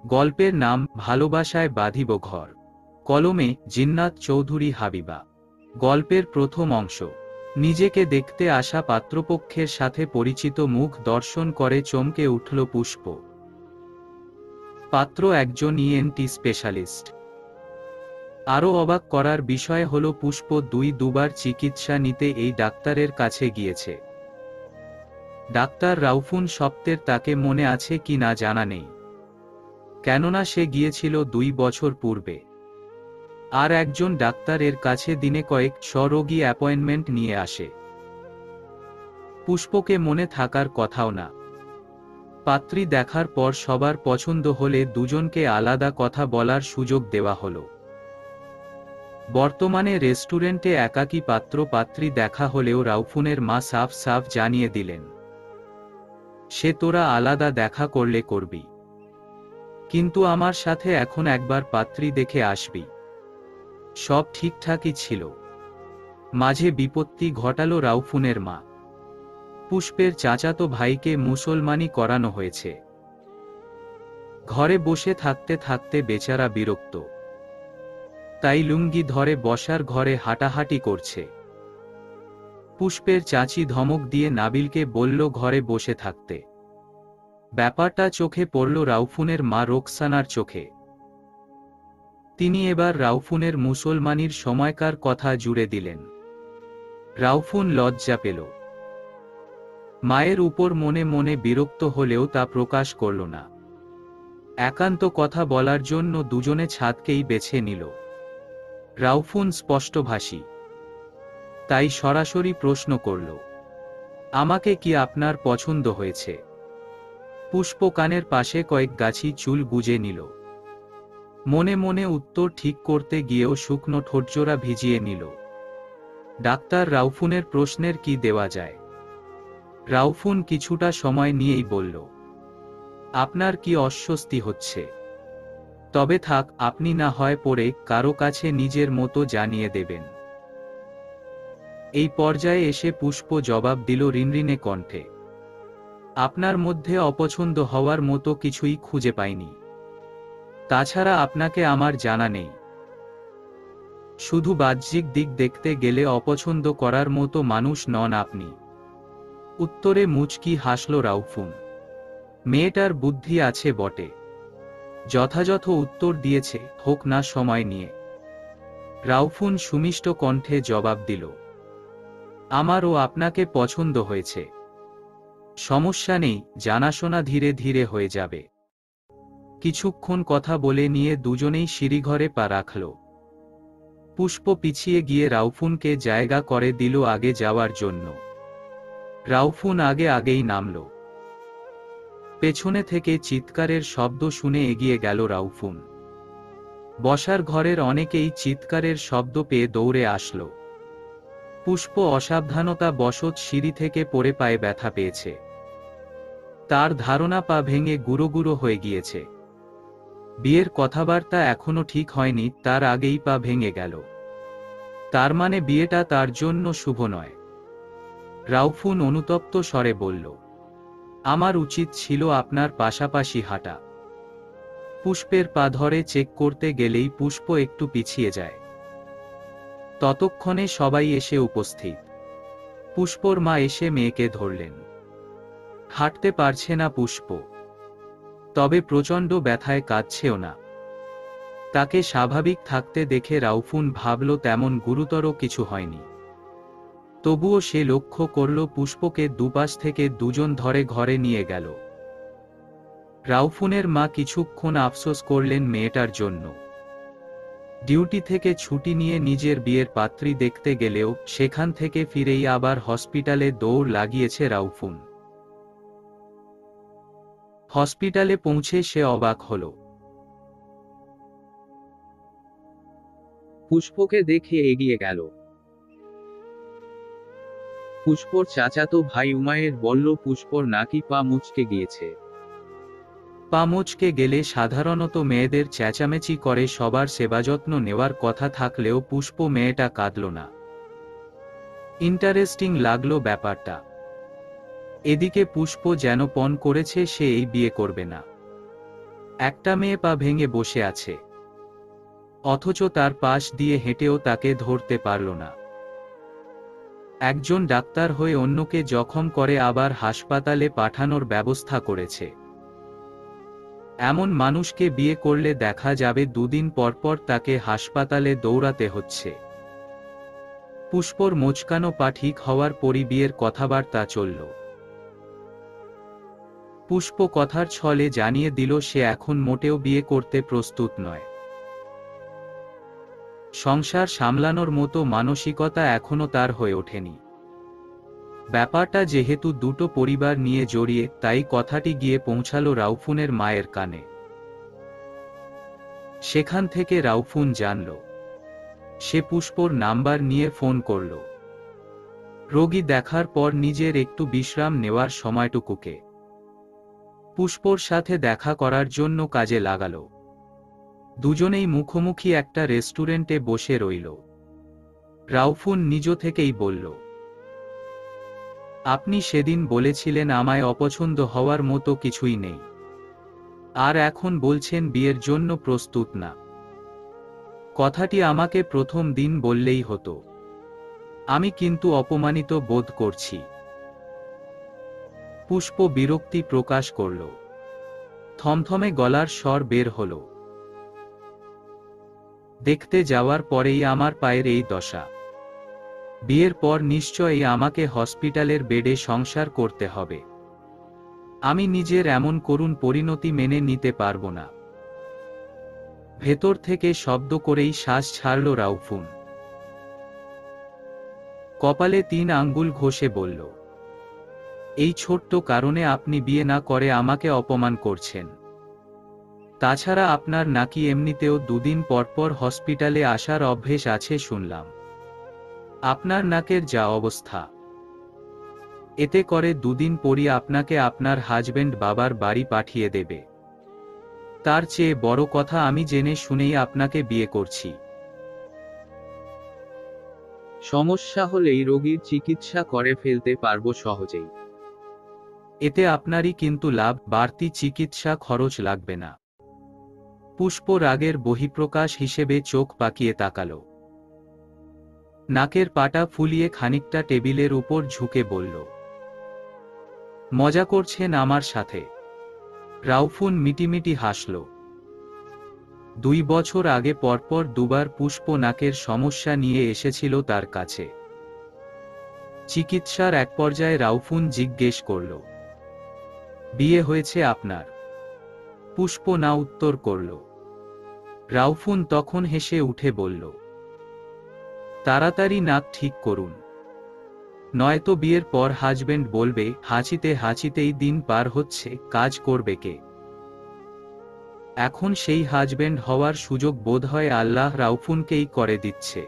গল্পের নাম ভালোবাসায় বাঁধিব ঘর। কলমে জিন্নাত চৌধুরী হাবিবা। গল্পের প্রথম অংশ। নিজেকে দেখতে আসা পাত্রপক্ষের সাথে পরিচিত মুখ দর্শন করে চমকে উঠল পুষ্প। পাত্র একজন ইএনটি স্পেশালিস্ট। আরও অবাক করার বিষয় হল পুষ্প দুবার চিকিৎসা নিতে এই ডাক্তারের কাছে গিয়েছে। ডাক্তার রাউফুন সপ্তের তাকে মনে আছে কি না জানা নেই, কেননা সে গিয়েছিল 2 বছর পূর্বে। আর একজন ডাক্তার এর কাছে দিনে কয়েক রোগী অ্যাপয়েন্টমেন্ট নিয়ে আসে। পুষ্পকে মনে থাকার কথাও না। পাত্রী দেখার পর সবার পছন্দ হলে দুজনকে আলাদা কথা বলার সুযোগ দেওয়া হলো। বর্তমানে রেস্টুরেন্টে একাকী পাত্র পাত্রী দেখা হলেও রাউফুনের মা সাফ সাফ জানিয়ে দিলেন, সে তোরা আলাদা দেখা করলে করবি, কিন্তু আমার সাথে এখন একবার পাত্রী দেখে আসবি। সব ঠিকঠাকই ছিল, মাঝে বিপত্তি ঘটালো রাউফুনের মা। পুষ্পের চাচাতো ভাইকে মুসলমানি করানো হয়েছে। ঘরে বসে থাকতে থাকতে বেচারা বিরক্ত, তাই লুঙ্গি ধরে বসার ঘরে হাঁটাহাঁটি করছে। পুষ্পের চাচি ধমক দিয়ে নাবিলকে বলল ঘরে বসে থাকতে। ব্যাপারটা চোখে পড়ল রাউফুনের মা রোকসানার চোখে। তিনি এবার রাউফুনের মুসলমানির সময়কার কথা জুড়ে দিলেন। রাউফুন লজ্জা পেল। মায়ের উপর মনে মনে বিরক্ত হলেও তা প্রকাশ করল না। একান্ত কথা বলার জন্য দুজনে ছাদকেই বেছে নিল। রাউফুন স্পষ্টভাষী, তাই সরাসরি প্রশ্ন করল, আমাকে কি আপনার পছন্দ হয়েছে? পুষ্প কানের পাশে কয়েক গাছি চুল গুজে নিল। মনে মনে উত্তর ঠিক করতে গিয়েও শুকনো ঠোঁটজোড়া ভিজিয়ে নিল। ডাক্তার রাউফুনের প্রশ্নের কি দেওয়া যায়? রাউফুন কিছুটা সময় নিয়েই বলল, আপনার কি অস্বস্তি হচ্ছে? তবে থাক, আপনি না হয় পরে কারো কাছে নিজের মতো জানিয়ে দেবেন। এই পর্যায়ে এসে পুষ্প জবাব দিল রিনরিনে কণ্ঠে, আপনার মধ্যে অপছন্দ হওয়ার মতো কিছুই খুঁজে পাইনি। তাছাড়া আপনাকে আমার জানা নেই। শুধু বাহ্যিক দিক দেখতে গেলে অপছন্দ করার মতো মানুষ নন আপনি। উত্তরে মুচকি হাসল রাউফুন। মেয়েটার বুদ্ধি আছে বটে, যথাযথ উত্তর দিয়েছে, হোক না সময় নিয়ে। রাউফুন সুমিষ্ট কণ্ঠে জবাব দিল, আমারও আপনাকে পছন্দ হয়েছে। সমস্যা নেই, জানাশোনা ধীরে ধীরে হয়ে যাবে। কিছুক্ষণ কথা বলে নিয়ে দুজনেই সিঁড়িঘরে পা রাখল। পুষ্প পিছিয়ে গিয়ে রাউফুনকে জায়গা করে দিল আগে যাওয়ার জন্য। রাউফুন আগেই নামল। পেছনে থেকে চিৎকারের শব্দ শুনে এগিয়ে গেল রাউফুন। বসার ঘরের অনেকেই চিৎকারের শব্দ পেয়ে দৌড়ে আসল। পুষ্প অসাবধানতা বশত সিঁড়ি থেকে পড়ে পায়ে ব্যথা পেয়েছে। তার ধারণা পা ভেঙে গুঁড়ো গুঁড়ো হয়ে গিয়েছে। বিয়ের কথাবার্তা এখনো ঠিক হয়নি, তার আগেই পা ভেঙে গেল। তার মানে বিয়েটা তার জন্য শুভ নয়। রাউফুন অনুতপ্ত স্বরে বলল, আমার উচিত ছিল আপনার পাশাপাশি হাঁটা। পুষ্পের পা ধরে চেক করতে গেলেই পুষ্প একটু পিছিয়ে যায়। ততক্ষণে সবাই এসে উপস্থিত। পুষ্পর মা এসে মেয়েকে ধরলেন। হাঁটতে পারছে না পুষ্প, তবে প্রচণ্ড ব্যথায় কাঁদছেও না। তাকে স্বাভাবিক থাকতে দেখে রাউফুন ভাবল তেমন গুরুতর কিছু হয়নি। তবুও সে লক্ষ্য করল পুষ্পকে দুপাশ থেকে দুজন ধরে ঘরে নিয়ে গেল। রাউফুনের মা কিছুক্ষণ আফসোস করলেন মেয়েটার জন্য। ডিউটি থেকে ছুটি নিয়ে নিজের বিয়ের পাত্রী দেখতে গেলেও সেখান থেকে ফিরেই আবার হসপিটালে দৌড় লাগিয়েছে রাউফুন। হসপিটালে পৌঁছে সে অবাক হল। পুষ্পকে দেখে এগিয়ে গেল। পুষ্পর চাচাতো ভাই উমায়ের বলল পুষ্পর নাকি পা মুচকে গিয়েছে। পা মুচকে গেলে সাধারণত মেয়েদের চেঁচামেচি করে সবার সেবাযত্ন নেওয়ার কথা থাকলেও পুষ্প মেয়েটা কাঁদল না। ইন্টারেস্টিং লাগলো ব্যাপারটা। এদিকে পুষ্প যেন পণ করেছে সে এই বিয়ে করবে না। একটা মেয়ে পা ভেঙে বসে আছে, অথচ তার পাশ দিয়ে হেঁটেও তাকে ধরতে পারল না। একজন ডাক্তার হয়ে অন্যকে জখম করে আবার হাসপাতালে পাঠানোর ব্যবস্থা করেছে। এমন মানুষকে বিয়ে করলে দেখা যাবে দুদিন পরপর তাকে হাসপাতালে দৌড়াতে হচ্ছে। পুষ্পর মোচকানো পা ঠিক হওয়ার পরই বিয়ের কথাবার্তা চলল। পুষ্প কথার ছলে জানিয়ে দিল সে এখন মোটেও বিয়ে করতে প্রস্তুত নয়। সংসার সামলানোর মতো মানসিকতা এখনো তার হয়ে ওঠেনি। ব্যাপারটা যেহেতু দুটো পরিবার নিয়ে জড়িয়ে, তাই কথাটি গিয়ে পৌঁছালো রাউফুনের মায়ের কানে। সেখান থেকে রাউফুন জানল। সে পুষ্পর নাম্বার নিয়ে ফোন করল। রোগী দেখার পর নিজের একটু বিশ্রাম নেওয়ার সময়টুকুকে পুষ্পর সাথে দেখা করার জন্য কাজে লাগাল। দুজনেই মুখোমুখি একটা রেস্টুরেন্টে বসে রইল। রাউফুন নিজ থেকেই বলল, আপনি সেদিন বলেছিলেন আমায় অপছন্দ হওয়ার মতো কিছুই নেই, আর এখন বলছেন বিয়ের জন্য প্রস্তুত না। কথাটি আমাকে প্রথম দিন বললেই হতো। আমি কিন্তু অপমানিত বোধ করছি। পুষ্প বিরক্তি প্রকাশ করল। থমথমে গলার স্বর বের হল, দেখতে যাওয়ার পরেই আমার পায়ের এই দশা। বিয়ের পর নিশ্চয়ই আমাকে হসপিটালের বেডে সংসার করতে হবে। আমি নিজের এমন করুণ পরিণতি মেনে নিতে পারব না। ভেতর থেকে শব্দ করেই শ্বাস ছাড়ল রাউফুন। কপালে 3 আঙ্গুল ঘষে বলল, এই ছোট্ট কারণে আপনি বিয়ে না করে আমাকে অপমান করছেন। তাছাড়া আপনার নাকি এমনিতেও দুদিন পরপর হসপিটালে আসার অভ্যেস আছে শুনলাম। আপনার নাকের যা অবস্থা, এতে করে দুদিন পরই আপনাকে আপনার হাজবেন্ড বাবার বাড়ি পাঠিয়ে দেবে। তার চেয়ে বড় কথা, আমি জেনে শুনেই আপনাকে বিয়ে করছি। সমস্যা হলেই রোগীর চিকিৎসা করে ফেলতে পারবো সহজেই। এতে আপনারই কিন্তু লাভ, বাড়তি চিকিৎসা খরচ লাগবে না। পুষ্প রাগের বহিঃপ্রকাশ হিসেবে চোখ পাকিয়ে তাকাল। নাকের পাটা ফুলিয়ে খানিকটা টেবিলের উপর ঝুঁকে বলল, মজা করছেন আমার সাথে? রাউফুন মিটিমিটি হাসল। 2 বছর আগে পরপর দুবার পুষ্প নাকের সমস্যা নিয়ে এসেছিল তার কাছে। চিকিৎসার এক পর্যায়ে রাউফুন জিজ্ঞেস করল, বিয়ে হয়েছে আপনার? পুষ্প না উত্তর করল। রাউফুন তখন হেসে উঠে বলল, তাড়াতাড়ি নাক ঠিক করুন, নয়তো বিয়ের পর হাজবেন্ড বলবে হাঁচিতে হাঁচিতেই দিন পার হচ্ছে, কাজ করবে কে? এখন সেই হাজবেন্ড হওয়ার সুযোগ বোধহয় আল্লাহ রাউফুনকেই করে দিচ্ছে।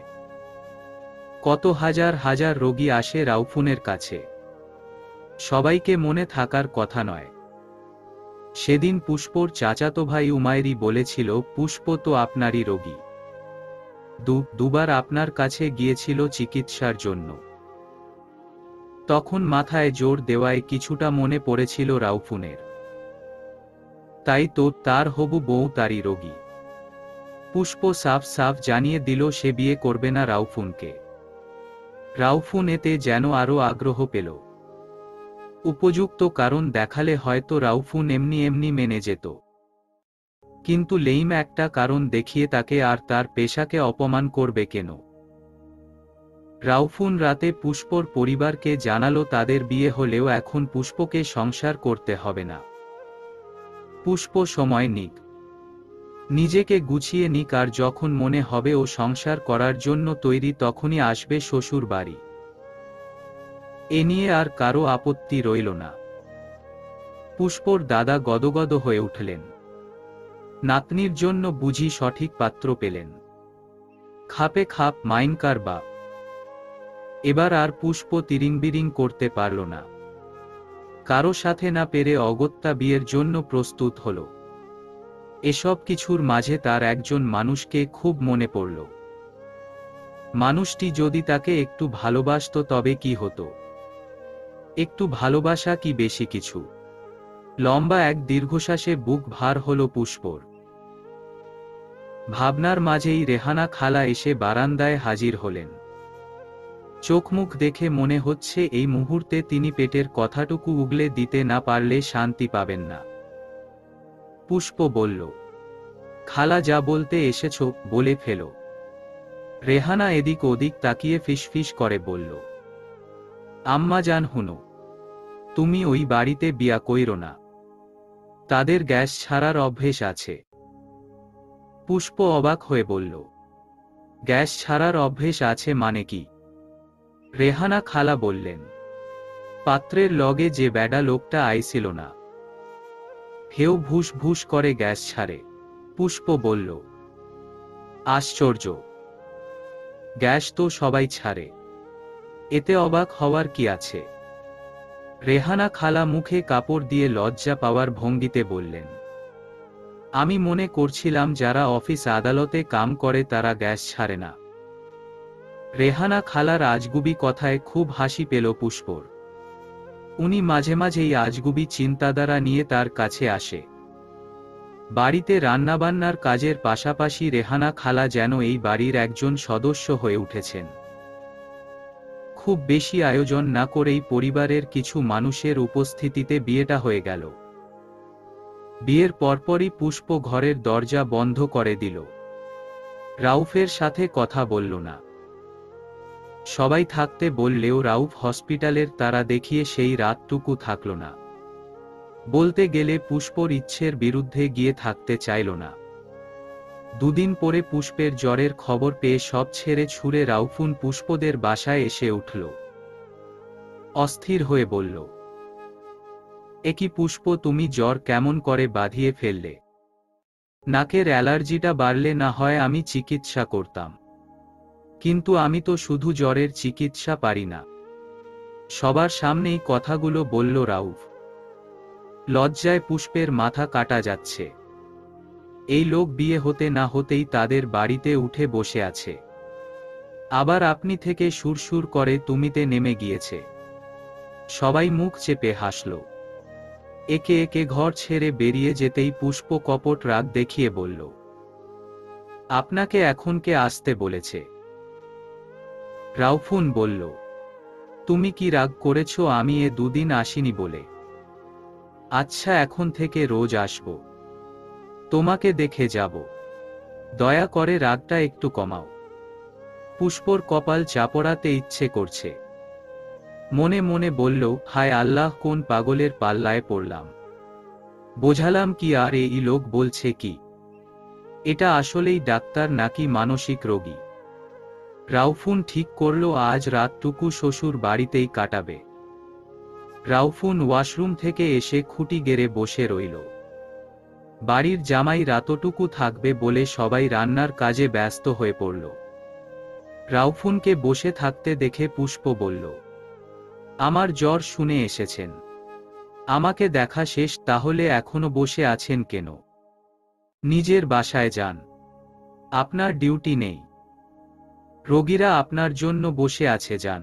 কত হাজার হাজার রোগী আসে রাউফুনের কাছে, সবাইকে মনে থাকার কথা নয়। সেদিন পুষ্পর চাচাতো ভাই উমাইরি বলেছিল, পুষ্প তো আপনারই রোগী, দুবার আপনার কাছে গিয়েছিল চিকিৎসার জন্য। তখন মাথায় জোর দেওয়ায় কিছুটা মনে পড়েছিল রাউফুনের। তাই তো তার হবু বউ তারই রোগী। পুষ্প সাফ সাফ জানিয়ে দিল সে বিয়ে করবে না রাউফুনকে। রাউফুন এতে যেন আরো আগ্রহ পেল। উপযুক্ত কারণ দেখালে হয়তো রাউফুন এমনি এমনি মেনে যেত, কিন্তু লেইম একটা কারণ দেখিয়ে তাকে আর তার পেশাকে অপমান করবে কেন? রাউফুন রাতে পুষ্পর পরিবারকে জানালো তাদের বিয়ে হলেও এখন পুষ্পকে সংসার করতে হবে না। পুষ্প সময় নিক, নিজেকে গুছিয়ে নিক, আর যখন মনে হবে ও সংসার করার জন্য তৈরি তখনই আসবে শ্বশুর বাড়ি। এ নিয়ে আর কারো আপত্তি রইল না। পুষ্পর দাদা গদগদ হয়ে উঠলেন। নাতনির জন্য বুঝি সঠিক পাত্র পেলেন। খাপে খাপ মাইনকার বাপ। এবার আর পুষ্প তিরিংবিরিং করতে পারল না। কারো সাথে না পেরে অগত্যা বিয়ের জন্য প্রস্তুত হল। এসব কিছুর মাঝে তার একজন মানুষকে খুব মনে পড়ল। মানুষটি যদি তাকে একটু ভালোবাসত তবে কি হতো? একটু ভালোবাসা কি বেশি কিছু? লম্বা এক দীর্ঘশ্বাসে বুক ভার হল পুষ্পর। ভাবনার মাঝেই রেহানা খালা এসে বারান্দায় হাজির হলেন। চোখ মুখ দেখে মনে হচ্ছে এই মুহূর্তে তিনি পেটের কথাটুকু উগলে দিতে না পারলে শান্তি পাবেন না। পুষ্প বলল, খালা যা বলতে এসেছো বলে ফেলো। রেহানা এদিক ওদিক তাকিয়ে ফিসফিস করে বলল, আম্মা জান হুনো, তুমি ওই বাড়িতে বিয়া কইরো না, তাদের গ্যাস ছাড়ার অভ্যেস আছে। পুষ্প অবাক হয়ে বলল, গ্যাস ছাড়ার অভ্যেস আছে মানে কি? রেহানা খালা বললেন, পাত্রের লগে যে ব্যাডা লোকটা আইছিল না, হেউ ভুস ভুস করে গ্যাস ছাড়ে। পুষ্প বলল, আশ্চর্য, গ্যাস তো সবাই ছাড়ে, এতে অবাক হওয়ার কি আছে? রেহানা খালা মুখে কাপড় দিয়ে লজ্জা পাওয়ার ভঙ্গিতে বললেন, আমি মনে করছিলাম যারা অফিস আদালতে কাম করে তারা গ্যাস ছাড়ে না। রেহানা খালার আজগুবি কথায় খুব হাসি পেল পুষ্পর। উনি মাঝে মাঝেই আজগুবি চিন্তাধারা নিয়ে তার কাছে আসে। বাড়িতে রান্নাবান্নার কাজের পাশাপাশি রেহানা খালা যেন এই বাড়ির একজন সদস্য হয়ে উঠেছেন। খুব বেশি আয়োজন না করেই পরিবারের কিছু মানুষের উপস্থিতিতে বিয়েটা হয়ে গেল। বিয়ের পরপরই পুষ্প ঘরের দরজা বন্ধ করে দিল। রাউফের সাথে কথা বলল না। সবাই থাকতে বললেও রাউফ হসপিটালের তারা দেখিয়ে সেই রাতটুকু থাকল না। বলতে গেলে পুষ্পর ইচ্ছের বিরুদ্ধে গিয়ে থাকতে চাইল না। দুদিন পরে পুষ্পের জ্বরের খবর পেয়ে সব ছেড়ে ছুড়ে রাউফুন পুষ্পদের বাসায় এসে উঠল। অস্থির হয়ে বলল, একি পুষ্প, তুমি জ্বর কেমন করে বাঁধিয়ে ফেললে? নাকের অ্যালার্জিটা বাড়লে না হয় আমি চিকিৎসা করতাম, কিন্তু আমি তো শুধু জ্বরের চিকিৎসা পারি না। সবার সামনেই কথাগুলো বলল রাউফ। লজ্জায় পুষ্পের মাথা কাটা যাচ্ছে। এই লোক বিয়ে হতে না হতেই তাদের বাড়িতে উঠে বসে আছে, আবার আপনি থেকে সুরসুর করে তুমিতে নেমে গিয়েছে। সবাই মুখ চেপে হাসল। একে একে ঘর ছেড়ে বেরিয়ে যেতেই পুষ্প কপট রাগ দেখিয়ে বলল, আপনাকে এখন কে আসতে বলেছে? রাউফুন বলল, তুমি কি রাগ করেছ আমি এ দুদিন আসিনি বলে? আচ্ছা, এখন থেকে রোজ আসব, তোমাকে দেখে যাব, দয়া করে রাগটা একটু কমাও। পুষ্পর কপাল চাপড়াতে ইচ্ছে করছে। মনে মনে বলল, হায় আল্লাহ, কোন পাগলের পাল্লায় পড়লাম। বোঝালাম কি আর এই লোক বলছে কি? এটা আসলেই ডাক্তার নাকি মানসিক রোগী? রাউফুন ঠিক করল আজ রাতটুকু শ্বশুর বাড়িতেই কাটাবে। রাউফুন ওয়াশরুম থেকে এসে খুঁটি গেড়ে বসে রইল। বাড়ির জামাই রাতটুকু থাকবে বলে সবাই রান্নার কাজে ব্যস্ত হয়ে পড়ল। রাউফুনকে বসে থাকতে দেখে পুষ্প বলল, আমার জ্বর শুনে এসেছেন? আমাকে দেখা শেষ, তাহলে এখনো বসে আছেন কেন? নিজের বাসায় যান, আপনার ডিউটি নেই, রোগীরা আপনার জন্য বসে আছে, যান।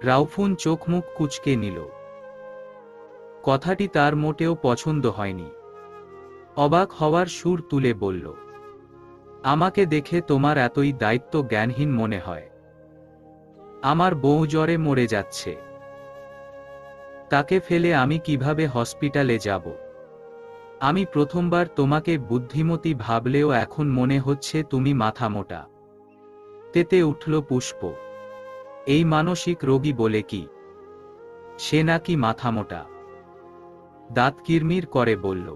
রাউফুন চোখ মুখ কুঁচকে নিল। কথাটি তার মোটেও পছন্দ হয়নি। অবাক হওয়ার সুর তুলে বলল, আমাকে দেখে তোমার এতই দায়িত্ব জ্ঞানহীন মনে হয়? আমার বউ জ্বরে মরে যাচ্ছে, তাকে ফেলে আমি কিভাবে হসপিটালে যাব? আমি প্রথমবার তোমাকে বুদ্ধিমতী ভাবলেও এখন মনে হচ্ছে তুমি মাথা মোটা। তেতে উঠল পুষ্প। এই মানসিক রোগী বলে কি? সে নাকি মাথা মোটা? দাঁত কিরমির করে বলল,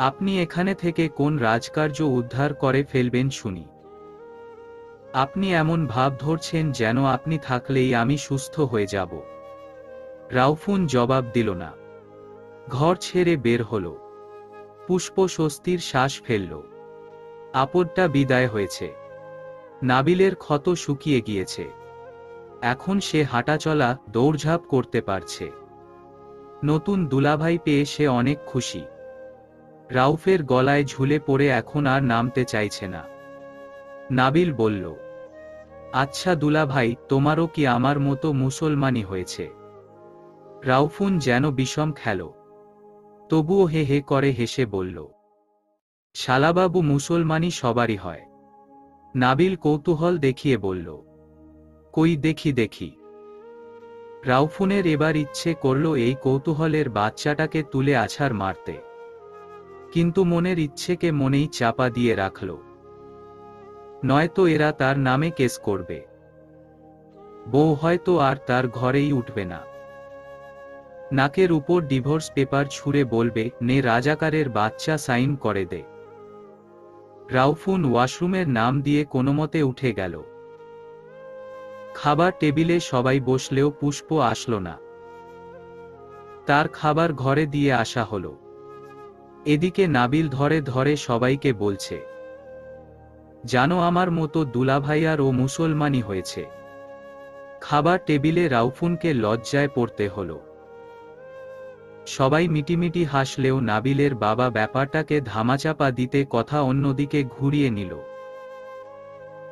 আপনি এখানে থেকে কোন রাজকার্য উদ্ধার করে ফেলবেন শুনি? আপনি এমন ভাব ধরছেন যেন আপনি থাকলেই আমি সুস্থ হয়ে যাব। রাউফুন জবাব দিল না। ঘর ছেড়ে বের হল। পুষ্প স্বস্তির শ্বাস ফেলল। আপদটা বিদায় হয়েছে। নাবিলের ক্ষত শুকিয়ে গিয়েছে। এখন সে হাঁটাচলা দৌড়ঝাঁপ করতে পারছে। নতুন দুলাভাই পেয়ে সে অনেক খুশি। রাউফের গলায় ঝুলে পড়ে এখন আর নামতে চাইছে না। নাবিল বলল, আচ্ছা দুলাভাই, তোমারও কি আমার মতো মুসলমানি হয়েছে? রাউফুন যেন বিষম খেল। তবুও হে হে করে হেসে বলল, শালাবাবু, মুসলমানি সবারই হয়। নাবিল কৌতূহল দেখিয়ে বলল, কই দেখি দেখি। রাউফুনের এবার ইচ্ছে করল এই কৌতূহলের বাচ্চাটাকে তুলে আছাড় মারতে, কিন্তু মনের ইচ্ছেকে মনেই চাপা দিয়ে রাখল। নয়তো এরা তার নামে কেস করবে, বউ হয়তো আর তার ঘরেই উঠবে না। নাকের উপর ডিভোর্স পেপার ছুঁড়ে বলবে, নে রাজাকারের বাচ্চা, সাইন করে দে। রাউফুন ওয়াশরুমের নাম দিয়ে কোনোমতে উঠে গেল। খাবার টেবিলে সবাই বসলেও পুষ্প আসলো না। তার খাবার ঘরে দিয়ে আসা হলো। এদিকে নাবিল ধরে ধরে সবাইকে বলছে, জানো, আমার মতো দুলাভাইয়ার ও মুসলমানি হয়েছে। খাবার টেবিলে রাউফুনকে লজ্জায় পড়তে হলো। সবাই মিটিমিটি হাসলেও নাবিলের বাবা ব্যাপারটাকে ধামাচাপা দিতে কথা অন্যদিকে ঘুরিয়ে নিল।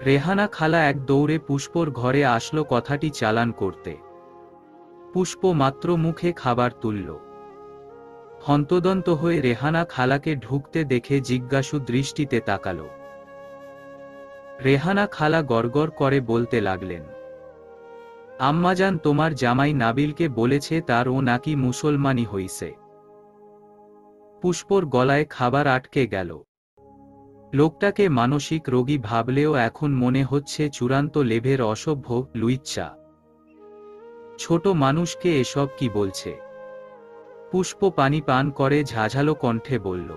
রেহানা খালা এক দৌড়ে পুষ্পর ঘরে আসলো কথাটি চালান করতে। পুষ্প মাত্র মুখে খাবার তুলল। হন্তদন্ত হয়ে রেহানা খালাকে ঢুকতে দেখে জিজ্ঞাসু দৃষ্টিতে তাকাল। রেহানা খালা গড়গড় করে বলতে লাগলেন, আম্মাজান, তোমার জামাই নাবিলকে বলেছে তার ও নাকি মুসলমানি হইছে। পুষ্পর গলায় খাবার আটকে গেল। লোকটাকে মানসিক রোগী ভাবলেও এখন মনে হচ্ছে চূড়ান্ত লেভের অসভ্য, লুইচ্চা। ছোট মানুষকে এসব কি বলছে? পুষ্প পানি পান করে ঝাঝালো কণ্ঠে বলল,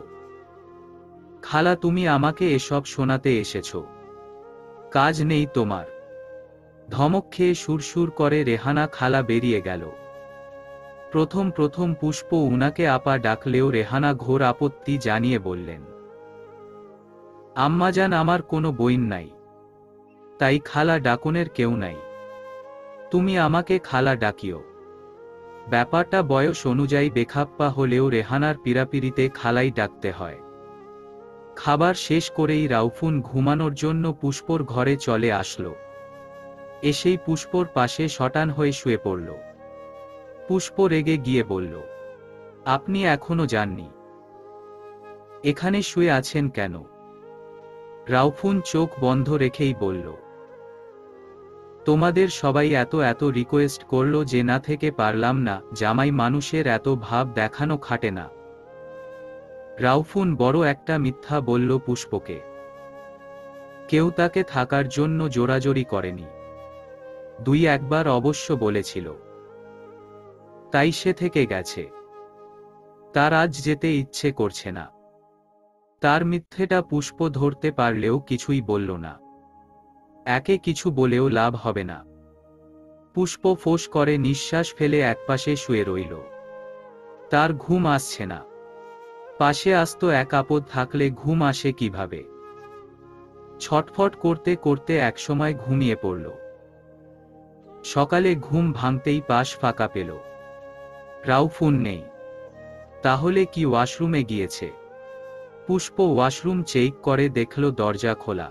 খালা, তুমি আমাকে এসব শোনাতে এসেছ? কাজ নেই তোমার? ধমক খেয়ে সুরসুর করে রেহানা খালা বেরিয়ে গেল। প্রথম প্রথম পুষ্প উনাকে আপা ডাকলেও রেহানা ঘোর আপত্তি জানিয়ে বললেন, আম্মাজান, আমার কোনো বইন নাই, তাই খালা ডাকনের কেউ নাই। তুমি আমাকে খালা ডাকিও। ব্যাপারটা বয়স অনুযায়ী বেখাপ্পা হলেও রেহানার পিরাপিরিতে খালাই ডাকতে হয়। খাবার শেষ করেই রাউফুন ঘুমানোর জন্য পুষ্পর ঘরে চলে আসলো। এসেই পুষ্পর পাশে শটান হয়ে শুয়ে পড়ল। পুষ্প রেগে গিয়ে বলল, আপনি এখনো যাননি? এখানে শুয়ে আছেন কেন? রাউফুন চোখ বন্ধ রেখেই বলল, তোমাদের সবাই এত এত রিকোয়েস্ট করলো যে না থেকে পারলাম না, জামাই মানুষের এত ভাব দেখানো খাটে না। রাউফুন বড় একটা মিথ্যা বলল পুষ্পকে। কেউ তাকে থাকার জন্য জোরাজোরি করেনি। দুই একবার অবশ্য বলেছিল, তাই সে থেকে গেছে। তার আজ যেতে ইচ্ছে করছে না। তার মিথ্যেটা পুষ্প ধরতে পারলেও কিছুই বলল না। একে কিছু বলেও লাভ হবে না। পুষ্প ফোঁস করে নিঃশ্বাস ফেলে একপাশে শুয়ে রইল। তার ঘুম আসছে না। পাশে আস্ত এক আপদ থাকলে ঘুম আসে কিভাবে? ছটফট করতে করতে একসময় ঘুমিয়ে পড়ল। সকালে ঘুম ভাঙতেই পাশ ফাঁকা পেল। রাউফুন নেই। তাহলে কি ওয়াশরুমে গিয়েছে? পুষ্প ওয়াশরুম চেক করে দেখল দরজা খোলা।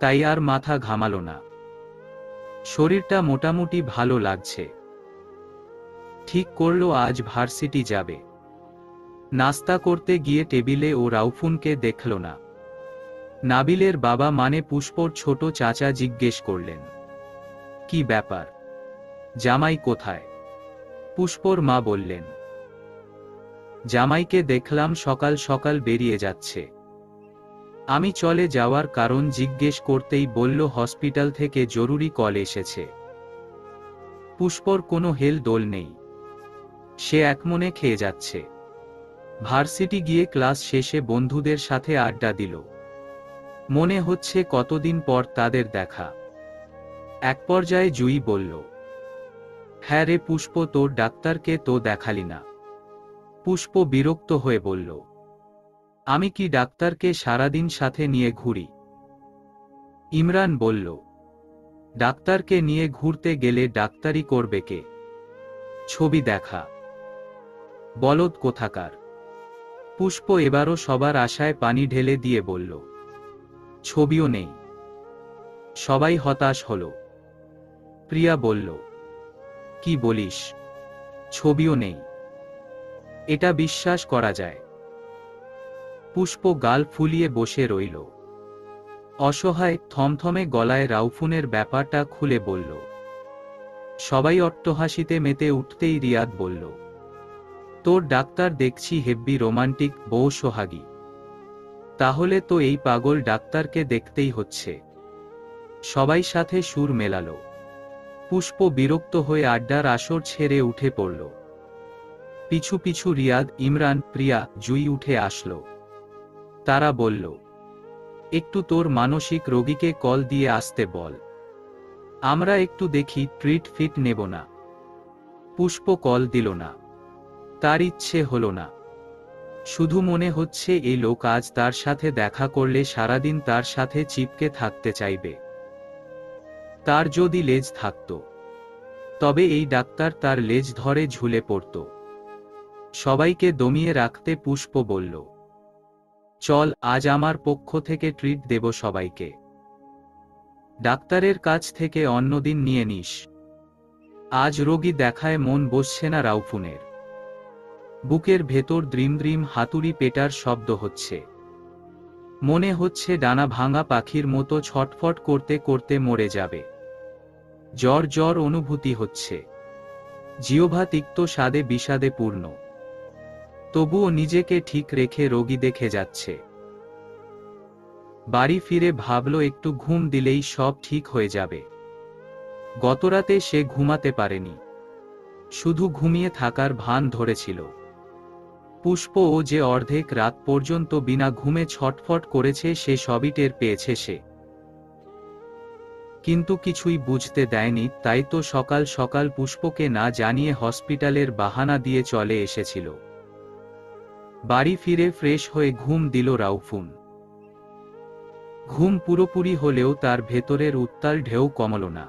তাই আর মাথা ঘামালো না। শরীরটা মোটামুটি ভালো লাগছে। ঠিক করল আজ ভার্সিটি যাবে। নাস্তা করতে গিয়ে টেবিলে ও রাউফুনকে দেখল না। নাবিলের বাবা মানে পুষ্পর ছোট চাচা জিজ্ঞেস করলেন, কি ব্যাপার, জামাই কোথায়? পুষ্পর মা বললেন, জামাইকে দেখলাম সকাল সকাল বেরিয়ে যাচ্ছে। আমি চলে যাওয়ার কারণ জিজ্ঞেস করতেই বলল হসপিটাল থেকে জরুরি কল এসেছে। পুষ্পর কোনো হেল দোল নেই। সে একমনে খেয়ে যাচ্ছে। ভার্সিটি গিয়ে ক্লাস শেষে বন্ধুদের সাথে আড্ডা দিল। মনে হচ্ছে কতদিন পর তাদের দেখা। এক পর্যায়ে জুই বলল, হ্যাঁ রে পুষ্প, তোর ডাক্তারকে তো দেখালি না? পুষ্প বিরক্ত হয়ে বলল, আমি কি ডাক্তারকে সারাদিন সাথে নিয়ে ঘুরি? ইমরান বলল, ডাক্তারকে নিয়ে ঘুরতে গেলে ডাক্তারি করবে কে? ছবি দেখা। বলদ কোথাকার। পুষ্প এবারও সবার আশায় পানি ঢেলে দিয়ে বলল, ছবিও নেই। সবাই হতাশ হল। প্রিয়া বলল, কি বলিস, ছবিও নেই? এটা বিশ্বাস করা যায়? পুষ্প গাল ফুলিয়ে বসে রইল। অসহায় থমথমে গলায় রাউফুনের ব্যাপারটা খুলে বলল। সবাই অট্টহাসিতে মেতে উঠতেই রিয়াদ বলল, তোর ডাক্তার দেখছি হেব্বি রোমান্টিক, বউ সোহাগী। তাহলে তো এই পাগল ডাক্তারকে দেখতেই হচ্ছে। সবাই সাথে সুর মেলালো। পুষ্প বিরক্ত হয়ে আড্ডার আসর ছেড়ে উঠে পড়ল। পিছু পিছু রিয়াদ, ইমরান, প্রিয়া, জুই উঠে আসলো। তারা বলল, একটু তোর মানসিক রোগীকে কল দিয়ে আসতে বল, আমরা একটু দেখি ট্রিট ফিট নেব না। পুষ্প কল দিল না। তার ইচ্ছে হলো না। শুধু মনে হচ্ছে এই লোক আজ তার সাথে দেখা করলে সারাদিন তার সাথে চিপকে থাকতে চাইবে। তার যদি লেজ থাকত, তবে এই ডাক্তার তার লেজ ধরে ঝুলে পড়ত। সবাইকে দমিয়ে রাখতে পুষ্প বলল, চল, আজ আমার পক্ষ থেকে ট্রিট দেব সবাইকে। ডাক্তারের কাছ থেকে অন্যদিন নিয়ে নিস। আজ রোগী দেখায় মন বসছে না রাউফুনের। বুকের ভেতর দ্রিম দ্রিম হাতুড়ি পেটার শব্দ হচ্ছে। মনে হচ্ছে ডানা ভাঙা পাখির মতো ছটফট করতে করতে মরে যাবে। জ্বর জ্বর অনুভূতি হচ্ছে। জিহ্বা তিক্ত স্বাদে বিষাদে পূর্ণ। তবুও নিজেকে ঠিক রেখে রোগী দেখে যাচ্ছে। বাড়ি ফিরে ভাবল একটু ঘুম দিলেই সব ঠিক হয়ে যাবে। গতরাতে সে ঘুমাতে পারেনি, শুধু ঘুমিয়ে থাকার ভান ধরেছিল। পুষ্প ও যে অর্ধেক রাত পর্যন্ত বিনা ঘুমে ছটফট করেছে সে সবই টের পেয়েছে সে। কিন্তু কিছুই বুঝতে দেয়নি, তাই তো সকাল সকাল পুষ্পকে না জানিয়ে হসপিটালের বাহানা দিয়ে চলে এসেছিল। বাড়ি ফিরে ফ্রেশ হয়ে ঘুম দিল রাউফুন। ঘুম পুরোপুরি হলেও তার ভেতরের উত্তাল ঢেউ কমল না।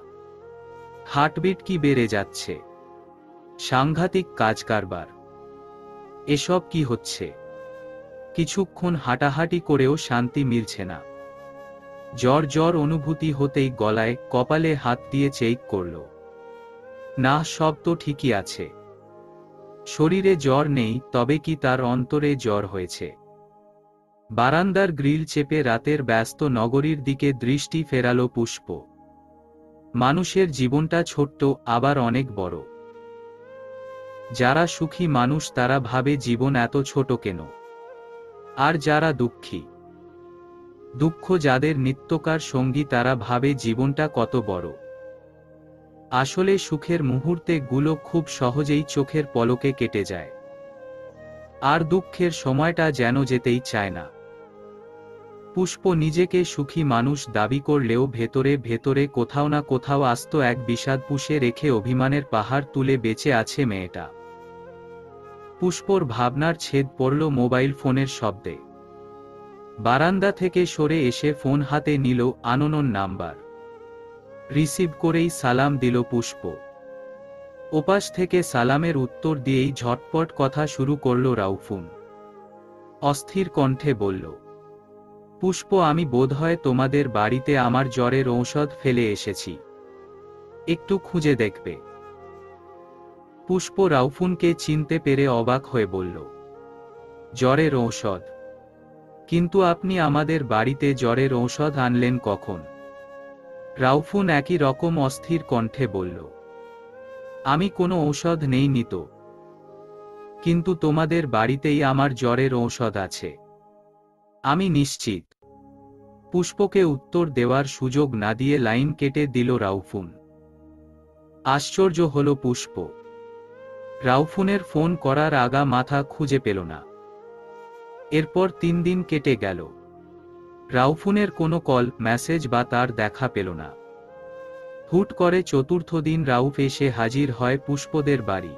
হার্টবিট কি বেড়ে যাচ্ছে। সাংঘাতিক কাজ কারবার। এসব কি হচ্ছে? কিছুক্ষণ হাঁটাহাঁটি করেও শান্তি মিলছে না। জ্বর জ্বর অনুভূতি হতেই গলায় কপালে হাত দিয়ে চেক করল। না, সব তো ঠিকই আছে। শরীরে জ্বর নেই, তবে কি তার অন্তরে জ্বর হয়েছে? বারান্দার গ্রিল চেপে রাতের ব্যস্ত নগরীর দিকে দৃষ্টি ফেরালো পুষ্প। মানুষের জীবনটা ছোট্ট, আবার অনেক বড়। যারা সুখী মানুষ তারা ভাবে জীবন এত ছোট কেন? আর যারা দুঃখী, দুঃখ যাদের নিত্যকার সঙ্গী, তারা ভাবে জীবনটা কত বড়। আসলে সুখের মুহূর্তে গুলো খুব সহজেই চোখের পলকে কেটে যায়, আর দুঃখের সময়টা যেন যেতেই চায় না। পুষ্প নিজেকে সুখী মানুষ দাবি করলেও ভেতরে ভেতরে কোথাও না কোথাও আস্ত এক বিষাদ পুষে রেখে অভিমানের পাহাড় তুলে বেঁচে আছে মেয়েটা। পুষ্পর ভাবনার ছেদ পড়ল মোবাইল ফোনের শব্দে। বারান্দা থেকে সরে এসে ফোন হাতে নিল আননোন নাম্বার। রিসিভ করেই সালাম দিল পুষ্প। ওপাশ থেকে সালামের উত্তর দিয়েই ঝটপট কথা শুরু করল রাউফুন। অস্থির কণ্ঠে বলল, পুষ্প, আমি বোধহয় তোমাদের বাড়িতে আমার জ্বরের ঔষধ ফেলে এসেছি, একটু খুঁজে দেখবে? পুষ্প রাউফুনকে চিনতে পেরে অবাক হয়ে বলল, জ্বরের ঔষধ? কিন্তু আপনি আমাদের বাড়িতে জ্বরের ঔষধ আনলেন কখন? রাউফুন একই রকম অস্থির কণ্ঠে বলল, আমি কোনো ঔষধ নেইনি তো, কিন্তু তোমাদের বাড়িতেই আমার জ্বরের ঔষধ আছে, আমি নিশ্চিত। পুষ্পকে উত্তর দেওয়ার সুযোগ না দিয়ে লাইন কেটে দিল রাউফুন। আশ্চর্য হল পুষ্প। রাউফুনের ফোন করার আগা মাথা খুঁজে পেল না। এরপর 3 দিন কেটে গেল। রাউফুনের কোনো কল, মেসেজ বা তার দেখা পেল না। হুট করে চতুর্থ দিন রাউফ এসে হাজির হয় পুষ্পদের বাড়ি।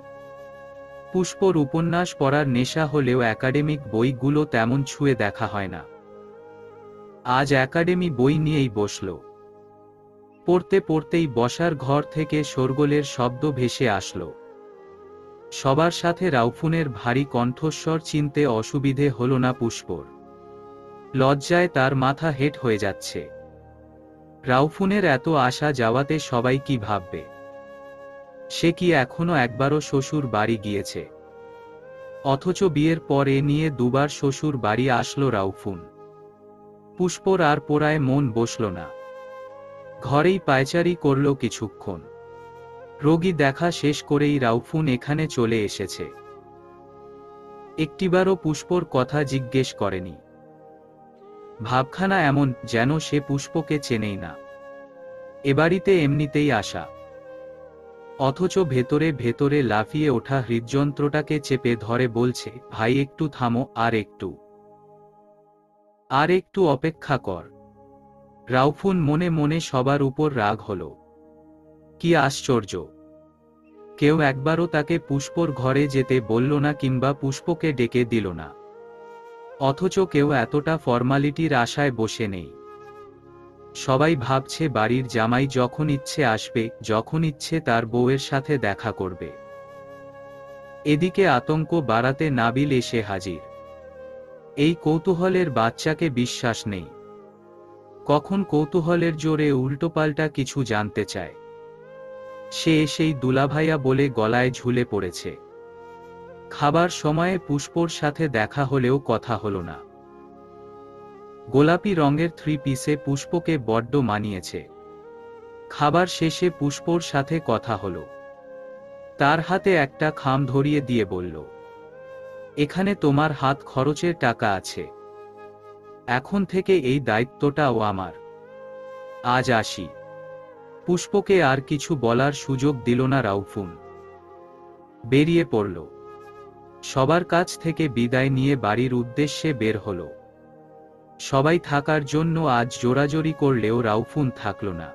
পুষ্পর উপন্যাস পড়ার নেশা হলেও একাডেমিক বইগুলো তেমন ছুঁয়ে দেখা হয় না। আজ একাডেমি বই নিয়েই বসল। পড়তে পড়তেই বসার ঘর থেকে শোরগোলের শব্দ ভেসে আসলো। সবার সাথে রাউফুনের ভারী কণ্ঠস্বর চিনতে অসুবিধে হল না পুষ্পর। লজ্জায় তার মাথা হেঁট হয়ে যাচ্ছে। রাউফুনের এত আসা যাওয়াতে সবাই কি ভাববে? সে কি এখনো একবারও শ্বশুর বাড়ি গিয়েছে? অথচ বিয়ের পর এ নিয়ে দুবার শ্বশুর বাড়ি আসলো রাউফুন। পুষ্পর আর পোড়ায় মন বসল না। ঘরেই পায়চারি করল কিছুক্ষণ। রোগী দেখা শেষ করেই রাউফুন এখানে চলে এসেছে। একটিবারও পুষ্পর কথা জিজ্ঞেস করেনি। ভাবখানা এমন যেন সে পুষ্পকে চেনেই না, এ বাড়িতে এমনিতেই আসা। অথচ ভেতরে ভেতরে লাফিয়ে ওঠা হৃদযন্ত্রটাকে চেপে ধরে বলছে, ভাই একটু থামো, আর একটু অপেক্ষা কর। রাউফুন মনে মনে সবার উপর রাগ হল। কি আশ্চর্য, কেউ একবারও তাকে পুষ্পর ঘরে যেতে বলল না কিংবা পুষ্পকে ডেকে দিল না। অথচ কেউ এতটা ফর্মালিটির আশায় বসে নেই। সবাই ভাবছে বাড়ির জামাই যখন ইচ্ছে আসবে, যখন ইচ্ছে তার বউয়ের সাথে দেখা করবে। এদিকে আতঙ্ক বাড়াতে নাবিল এসে হাজির। এই কৌতূহলের বাচ্চাকে বিশ্বাস নেই, কখন কৌতূহলের জোরে উল্টোপাল্টা কিছু জানতে চায়। সে এসেই দুলাভাইয়া বলে গলায় ঝুলে পড়েছে। খাবার সময়ে পুষ্পর সাথে দেখা হলেও কথা হলো না। গোলাপি রঙের 3 পিসে পুষ্পকে বড্ড মানিয়েছে। খাবার শেষে পুষ্পর সাথে কথা হলো। তার হাতে একটা খাম ধরিয়ে দিয়ে বলল, এখানে তোমার হাত খরচের টাকা আছে, এখন থেকে এই দায়িত্বটাও আমার। আজ আসি। পুষ্পকে আর কিছু বলার সুযোগ দিল না রাউফুন। বেরিয়ে পড়ল। সবার কাছ থেকে বিদায় নিয়ে বাড়ির উদ্দেশ্যে বের হল। সবাই থাকার জন্য আজ জোরাজোরি করলেও রাউফুন থাকল না।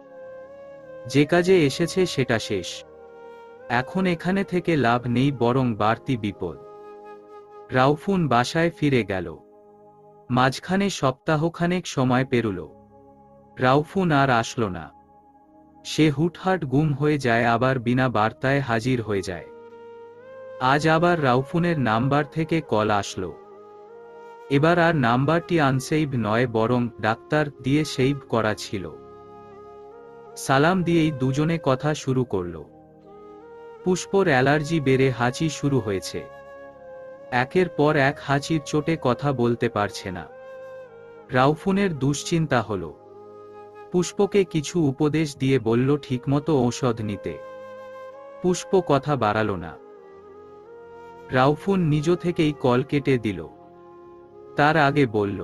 যে কাজে এসেছে সেটা শেষ। এখন এখানে থেকে লাভ নেই, বরং বাড়তি বিপদ। রাউফুন বাসায় ফিরে গেল। মাঝখানে সপ্তাহখানেক সময় পেরুল। রাউফুন আর আসলো না। সে হুটহাট গুম হয়ে যায়, আবার বিনা বার্তায় হাজির হয়ে যায়। আজ আবার রাউফুনের নাম্বার থেকে কল আসলো। এবার আর নাম্বারটি আনসেভ নয়, বরং ডাক্তার দিয়ে সেভ করা ছিল। সালাম দিয়েই দুজনে কথা শুরু করল। পুষ্পর অ্যালার্জি বেড়ে হাঁচি শুরু হয়েছে। একের পর এক হাঁচির চোটে কথা বলতে পারছে না। রাউফুনের দুশ্চিন্তা হল। পুষ্পকে কিছু উপদেশ দিয়ে বলল ঠিকমতো ঔষধ নিতে। পুষ্প কথা বাড়াল না। রাউফুন নিজ থেকেই কল কেটে দিল। তার আগে বলল,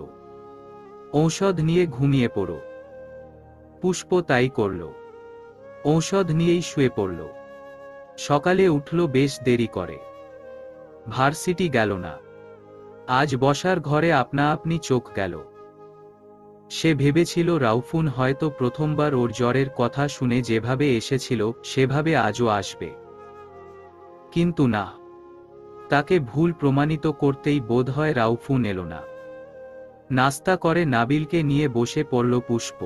ঔষধ নিয়ে ঘুমিয়ে পড়ো। পুষ্প তাই করল। ঔষধ নিয়েই শুয়ে পড়ল। সকালে উঠল বেশ দেরি করে। ভার্সিটি গেল না। আজ বসার ঘরে আপনা আপনি চোখ গেল। সে ভেবেছিল রাউফুন হয়তো প্রথমবার ওর জ্বরের কথা শুনে যেভাবে এসেছিল সেভাবে আজও আসবে। কিন্তু না, তাকে ভুল প্রমাণিত করতেই বোধহয় রাউফুন এলো না। নাস্তা করে নাবিলকে নিয়ে বসে পড়ল পুষ্প।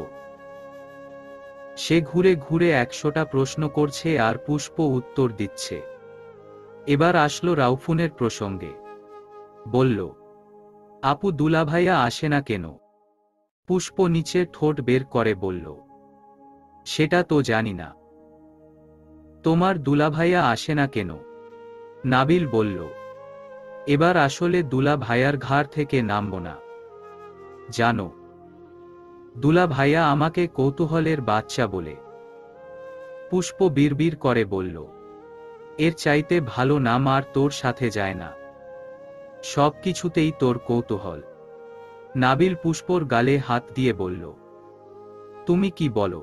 সে ঘুরে ঘুরে 100টা প্রশ্ন করছে আর পুষ্প উত্তর দিচ্ছে। এবার আসলো রাউফুনের প্রসঙ্গে। বলল, আপু দুলাভাইয়া আসে না কেন? পুষ্প নিচে ঠোঁট বের করে বলল, সেটা তো জানি না। তোমার দুলাভাইয়া আসে না কেন? নাবিল বলল, এবার আসলে দুলাভাইয়ার ঘাড় থেকে নামব না। জানো, দুলাভাইয়া আমাকে কৌতূহলের বাচ্চা বলে। পুষ্প বিড়বিড় করে বলল, এর চাইতে ভালো নাম আর তোর সাথে যায় না। সব কিছুতেই তোর কৌতূহল। নাবিল পুষ্পর গালে হাত দিয়ে বলল, তুমি কি বলো?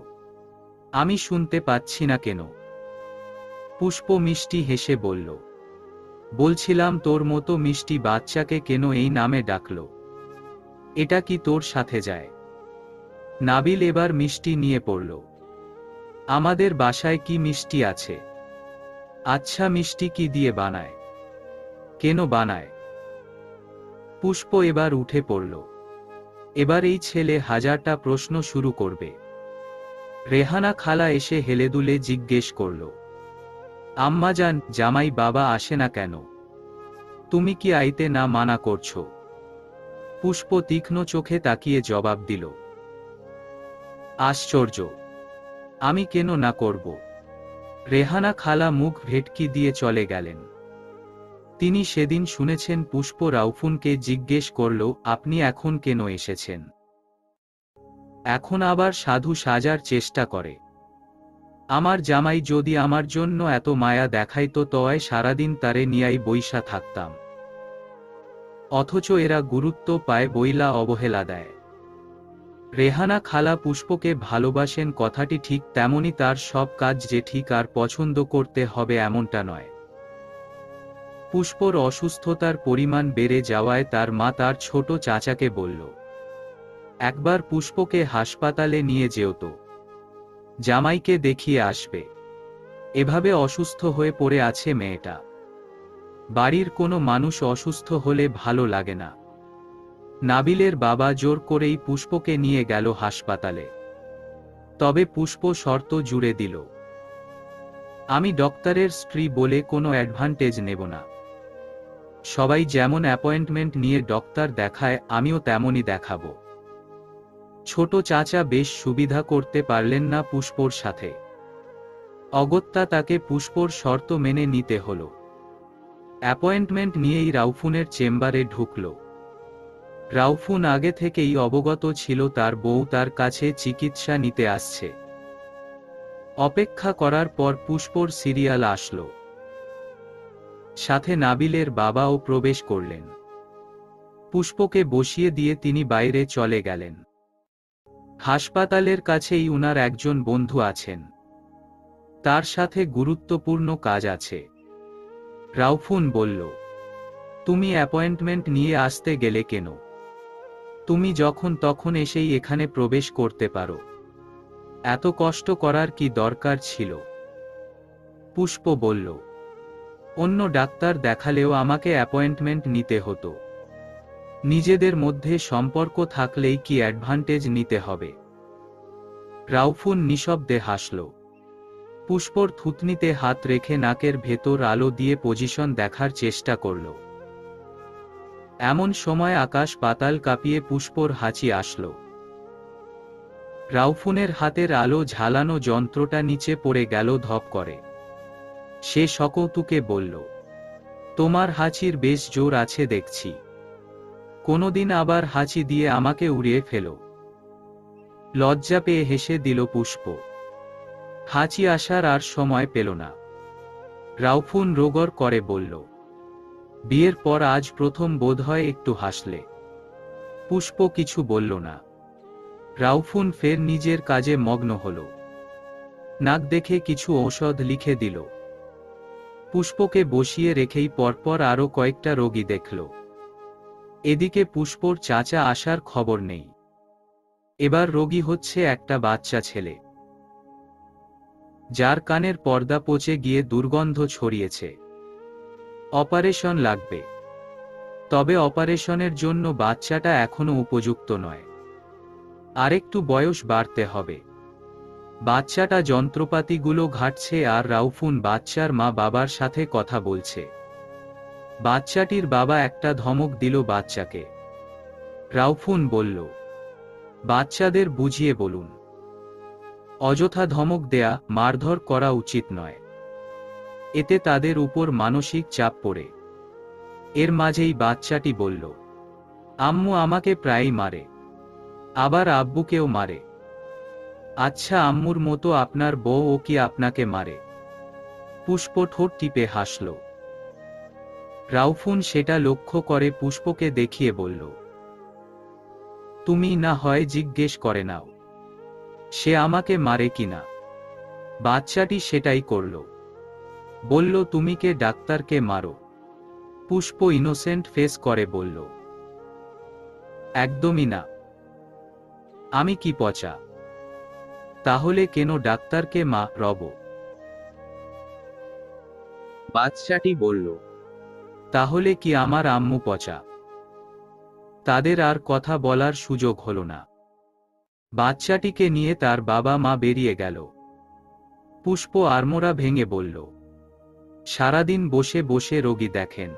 আমি শুনতে পাচ্ছি না কেন? পুষ্প মিষ্টি হেসে বলল, বলছিলাম তোর মতো মিষ্টি বাচ্চাকে কেন এই নামে ডাকলো? এটা কি তোর সাথে যায়? নাবিল এবার মিষ্টি নিয়ে পড়ল। আমাদের বাসায় কি মিষ্টি আছে? আচ্ছা মিষ্টি কি দিয়ে বানায়? কেন বানায়? পুষ্প এবার উঠে পড়ল। এবার এই ছেলে 1000টা প্রশ্ন শুরু করবে। রেহানা খালা এসে হেলেদুলে জিজ্ঞেস করল, আম্মাজান, জামাই বাবা আসে না কেন? তুমি কি আইতে না মানা করছো? পুষ্প তীক্ষ্ণ চোখে তাকিয়ে জবাব দিল, আশ্চর্য, আমি কেন না করব? রেহানা খালা মুখ ভেটকি দিয়ে চলে গেলেন। তিনি সেদিন শুনেছেন পুষ্প রাউফুনকে জিজ্ঞেস করল, আপনি এখন কেন এসেছেন? এখন আবার সাধু সাজার চেষ্টা করে। আমার জামাই যদি আমার জন্য এত মায়া দেখাইতো তয় সারাদিন তারে নিয়াই বইসা থাকতাম। অথচ এরা গুরুত্ব পায় বইলা অবহেলা দেয়। রেহানা খালা পুষ্পকে ভালোবাসেন কথাটি ঠিক, তেমনি তার সব কাজ যে ঠিক আর পছন্দ করতে হবে এমনটা নয়। পুষ্পর অসুস্থতার পরিমাণ বেড়ে যাওয়ায় তার মা তার ছোট চাচাকে বলল, একবার পুষ্পকে হাসপাতালে নিয়ে যেও তো, জামাইকে দেখিয়ে আসবে। এভাবে অসুস্থ হয়ে পড়ে আছে মেয়েটা। বাড়ির কোনো মানুষ অসুস্থ হলে ভালো লাগে না। নাবিলের বাবা জোর করেই পুষ্পকে নিয়ে গেল হাসপাতালে। তবে পুষ্প শর্ত জুড়ে দিল, আমি ডক্টরের স্ত্রী বলে কোনো অ্যাডভান্টেজ নেব না। সবাই যেমন অ্যাপয়েন্টমেন্ট নিয়ে ডক্টর দেখায় আমিও তেমনই দেখাবো। ছোট চাচা বেশ সুবিধা করতে পারলেন না পুষ্পর সাথে। অগত্যা তাকে পুষ্পর শর্ত মেনে নিতে হলো। অ্যাপয়েন্টমেন্ট নিয়েই রাউফুনের চেম্বারে ঢুকল। রাউফুন আগে থেকেই অবগত ছিল তার বউ তার কাছে চিকিৎসা নিতে আসছে। অপেক্ষা করার পর পুষ্পর সিরিয়াল আসলো। সাথে নাবিলের বাবাও প্রবেশ করলেন। পুষ্পকে বসিয়ে দিয়ে তিনি বাইরে চলে গেলেন। হাসপাতালের কাছেই উনার একজন বন্ধু আছেন, তার সাথে গুরুত্বপূর্ণ কাজ আছে। রাউফুন বলল, তুমি অ্যাপয়েন্টমেন্ট নিয়ে আসতে গেলে কেন? তুমি যখন তখন এসেই এখানে প্রবেশ করতে পারো। এত কষ্ট করার কি দরকার ছিল? পুষ্প বলল, অন্য ডাক্তার দেখালেও আমাকে অ্যাপয়েন্টমেন্ট নিতে হতো। নিজেদের মধ্যে সম্পর্ক থাকলেই কি অ্যাডভান্টেজ নিতে হবে? রাউফুন নিঃশব্দে হাসল। পুষ্পর থুতনিতে হাত রেখে নাকের ভেতর আলো দিয়ে পজিশন দেখার চেষ্টা করল। এমন সময় আকাশ পাতাল কাঁপিয়ে পুষ্পর হাঁচি আসল। রাউফুনের হাতের আলো ঝালানো যন্ত্রটা নিচে পড়ে গেল ধপ করে। সে সকৌতুকে বলল, তোমার হাঁচির বেশ জোর আছে দেখছি। কোনোদিন আবার হাঁচি দিয়ে আমাকে উড়িয়ে ফেলো। লজ্জা পেয়ে হেসে দিল পুষ্প। হাঁচি আসার আর সময় পেল না। রাউফুন রোগর করে বলল, বিয়ের পর আজ প্রথম বোধহয় একটু হাসলে। পুষ্প কিছু বলল না। রাউফুন ফের নিজের কাজে মগ্ন হল। নাক দেখে কিছু ঔষধ লিখে দিল। পুষ্পকে বসিয়ে রেখেই পরপর আরো কয়েকটা রোগী দেখল। এদিকে পুষ্পর চাচা আসার খবর নেই। এবার রোগী হচ্ছে একটা বাচ্চা ছেলে, যার কানের পর্দা পচে গিয়ে দুর্গন্ধ ছড়িয়েছে। অপারেশন লাগবে। তবে অপারেশনের জন্য বাচ্চাটা এখনো উপযুক্ত নয়। আরেকটু বয়স বাড়তে হবে। বাচ্চাটা যন্ত্রপাতিগুলো ঘাটছে আর রাউফুন বাচ্চার মা বাবার সাথে কথা বলছে। বাচ্চাটির বাবা একটা ধমক দিল বাচ্চাকে। রাউফুন বলল, বাচ্চাদের বুঝিয়ে বলুন। অযথা ধমক দেয়া, মারধর করা উচিত নয়। এতে তাদের উপর মানসিক চাপ পড়ে। এর মাঝেই বাচ্চাটি বলল, আম্মু আমাকে প্রায়ই মারে, আবার আব্বুকেও মারে। আচ্ছা, আম্মুর মতো আপনার বউও কি আপনাকে মারে? পুষ্প ঠোঁট টিপে হাসল। রাউফুন সেটা লক্ষ্য করে পুষ্পকে দেখিয়ে বলল, তুমি না হয় জিজ্ঞেস করে নাও সে আমাকে মারে কিনা। বাচ্চাটি সেটাই করল। বলল, তুমি কে ডাক্তারকে মারো? পুষ্প ইনোসেন্ট ফেস করে বলল, একদমই না। আমি কি পচা? তাহলে কেন ডাক্তারকে মা রব? বাচ্চাটি বলল, তাহলে কি আমার আম্মু পচা? তাদের আর কথা বলার সুযোগ হল না। বাচ্চাটিকে নিয়ে তার বাবা মা বেরিয়ে গেল। পুষ্প আড়মোড়া ভেঙে বলল, সারাদিন বসে বসে রোগী দেখেন,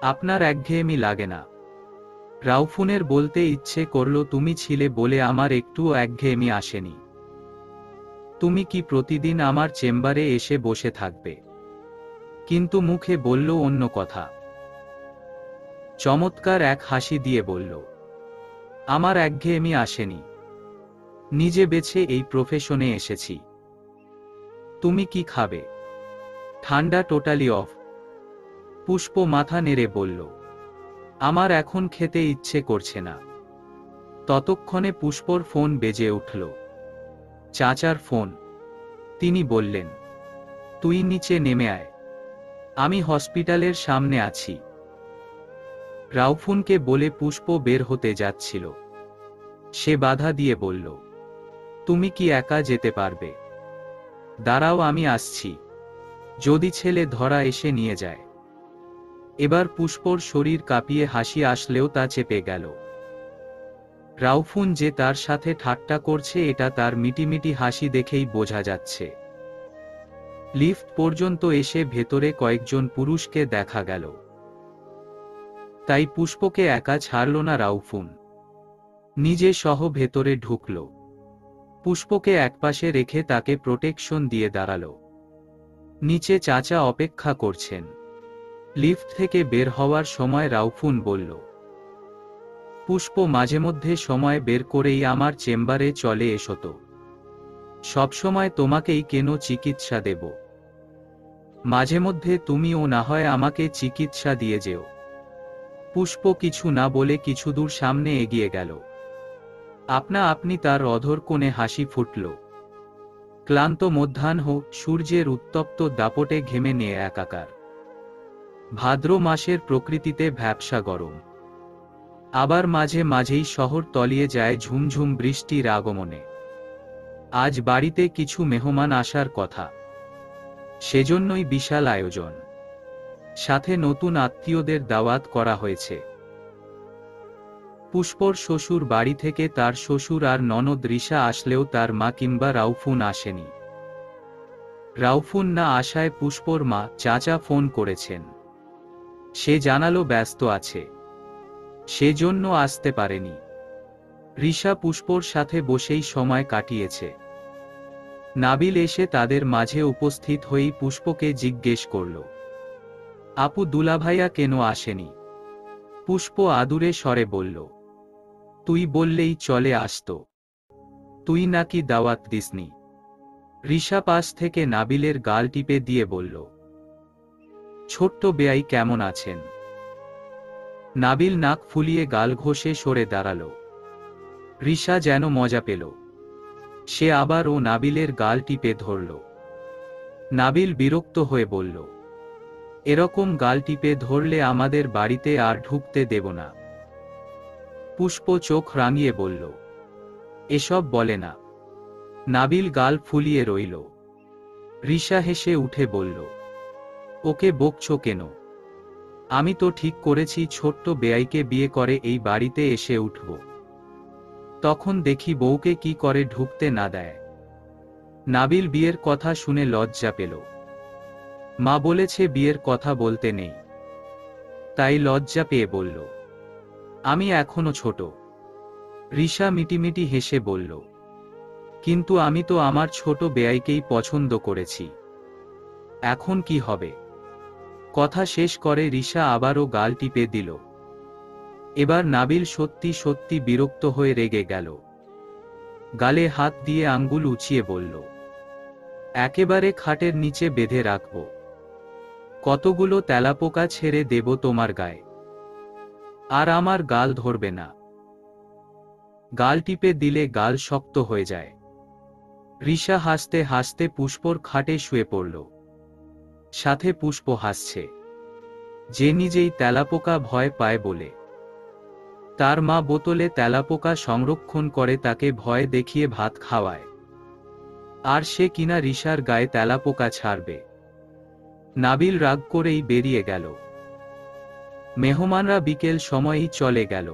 আপনার একঘেয়েমি লাগে না? রাউফুনের বলতে ইচ্ছে করল, তুমি ছিলে বলে আমার একটুও একঘেয়েমি আসেনি। তুমি কি প্রতিদিন আমার চেম্বারে এসে বসে থাকবে? কিন্তু মুখে বলল অন্য কথা। চমৎকার এক হাসি দিয়ে বলল, আমার একঘেয়েমি আসেনি, নিজে বেছে এই প্রফেশনে এসেছি। তুমি কি খাবে? ঠান্ডা টোটালি অফ। পুষ্প মাথা নেড়ে বলল, আমার এখন খেতে ইচ্ছে করছে না। ততক্ষণে পুষ্পর ফোন বেজে উঠল। চাচার ফোন। তিনি বললেন, তুই নিচে নেমে আয়, আমি হসপিটালের সামনে আছি। রাউফুনকে বলে পুষ্প বের হতে যাচ্ছিল। সে বাধা দিয়ে বলল, তুমি কি একা যেতে পারবে? দাঁড়াও, আমি আসছি, যদি ছেলে ধরা এসে নিয়ে যায়। এবার পুষ্পর শরীর কাঁপিয়ে হাসি আসলেও তা চেপে গেল। রাউফুন যে তার সাথে ঠাট্টা করছে এটা তার মিটিমিটি হাসি দেখেই বোঝা যাচ্ছে। লিফট পর্যন্ত এসে ভেতরে কয়েকজন পুরুষকে দেখা গেল। তাই পুষ্পকে একা ছাড়ল না রাউফুন, নিজে সহ ভেতরে ঢুকল। পুষ্পকে একপাশে রেখে তাকে প্রোটেকশন দিয়ে দাঁড়াল। নিচে চাচা অপেক্ষা করছেন। লিফট থেকে বের হওয়ার সময় রাউফুন বলল, পুষ্প, মাঝে মধ্যে সময় বের করেই আমার চেম্বারে চলে এসো তো। সবসময় তোমাকেই কেন চিকিৎসা দেব? মাঝে মধ্যে তুমিও না হয় আমাকে চিকিৎসা দিয়ে যেও। পুষ্প কিছু না বলে কিছু দূর সামনে এগিয়ে গেল। আপনা আপনি তার অধর কোণে হাসি ফুটল। ক্লান্ত মধ্যাহ্ন, সূর্যের উত্তপ্ত দাপটে ঘেমে নিয়ে একাকার। ভাদ্র মাসের প্রকৃতিতে ভ্যাপসা গরম। আবার মাঝে মাঝেই শহর তলিয়ে যায় ঝুমঝুম বৃষ্টির আগমনে। আজ বাড়িতে কিছু মেহমান আসার কথা, সেজন্যই বিশাল আয়োজন। সাথে নতুন আত্মীয়দের দাওয়াত করা হয়েছে। পুষ্পর শ্বশুর বাড়ি থেকে তার শ্বশুর আর ননদ রিশা আসলেও তার মা কিংবা রাউফুন আসেনি। রাউফুন না আসায় পুষ্পর মা চাচা ফোন করেছেন। সে জানালো ব্যস্ত আছে, সেজন্য আসতে পারেনি। রিশা পুষ্পর সাথে বসেই সময় কাটিয়েছে। নাবিল এসে তাদের মাঝে উপস্থিত হয়েই পুষ্পকে জিজ্ঞেস করল, আপু দুলাভাইয়া কেন আসেনি? পুষ্প আদুরে স্বরে বলল, তুই বললেই চলে আসতো, তুই নাকি দাওয়াত দিসনি। রিশা পাশ থেকে নাবিলের গাল টিপে দিয়ে বলল, ছোট্ট বেয়াই কেমন আছেন? নাবিল নাক ফুলিয়ে গাল ঘষে সরে দাঁড়াল। রিশা যেন মজা পেল। সে আবার ও নাবিলের গাল টিপে ধরল। নাবিল বিরক্ত হয়ে বলল, এরকম গাল টিপে ধরলে আমাদের বাড়িতে আর ঢুকতে দেব না। পুষ্প চোখ রাঙিয়ে বলল, এসব বলে না। নাবিল গাল ফুলিয়ে রইল। রিশা হেসে উঠে বলল, ওকে বকছো কেন? আমি তো ঠিক করেছি ছোট্ট বেয়াইকে বিয়ে করে এই বাড়িতে এসে উঠব। তখন দেখি বউকে কি করে ঢুকতে না দেয়। নাবিল বিয়ের কথা শুনে লজ্জা পেল। মা বলেছে বিয়ের কথা বলতে নেই, তাই লজ্জা পেয়ে বলল, আমি এখনো ছোট। রিশা মিটিমিটি হেসে বলল, কিন্তু আমি তো আমার ছোট বেয়াইকেই পছন্দ করেছি, এখন কি হবে? কথা শেষ করে রিশা আবারও গাল টিপে দিল। এবার নাবিল সত্যি সত্যি বিরক্ত হয়ে রেগে গেল। গালে হাত দিয়ে আঙ্গুল উঁচিয়ে বলল, একেবারে খাটের নিচে বেঁধে রাখব। কতগুলো তেলাপোকা ছেড়ে দেব তোমার গায়ে, আর আমার গাল ধরবে না। গাল টিপে দিলে গাল শক্ত হয়ে যায়। রিশা হাসতে হাসতে পুষ্পর খাটে শুয়ে পড়ল। সাথে পুষ্প হাসছে, যে নিজেই তেলাপোকা ভয় পায় বলে। তার মা বোতলে তেলাপোকা সংরক্ষণ করে তাকে ভয় দেখিয়ে ভাত খাওয়ায়, আর সে কিনা রিশার গায়ে তেলাপোকা ছাড়বে। নাবিল রাগ করেই বেরিয়ে গেল। মেহমানরা বিকেল সময়েই চলে গেল।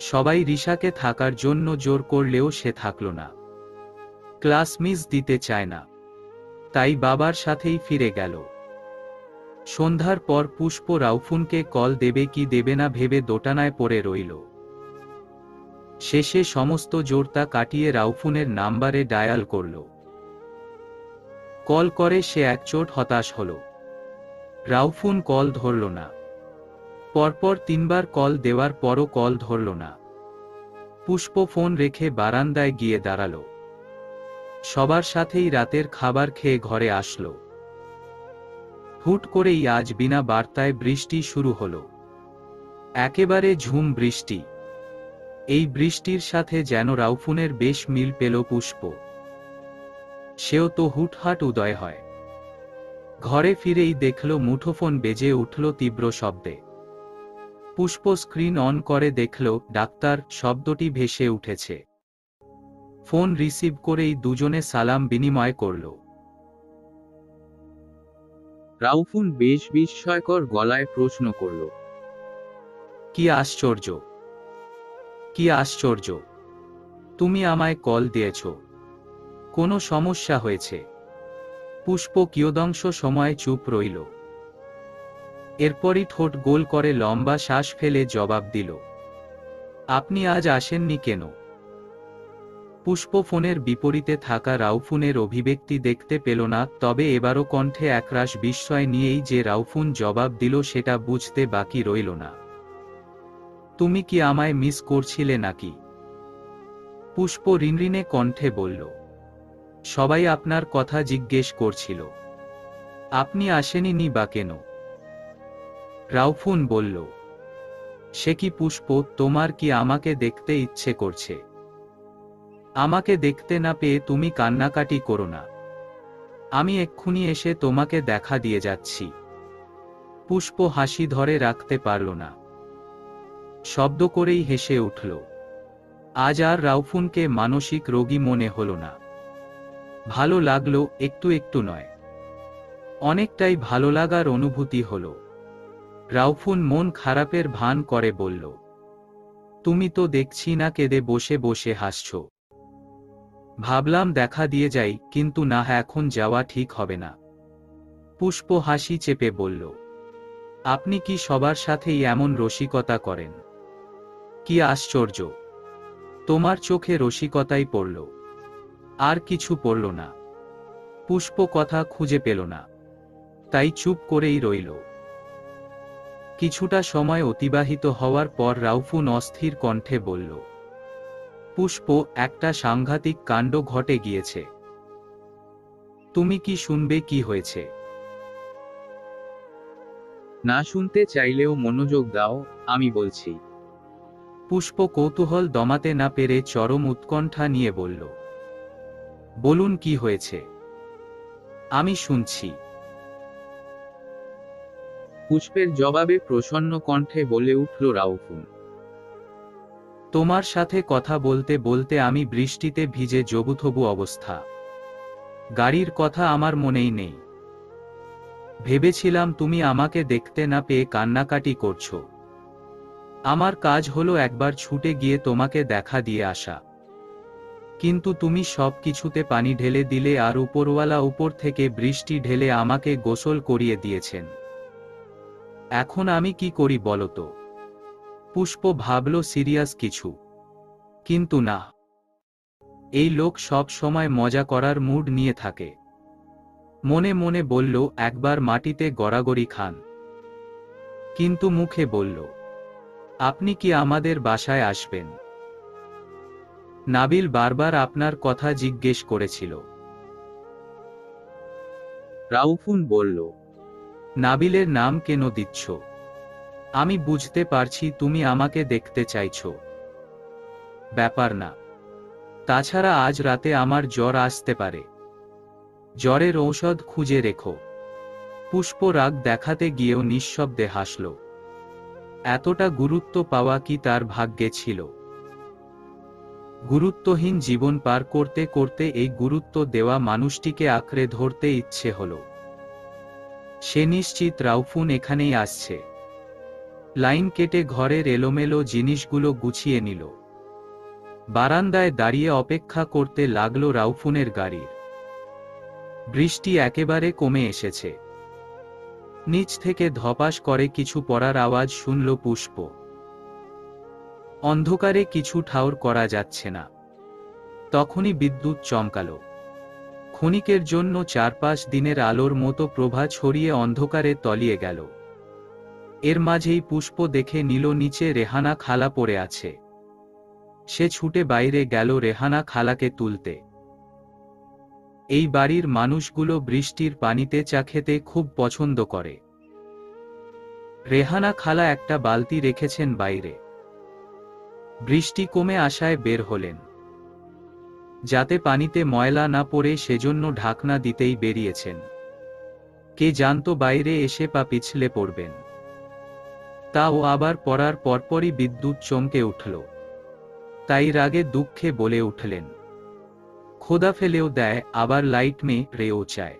সবাই রিশাকে থাকার জন্য জোর করলেও সে থাকল না। ক্লাস মিস দিতে চায় না, তাই বাবার সাথেই ফিরে গেল। সন্ধ্যার পর পুষ্প রাউফুনকে কল দেবে কি দেবে না ভেবে দোটানায় পড়ে রইল। শেষে সমস্ত জোরতা কাটিয়ে রাউফুনের নাম্বারে ডায়াল করল। কল করে সে একচোট হতাশ হল। রাউফুন কল ধরল না। পরপর 3বার কল দেওয়ার পরও কল ধরল না। পুষ্প ফোন রেখে বারান্দায় গিয়ে দাঁড়ালো। সবার সাথেই রাতের খাবার খেয়ে ঘরে আসলো। হুট করেই আজ বিনা বার্তায় বৃষ্টি শুরু হলো। একেবারে ঝুম বৃষ্টি। এই বৃষ্টির সাথে যেন রাউফুনের বেশ মিল পেল পুষ্প। সেও তো হুটহাট উদয় হয়। ঘরে ফিরেই দেখল মুঠোফোন বেজে উঠল তীব্র শব্দে। পুষ্প স্ক্রিন অন করে দেখল ডাক্তার শব্দটি ভেসে উঠেছে। ফোন রিসিভ করেই দুজনে সালাম বিনিময় করল। রাউফুন বেশ বিস্ময়কর গলায় প্রশ্ন করল, কি আশ্চর্য, কি আশ্চর্য, তুমি আমায় কল দিয়েছ? কোনো সমস্যা হয়েছে? পুষ্প কিয়দংশ সময় চুপ রইল। এরপরই ঠোঁট গোল করে লম্বা শ্বাস ফেলে জবাব দিল, আপনি আজ আসেননি কেন? পুষ্প ফোনের বিপরীতে থাকা রাউফুনের অভিব্যক্তি দেখতে পেল না, তবে এবারও কণ্ঠে একরাশ বিস্ময় নিয়েই যে রাউফুন জবাব দিল সেটা বুঝতে বাকি রইল না। তুমি কি আমায় মিস করছিলে নাকি? পুষ্প রিনরিনে কণ্ঠে বলল, সবাই আপনার কথা জিজ্ঞেস করছিল। আপনি আসেননি বা কেন? রাউফুন বলল, সে কি পুষ্প, তোমার কি আমাকে দেখতে ইচ্ছে করছে? আমাকে দেখতে না পেয়ে তুমি কান্নাকাটি করো না। আমি এক্ষুনি এসে তোমাকে দেখা দিয়ে যাচ্ছি। পুষ্প হাসি ধরে রাখতে পারল না। শব্দ করেই হেসে উঠল। আজ আর রাউফুনকে মানসিক রোগী মনে হল না। ভালো লাগলো, একটু একটু নয়, অনেকটাই ভালো লাগার অনুভূতি হল। রাউফুন মন খারাপের ভান করে বলল, তুমি তো দেখছি না কেঁদে বসে বসে হাসছ। ভাবলাম দেখা দিয়ে যাই, কিন্তু না, এখন যাওয়া ঠিক হবে না। পুষ্প হাসি চেপে বলল, আপনি কি সবার সাথেই এমন রসিকতা করেন? কি আশ্চর্য, তোমার চোখে রসিকতাই পড়ল, আর কিছু পড়ল না। পুষ্প কথা খুঁজে পেল না, তাই চুপ করেই রইল। কিছুটা সময় অতিবাহিত হওয়ার পর রাউফুন অস্থির কণ্ঠে বলল, পুষ্প, একটা সাংঘাতিক কাণ্ড ঘটে গিয়েছে। তুমি কি শুনবে কি হয়েছে? না শুনতে চাইলেও মনোযোগ দাও, আমি বলছি। পুষ্প কৌতূহল দমাতে না পেরে চরম উৎকণ্ঠা নিয়ে বলল, বলুন কি হয়েছে, আমি শুনছি। পুষ্পের জবাবে প্রসন্ন কণ্ঠে বলে উঠল রাউফুন, তোমার সাথে কথা বলতে বলতে আমি বৃষ্টিতে ভিজে জবুথবু অবস্থা। গাড়ির কথা আমার মনেই নেই। ভেবেছিলাম তুমি আমাকে দেখতে না পেয়ে কান্নাকাটি করছো। আমার কাজ হলো একবার ছুটে গিয়ে তোমাকে দেখা দিয়ে আসা, কিন্তু তুমি সব কিছুতে পানি ঢেলে দিলে, আর উপরওয়ালা উপর থেকে বৃষ্টি ঢেলে আমাকে গোসল করিয়ে দিয়েছেন। এখন আমি কি করি বলো তো? পুষ্প ভাবল সিরিয়াস কিছু, কিন্তু না। এই লোক সব সময় মজা করার মুড নিয়ে থাকে। মনে মনে বলল, একবার মাটিতে গড়াগড়ি খান। কিন্তু মুখে বলল, আপনি কি আমাদের বাসায় আসবেন? নাবিল বারবার আপনার কথা জিজ্ঞেস করেছিল। রাউফুন বলল, নাবিলের নাম কেন দিচ্ছ? আমি বুঝতে পারছি তুমি আমাকে দেখতে চাইছো। ব্যাপার না। তাছাড়া আজ রাতে আমার জ্বর আসতে পারে। জ্বরের ঔষধ খুঁজে রেখো। পুষ্প রাগ দেখাতে গিয়েও নিঃশব্দে হাসল। এতটা গুরুত্ব পাওয়া কি তার ভাগ্যে ছিল? গুরুত্বহীন জীবন পার করতে করতে এই গুরুত্ব দেওয়া মানুষটিকে আঁকড়ে ধরতে ইচ্ছে হল। সে নিশ্চিত রাউফুন এখানেই আসছে। লাইন কেটে ঘরের এলোমেলো জিনিসগুলো গুছিয়ে নিল। বারান্দায় দাঁড়িয়ে অপেক্ষা করতে লাগলো রাউফুনের গাড়ির। বৃষ্টি একেবারে কমে এসেছে। নিচ থেকে ধপাস করে কিছু পড়ার আওয়াজ শুনল পুষ্প। অন্ধকারে কিছু ঠাউর করা যাচ্ছে না। তখনই বিদ্যুৎ চমকালো। ক্ষণিকের জন্য চারপাশ দিনের আলোর মতো প্রভা ছড়িয়ে অন্ধকারে তলিয়ে গেল। এর মাঝেই পুষ্প দেখে নিল নিচে রেহানা খালা পড়ে আছে। সে ছুটে বাইরে গেল রেহানা খালাকে তুলতে। এই বাড়ির মানুষগুলো বৃষ্টির পানিতে চা খেতে খুব পছন্দ করে। রেহানা খালা একটা বালতি রেখেছেন বাইরে। বৃষ্টি কমে আসায় বের হলেন। যাতে পানিতে ময়লা না পড়ে সেজন্য ঢাকনা দিতেই বেরিয়েছেন। কে জানতো বাইরে এসে পা পিছলে পড়বেন। তাও আবার পড়ার পরপরই বিদ্যুৎ চমকে উঠল। তাই রাগে দুঃখে বলে উঠলেন, খোদা ফেলেও দেয়, আবার লাইট মেরেও চায়।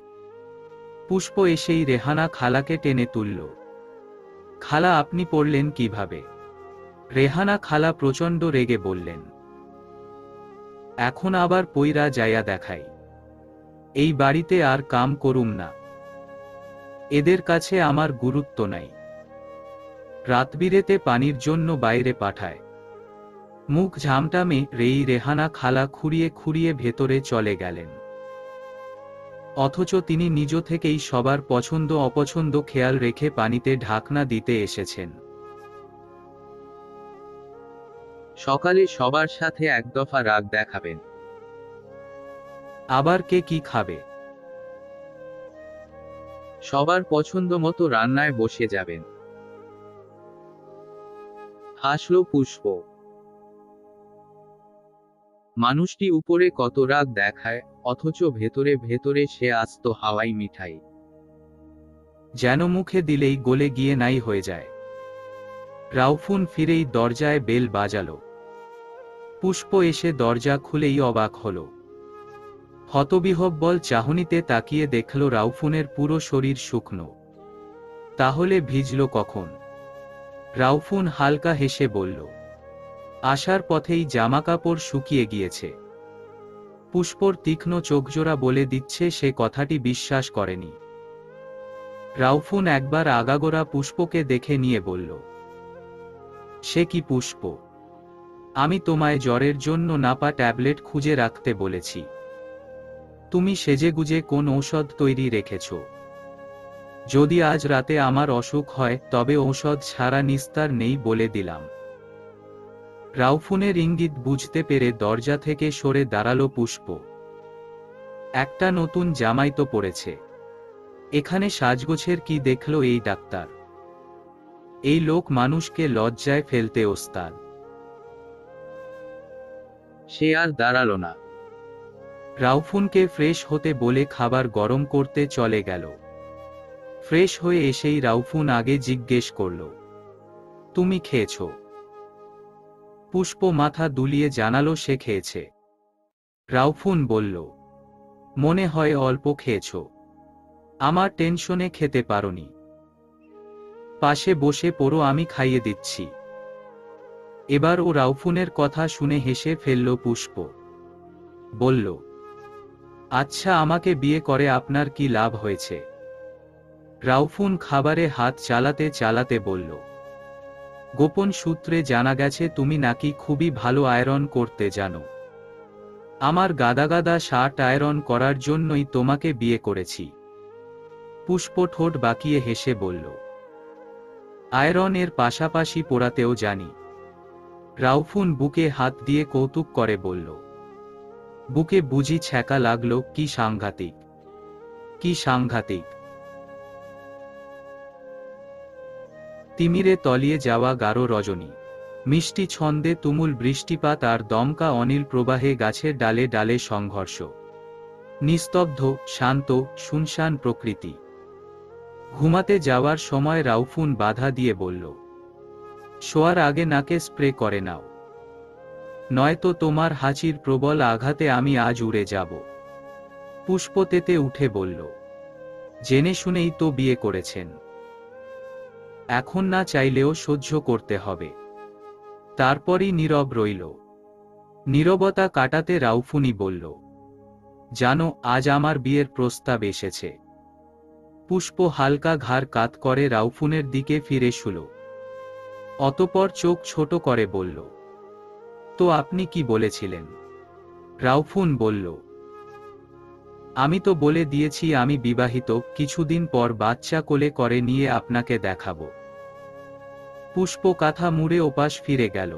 পুষ্প এসেই রেহানা খালাকে টেনে তুলল। খালা, আপনি পড়লেন কিভাবে? রেহানা খালা প্রচণ্ড রেগে বললেন, এখন আবার পইরা যাইয়া দেখাই। এই বাড়িতে আর কাম করুম না। এদের কাছে আমার গুরুত্ব নাই। রাতবিরেতে পানির জন্য বাইরে পাঠায়। মুখ ঝামটা মেরেই রেহানা খালা খুঁড়িয়ে খুঁড়িয়ে ভেতরে চলে গেলেন। অথচ তিনি নিজ থেকেই সবার পছন্দ অপছন্দ খেয়াল রেখে পানিতে ঢাকনা দিতে এসেছেন। সকালে সবার সাথে এক দফা রাগ দেখাবেন। আবার কে কি খাবে? সবার পছন্দ মতো রান্নায় বসে যাবেন। হাসল পুষ্প। মানুষটি উপরে কত রাগ দেখায়, অথচ ভেতরে ভেতরে সে আস্ত হাওয়াই মিঠাই। যেন মুখে দিলেই গলে গিয়ে নাই হয়ে যায়। রাউফুন ফিরেই দরজায় বেল বাজালো। পুষ্প এসে দরজা খুলেই অবাক হল। হতবিহ্বল চাহনিতে তাকিয়ে দেখল রাউফুনের পুরো শরীর শুকনো। তাহলে ভিজল কখন? রাউফুন হালকা হেসে বলল, আসার পথেই জামাকাপড় শুকিয়ে গিয়েছে। পুষ্পর তীক্ষ্ণ চোখজোড়া বলে দিচ্ছে সে কথাটি বিশ্বাস করেনি। রাউফুন একবার আগাগোড়া পুষ্পকে দেখে নিয়ে বলল, সে কি পুষ্প? আমি তোমায় জ্বরের জন্য নাপা ট্যাবলেট খুঁজে রাখতে বলেছি। তুমি সেজেগুজে কোন ঔষধ তৈরি রেখেছ। যদি আজ রাতে আমার অসুখ হয় তবে ঔষধ ছাড়া নিস্তার নেই বলে দিলাম। রাউফুনের ইঙ্গিত বুঝতে পেরে দরজা থেকে সরে দাঁড়ালো পুষ্প। একটা নতুন জামাই তো পড়েছে। এখানে সাজগোছের কি দেখল এই ডাক্তার? এই লোক মানুষকে লজ্জায় ফেলতে ওস্তাদ। সে আর দাঁড়ালো না। রাউফুনকে ফ্রেশ হতে বলে খাবার গরম করতে চলে গেল। ফ্রেশ হয়ে এসেই রাউফুন আগে জিজ্ঞেস করল, তুমি খেয়েছ? পুষ্প মাথা দুলিয়ে জানালো সে খেয়েছে। রাউফুন বলল, মনে হয় অল্প খেয়েছ। আমার টেনশনে খেতে পারোনি। পাশে বসে পড়ো, আমি খাইয়ে দিচ্ছি। এবার ও রাউফুনের কথা শুনে হেসে ফেলল পুষ্প। বলল, আচ্ছা, আমাকে বিয়ে করে আপনার কি লাভ হয়েছে? রাউফুন খাবারে হাত চালাতে চালাতে বলল, গোপন সূত্রে জানা গেছে তুমি নাকি খুবই ভালো আয়রন করতে জানো। আমার গাদা গাদা শার্ট আয়রন করার জন্যই তোমাকে বিয়ে করেছি। পুষ্প ঠোঁট বাঁকিয়ে হেসে বলল, আয়রনের পাশাপাশি পোড়াতেও জানি। রাউফুন বুকে হাত দিয়ে কৌতুক করে বলল, বুকে বুঝি ছ্যাঁকা লাগলো? কি সাংঘাতিক, কি সাংঘাতিক। তিমিরে তলিয়ে যাওয়া গাঢ় রজনী, মিষ্টি ছন্দে তুমুল বৃষ্টিপাত আর দমকা অনিল প্রবাহে গাছের ডালে ডালে সংঘর্ষ। নিস্তব্ধ, শান্ত, শুনশান প্রকৃতি। ঘুমাতে যাওয়ার সময় রাউফুন বাধা দিয়ে বলল, শোয়ার আগে নাকে স্প্রে করে নাও, নয়তো তোমার হাঁচির প্রবল আঘাতে আমি আজ উড়ে যাব। পুষ্প তেতে উঠে বলল, জেনে শুনেই তো বিয়ে করেছেন, এখন না চাইলেও সহ্য করতে হবে। তারপরই নীরব রইল। নীরবতা কাটাতে রাউফুনি বলল, জানো, আজ আমার বিয়ের প্রস্তাব এসেছে। পুষ্প হালকা ঘাড় কাত করে রাউফুনের দিকে ফিরে শুল। অতঃপর চোখ ছোট করে বলল, তো আপনি কি বলেছিলেন? রাউফুন বলল, আমি তো বলে দিয়েছি আমি বিবাহিত, কিছুদিন পর বাচ্চা কোলে করে নিয়ে আপনাকে দেখাবো। পুষ্প কাঁথা মুড়ে ওপাশ ফিরে গেল।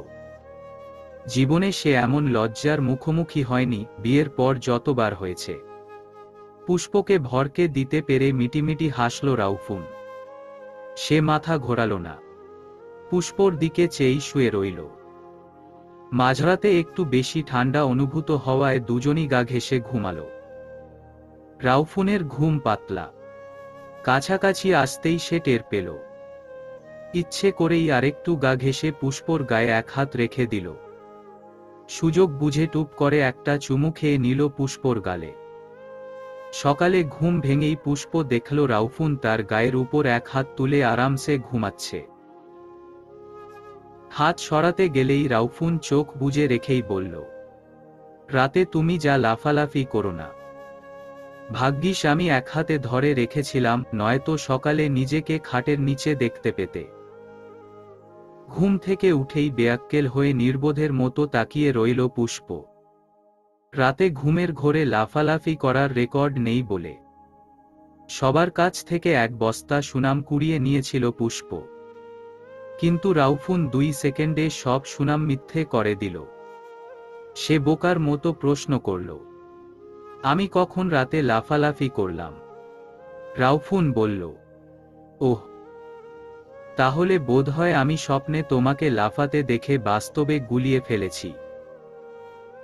জীবনে সে এমন লজ্জার মুখোমুখি হয়নি, বিয়ের পর যতবার হয়েছে। পুষ্পকে ভরকে দিতে পেরে মিটিমিটি হাসল রাউফুন। সে মাথা ঘোরাল না, পুষ্পর দিকে চেয়েই শুয়ে রইল। মাঝরাতে একটু বেশি ঠান্ডা অনুভূত হওয়ায় দুজনই গা ঘেঁষে ঘুমালো। রাউফুনের ঘুম পাতলা, কাছাকাছি আসতেই সে টের পেল। ইচ্ছে করেই আরেকটু গা ঘেঁষে পুষ্পর গায়ে এক হাত রেখে দিল। সুযোগ বুঝে টুপ করে একটা চুমু খেয়ে নিল পুষ্পর গালে। সকালে ঘুম ভেঙেই পুষ্প দেখল রাউফুন তার গায়ের উপর এক হাত তুলে আরামসে ঘুমাচ্ছে। হাত সরাতে গেলেই রাউফুন চোখ বুজে রেখেই বলল, রাতে তুমি যা লাফালাফি করো না। ভাগ্যিস আমি এক হাতে ধরে রেখেছিলাম, নয়তো সকালে নিজেকে খাটের নিচে দেখতে পেতে। ঘুম থেকে উঠেই বেয়াক্কেল হয়ে নির্বোধের মতো তাকিয়ে রইল পুষ্প। রাতে ঘুমের ঘোরে লাফালাফি করার রেকর্ড নেই বলে সবার কাছ থেকে এক বস্তা সুনাম কুড়িয়ে নিয়েছিল পুষ্প। কিন্তু রাউফুন 2 সেকেন্ডে সব সুনাম মিথ্যে করে দিল। সে বোকার মতো প্রশ্ন করল, আমি কখন রাতে লাফালাফি করলাম? রাউফুন বলল, ওহ, তাহলে বোধহয় আমি স্বপ্নে তোমাকে লাফাতে দেখে বাস্তবে গুলিয়ে ফেলেছি।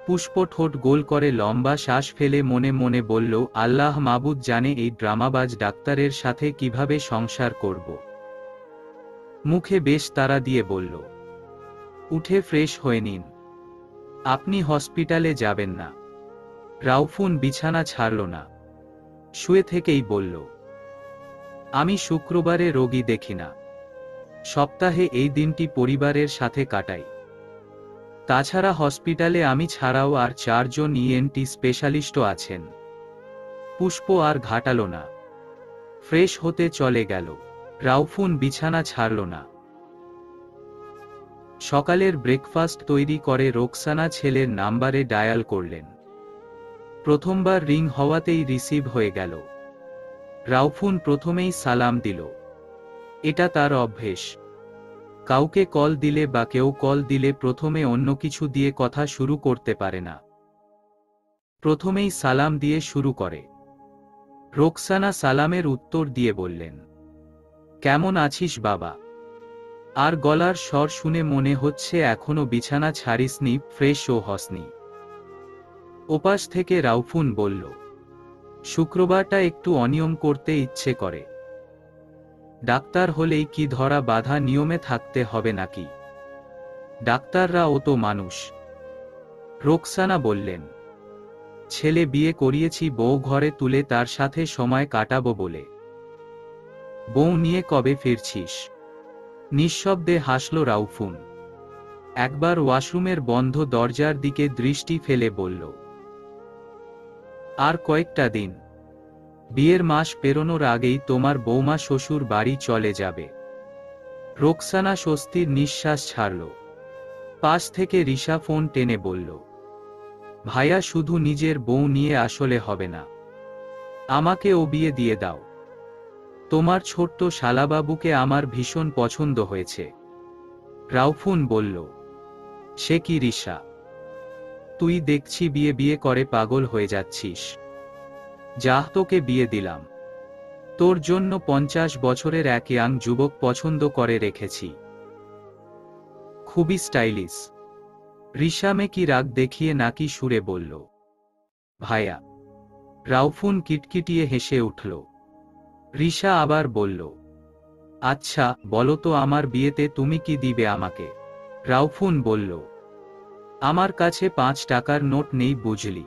পুষ্প ঠোঁট গোল করে লম্বা শ্বাস ফেলে মনে মনে বলল, আল্লাহ মাবুদ জানে এই ড্রামাবাজ ডাক্তারের সাথে কিভাবে সংসার করব। মুখে বেশ তাড়া দিয়ে বলল, উঠে ফ্রেশ হয়ে নিন, আপনি হসপিটালে যাবেন না। রাউফুন বিছানা ছাড়ল না, শুয়ে থেকেই বলল, আমি শুক্রবারে রোগী দেখি না, সপ্তাহে এই দিনটি পরিবারের সাথে কাটাই। তাছাড়া হসপিটালে আমি ছাড়াও আর 4 জন ইএনটি স্পেশালিস্টও আছেন। পুষ্প আর ঘাটালো না, ফ্রেশ হতে চলে গেল। রাউফুন বিছানা ছাড়ল না। সকালের ব্রেকফাস্ট তৈরি করে রোকসানা ছেলের নাম্বারে ডায়াল করলেন। প্রথমবার রিং হওয়াতেই রিসিভ হয়ে গেল। রাউফুন প্রথমেই সালাম দিল। এটা তার অভ্যেস। কাউকে কল দিলে বা কেউ কল দিলে প্রথমে অন্য কিছু দিয়ে কথা শুরু করতে পারে না, প্রথমেই সালাম দিয়ে শুরু করে। রোকসানা সালামের উত্তর দিয়ে বললেন, কেমন আছিস বাবা? আর গলার স্বর শুনে মনে হচ্ছে এখনো বিছানা ছাড়িসনি, ফ্রেশ ও হসনি। ওপাশ থেকে রাউফুন বলল, শুক্রবারটা একটু অনিয়ম করতে ইচ্ছে করে। ডাক্তার হলেই কি ধরা বাঁধা নিয়মে থাকতে হবে নাকি? ডাক্তাররা ও তো মানুষ। রোকসানা বললেন, ছেলে বিয়ে করিয়েছি বউ ঘরে তুলে তার সাথে সময় কাটাবো বলে। বউ নিয়ে কবে ফিরছিস? নিঃশব্দে হাসল রাউফুন। একবার ওয়াশরুমের বন্ধ দরজার দিকে দৃষ্টি ফেলে বলল, আর কয়েকটা দিন। বিয়ের মাস পেরোনোর আগেই তোমার বৌমা শ্বশুর বাড়ি চলে যাবে। রোকসানা স্বস্তির নিঃশ্বাস ছাড়ল। পাশ থেকে রিশা ফোন টেনে বলল, ভাইয়া শুধু নিজের বউ নিয়ে আসলে হবে না, আমাকে ও বিয়ে দিয়ে দাও। তোমার ছোট্ট শালাবাবুকে আমার ভীষণ পছন্দ হয়েছে। রাউফুন বলল, সে কি রিশা, তুই দেখছি বিয়ে বিয়ে করে পাগল হয়ে যাচ্ছিস। যাহ, তোকে বিয়ে দিলাম। তোর জন্য 50 বছরের এক ইয়াং যুবক পছন্দ করে রেখেছি, খুবই স্টাইলিশ। রিশামে কি রাগ দেখিয়ে নাকি সুরে বলল, ভাইয়া। রাউফুন কিটকিটিয়ে হেসে উঠল। রিশা আবার বলল, আচ্ছা বলো তো আমার বিয়েতে তুমি কি দিবে আমাকে? রাউফুন বলল, আমার কাছে 5 টাকার নোট নেই বুঝলি।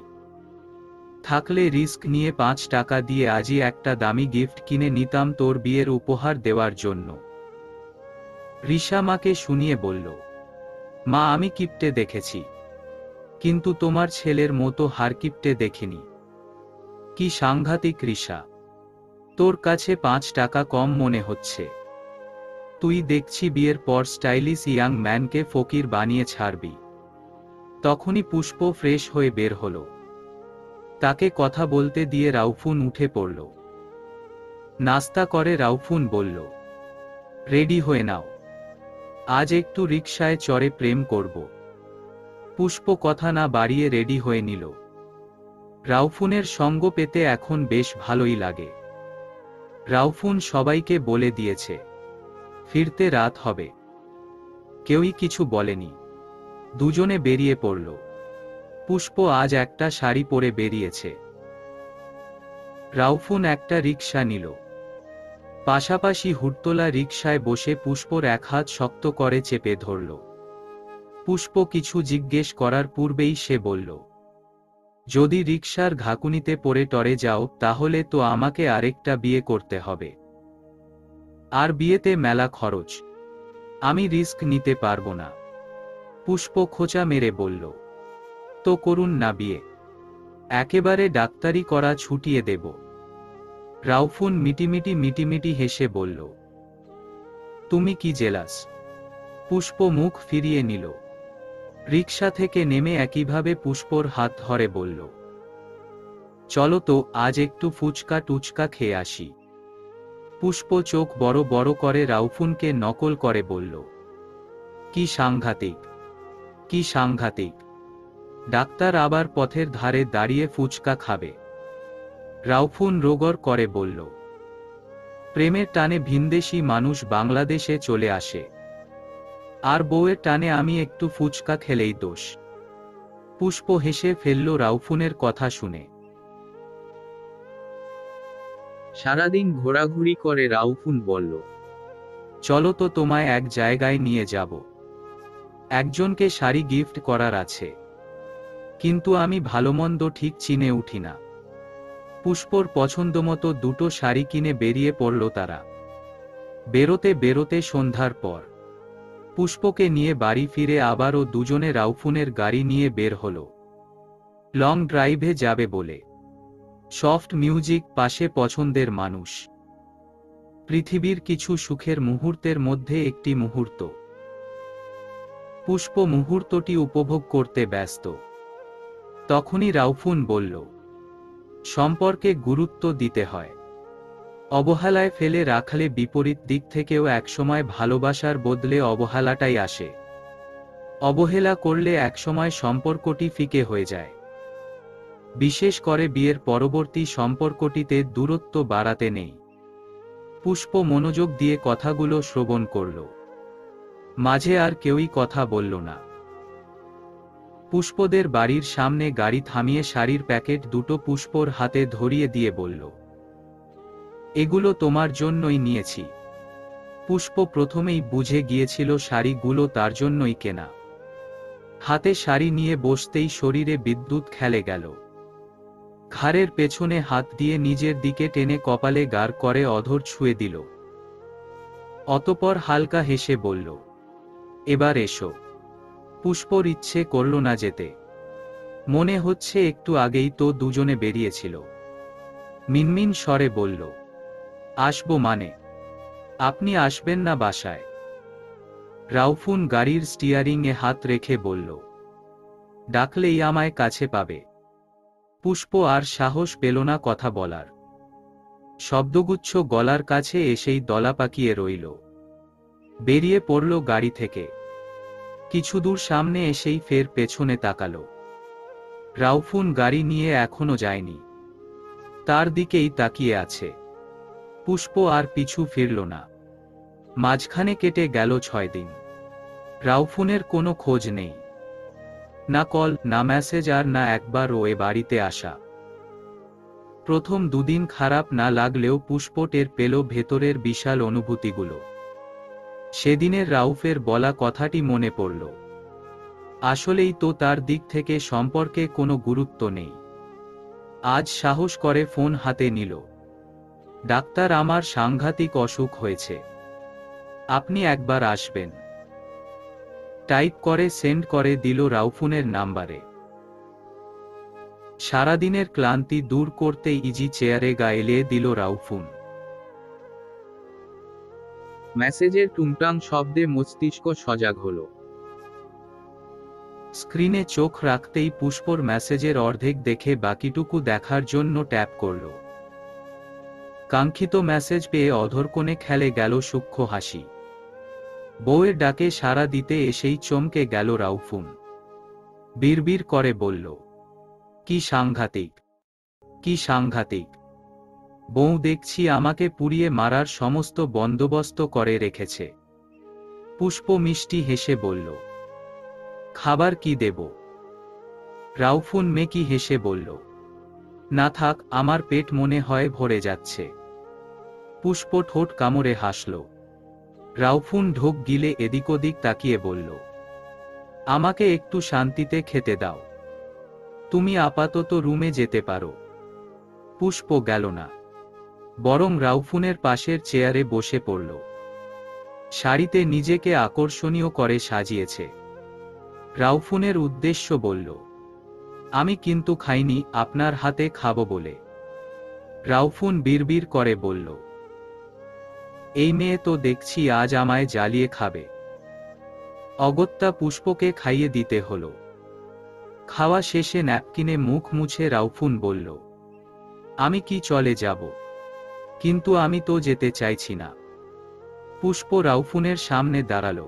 থাকলে রিস্ক নিয়ে 5 টাকা দিয়ে আজই একটা দামি গিফট কিনে নিতাম তোর বিয়ের উপহার দেওয়ার জন্য। রিশা মাকে শুনিয়ে বলল, মা আমি কিপ্টে দেখেছি, কিন্তু তোমার ছেলের মতো হারকিপ্টে দেখিনি। কি সাংঘাতিক রিশা, তোর কাছে 5 টাকা কম মনে হচ্ছে। তুই দেখছি বিয়ের পর স্টাইলিশ ইয়াং ম্যানকে ফকির বানিয়ে ছাড়বি। তখনই পুষ্প ফ্রেশ হয়ে বের হলো। তাকে কথা বলতে দিয়ে রাউফুন উঠে পড়ল। নাস্তা করে রাউফুন বলল, রেডি হয়ে নাও, আজ একটু রিকশায় চড়ে প্রেম করব। পুষ্প কথা না বাড়িয়ে রেডি হয়ে নিল। রাউফুনের সঙ্গ পেতে এখন বেশ ভালোই লাগে। রাউফুন সবাইকে বলে দিয়েছে ফিরতে রাত হবে। কেউই কিছু বলেনি। দুজনে বেরিয়ে পড়ল। পুষ্প আজ একটা শাড়ি পরে বেরিয়েছে। রাউফুন একটা রিকশা নিল। পাশাপাশি হুড়তোলা রিকশায় বসে পুষ্পর এক হাত শক্ত করে চেপে ধরল। পুষ্প কিছু জিজ্ঞেস করার পূর্বেই সে বলল, যদি রিকশার ঘাকুনিতে পড়ে টরে যাও তাহলে তো আমাকে আরেকটা বিয়ে করতে হবে। আর বিয়েতে মেলা খরচ, আমি রিস্ক নিতে পারবো না। পুষ্প খোঁচা মেরে বলল, তো করুন না বিয়ে, একেবারে ডাক্তারি করা ছুটিয়ে দেব। রাউফুন মিটিমিটি হেসে বলল, তুমি কি জেলাস? পুষ্প মুখ ফিরিয়ে নিল। রিকশা থেকে নেমে একইভাবে পুষ্পর হাত ধরে বলল, চলো তো আজ একটু ফুচকা টুচকা খেয়ে আসি। পুষ্প চোখ বড় বড় করে রাউফুনকে নকল করে বলল, কি সাংঘাতিক, কি সাংঘাতিক। ডাক্তার আবার পথের ধারে দাঁড়িয়ে ফুচকা খাবে। রাউফুন রোগর করে বলল, প্রেমের টানে ভিনদেশি মানুষ বাংলাদেশে চলে আসে, আর বউয়ের টানে আমি একটু ফুচকা খেলেই দোষ। পুষ্প হেসে ফেলল রাউফুনের কথা শুনে। সারাদিন ঘোরাঘুরি করে রাউফুন বলল, চলো তো তোমায় এক জায়গায় নিয়ে যাব। একজনকে শাড়ি গিফট করার আছে, কিন্তু আমি ভালোমন্দ ঠিক চিনে উঠি না। পুষ্পর পছন্দমতো দুটো শাড়ি কিনে বেরিয়ে পড়ল তারা। বেরোতে বেরোতে সন্ধ্যার পর পুষ্পকে নিয়ে বাড়ি ফিরে আবারও দুজনে রাউফুনের গাড়ি নিয়ে বের হল লং ড্রাইভে যাবে বলে। সফট মিউজিক পাশে, পছন্দের মানুষ। পৃথিবীর কিছু সুখের মুহূর্তের মধ্যে একটি মুহূর্ত। পুষ্প মুহূর্তটি উপভোগ করতে ব্যস্ত। তখনই রাউফুন বলল, সম্পর্কে গুরুত্ব দিতে হয়। অবহেলায় ফেলে রাখলে বিপরীত দিক থেকেও একসময় ভালোবাসার বদলে অবহেলাটাই আসে। অবহেলা করলে একসময় সম্পর্কটি ফিকে হয়ে যায়। বিশেষ করে বিয়ের পরবর্তী সম্পর্কটিতে দূরত্ব বাড়াতে নেই। পুষ্প মনোযোগ দিয়ে কথাগুলো শ্রবণ করল। মাঝে আর কেউই কথা বলল না। পুষ্পদের বাড়ির সামনে গাড়ি থামিয়ে শাড়ির প্যাকেট দুটো পুষ্পর হাতে ধরিয়ে দিয়ে বলল, এগুলো তোমার জন্যই নিয়েছি। পুষ্প প্রথমেই বুঝে গিয়েছিল শাড়িগুলো তার জন্যই কেনা। হাতে শাড়ি নিয়ে বসতেই শরীরে বিদ্যুৎ খেলে গেল। ঘাড়ের পেছনে হাত দিয়ে নিজের দিকে টেনে কপালে গার করে অধর ছুঁয়ে দিল। অতপর হালকা হেসে বলল, এবার এসো। পুষ্পর ইচ্ছে করল না যেতে। মনে হচ্ছে একটু আগেই তো দুজনে বেরিয়েছিল। মিনমিন স্বরে বলল, আসবো মানে? আপনি আসবেন না বাসায়? রাউফুন গাড়ির স্টিয়ারিংয়ে হাত রেখে বলল, ডাকলেই আমায় কাছে পাবে। পুষ্প আর সাহস পেল না কথা বলার। শব্দগুচ্ছ গলার কাছে এসেই দলা পাকিয়ে রইল। বেরিয়ে পড়ল গাড়ি থেকে। কিছু দূর সামনে এসেই ফের পেছনে তাকাল। রাউফুন গাড়ি নিয়ে এখনো যায়নি, তার দিকেই তাকিয়ে আছে। পুষ্প আর পিছু ফিরল না। মাঝখানে কেটে গেল 6 দিন। রাউফুনের কোনো খোঁজ নেই, না কল, না মেসেজ, আর না একবার ও এ বাড়িতে আসা। প্রথম দুদিন খারাপ না লাগলেও পুষ্প টের পেল ভেতরের বিশাল অনুভূতিগুলো। সেদিনের রাউফের বলা কথাটি মনে পড়ল। আসলেই তো তার দিক থেকে সম্পর্কে কোনো গুরুত্ব নেই। আজ সাহস করে ফোন হাতে নিল। ডাক্তার, আমার সাংঘাতিক অসুখ হয়েছে, আপনি একবার আসবেন। টাইপ করে সেন্ড করে দিল রাউফুনের নাম্বারে। সারাদিনের ক্লান্তি দূর করতে ইজি চেয়ারে গা এলিয়ে দিল রাউফুন। মেসেজের টুংটাং শব্দে মস্তিষ্ক সজাগ হলো। স্ক্রিনে চোখ রাখতেই পুষ্পর মেসেজের অর্ধেক দেখে বাকিটুকু দেখার জন্য ট্যাপ করল। কাঙ্ক্ষিত মেসেজ পেয়ে অধরকোণে খেলে গেল সূক্ষ্ম হাসি। বউয়ের ডাকে সাড়া দিতে এসেই চমকে গেল রাউফুন। বিড়বিড় করে বলল, কি সাংঘাতিক, কি সাংঘাতিক! বউ দেখছি আমাকে পুড়িয়ে মারার সমস্ত বন্দোবস্ত করে রেখেছে। পুষ্প মিষ্টি হেসে বলল, খাবার কি দেব? রাউফুন মেকি হেসে বলল, না থাক, আমার পেট মনে হয় ভরে যাচ্ছে। পুষ্প ঠোঁট কামড়ে হাসল। রাউফুন ঢোক গিলে এদিক ওদিক তাকিয়ে বলল, আমাকে একটু শান্তিতে খেতে দাও। তুমি আপাতত রুমে যেতে পারো। পুষ্প গেল না, বরং রাউফুনের পাশের চেয়ারে বসে পড়ল। শাড়িতে নিজেকে আকর্ষণীয় করে সাজিয়েছে। রাউফুনের উদ্দেশ্য বলল, আমি কিন্তু খাইনি, আপনার হাতে খাবো বলে। রাউফুন বিড়বিড় করে বলল, এই মেয়ে তো দেখছি আজ আমায় জ্বালিয়ে খাবে। অগত্যা পুষ্পকে খাইয়ে দিতে হলো। খাওয়া শেষে ন্যাপকিনে মুখ মুছে রাউফুন বলল, আমি কি চলে যাব? কিন্তু আমি তো যেতে চাইছি না। পুষ্প রাউফুনের সামনে দাঁড়ালো।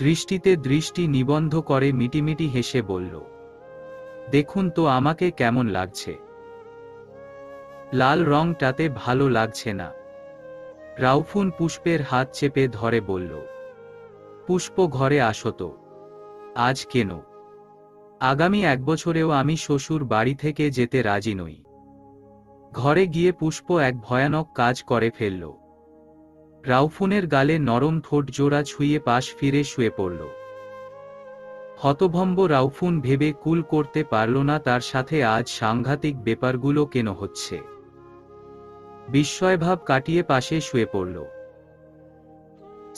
দৃষ্টিতে দৃষ্টি নিবন্ধ করে মিটিমিটি হেসে বলল, দেখুন তো আমাকে কেমন লাগছে। লাল রংটাতে ভালো লাগছে না। রাউফুন পুষ্পের হাত চেপে ধরে বলল, পুষ্প ঘরে আসো তো। আজ কেন? আগামী 1 বছরেও আমি শ্বশুর বাড়ি থেকে যেতে রাজি নই। ঘরে গিয়ে পুষ্প এক ভয়ানক কাজ করে ফেলল। রাউফুনের গালে নরম ঠোঁট জোড়া ছুঁয়ে পাশ ফিরে শুয়ে পড়ল। হতভম্ব রাউফুন ভেবে কুল করতে পারল না তার সাথে আজ সাংঘাতিক ব্যাপারগুলো কেন হচ্ছে। বিস্ময়ভাব কাটিয়ে পাশে শুয়ে পড়ল।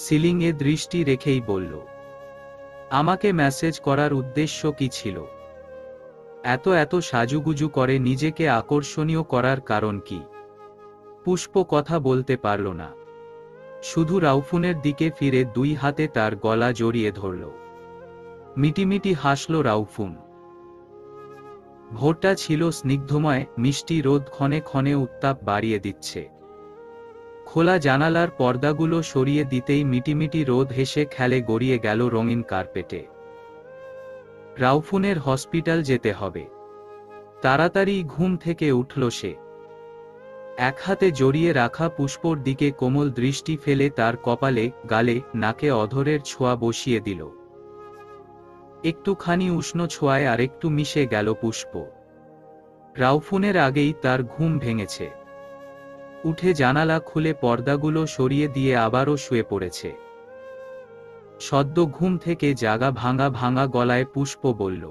সিলিংয়ে দৃষ্টি রেখেই বলল, আমাকে মেসেজ করার উদ্দেশ্য কি ছিল? এত এত সাজুগুজু করে নিজেকে আকর্ষণীয় করার কারণ কি? পুষ্প কথা বলতে পারল না। শুধু রাউফুনের দিকে ফিরে 2 হাতে তার গলা জড়িয়ে ধরল। মিটিমিটি হাসল রাউফুন। ভোরটা ছিল স্নিগ্ধময়, মিষ্টি রোদ ক্ষণে ক্ষণে উত্তাপ বাড়িয়ে দিচ্ছে। খোলা জানালার পর্দাগুলো সরিয়ে দিতেই মিটিমিটি রোদ হেসে খেলে গড়িয়ে গেল রঙিন কার্পেটে। রাউফুনের হসপিটাল যেতে হবে। তাড়াতাড়ি ঘুম থেকে উঠল সে। এক হাতে জড়িয়ে রাখা পুষ্পর দিকে কোমল দৃষ্টি ফেলে তার কপালে, গালে, নাকে অধরের ছোঁয়া বসিয়ে দিল। একটুখানি উষ্ণ ছোঁয়ায় আরেকটু মিশে গেল পুষ্প। রাউফুনের আগেই তার ঘুম ভেঙেছে। উঠে জানালা খুলে পর্দাগুলো সরিয়ে দিয়ে আবারও শুয়ে পড়েছে। সদ্য ঘুম থেকে জাগা ভাঙা ভাঙা গলায় পুষ্প বলল,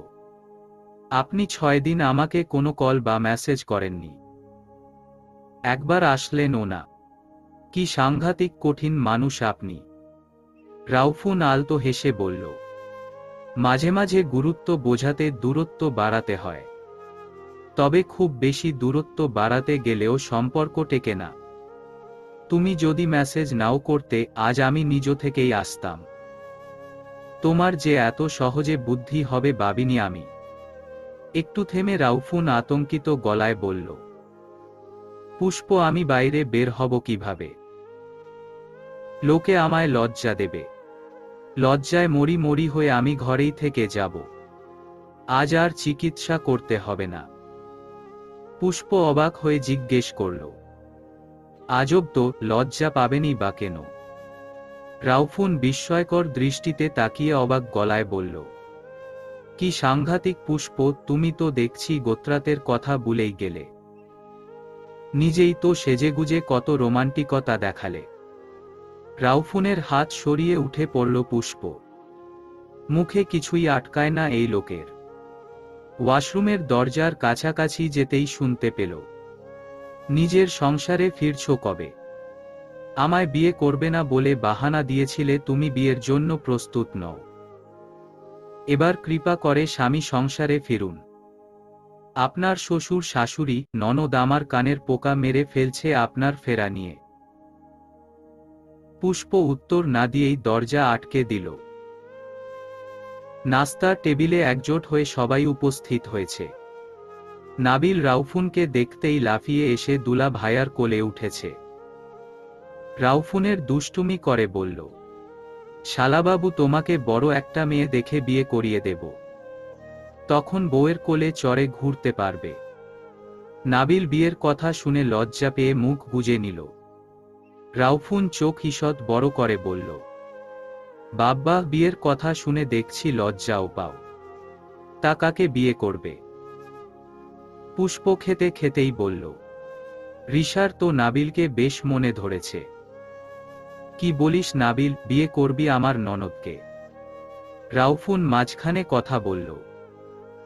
আপনি 6 দিন আমাকে কোনো কল বা মেসেজ করেননি। একবার আসলেনও না। কি সাংঘাতিক কঠিন মানুষ আপনি। রাউফুন আলতো হেসে বলল, মাঝে মাঝে গুরুত্ব বোঝাতে দূরত্ব বাড়াতে হয়। তবে খুব বেশি দূরত্ব বাড়াতে গেলেও সম্পর্ক টেকে না। তুমি যদি মেসেজ নাও করতে আজ আমি নিজ থেকেই আসতাম। তোমার যে এত সহজে বুদ্ধি হবে ভাবিনি আমি। একটু থেমে রাউফুন আতঙ্কিত গলায় বলল, পুষ্প আমি বাইরে বের হব কিভাবে? লোকে আমায় লজ্জা দেবে। লজ্জায় মরি মরি হয়ে আমি ঘরেই থেকে যাব। আজ আর চিকিৎসা করতে হবে না। পুষ্প অবাক হয়ে জিজ্ঞেস করল, আজব তো, লজ্জা পাবেনই বা কেন? রাউফুন বিস্ময়কর দৃষ্টিতে তাকিয়ে অবাক গলায় বলল, কি সাংঘাতিক পুষ্প, তুমি তো দেখছি গোত্রাতের কথা ভুলেই গেলে। নিজেই তো সেজেগুজে কত রোমান্টিকতা দেখালে। রাউফুনের হাত সরিয়ে উঠে পড়ল পুষ্প। মুখে কিছুই আটকায় না এই লোকের। ওয়াশরুমের দরজার কাছাকাছি যেতেই শুনতে পেল, নিজের সংসারে ফিরছ কবে? আমায় বিয়ে করবে না বলে বাহানা দিয়েছিলে, তুমি বিয়ের জন্য প্রস্তুত নও। এবার কৃপা করে স্বামী সংসারে ফিরুন। আপনার শ্বশুর শাশুড়ি ননদ আমার কানের পোকা মেরে ফেলছে আপনার ফেরা নিয়ে। পুষ্প উত্তর না দিয়েই দরজা আটকে দিল। নাস্তার টেবিলে একজোট হয়ে সবাই উপস্থিত হয়েছে। নাবিল রাউফুনকে দেখতেই লাফিয়ে এসে দুলা ভাইয়ার কোলে উঠেছে। রাউফুনের দুষ্টুমি করে বলল, শালাবাবু, তোমাকে বড় একটা মেয়ে দেখে বিয়ে করিয়ে দেব, তখন বউয়ের কোলে চড়ে ঘুরতে পারবে। নাবিল বিয়ের কথা শুনে লজ্জা পেয়ে মুখ গুজে নিল। রাউফুন চোখ ঈষৎ বড় করে বলল, বাব্বা, বিয়ের কথা শুনে দেখছি লজ্জাও পাও, তা কাকে বিয়ে করবে? পুষ্প খেতে খেতেই বলল, রিশার তো নাবিলকে বেশ মনে ধরেছে। কি বলিস নাবিল, বিয়ে করবি আমার ননদকে? রাউফুন মাঝখানে কথা বলল,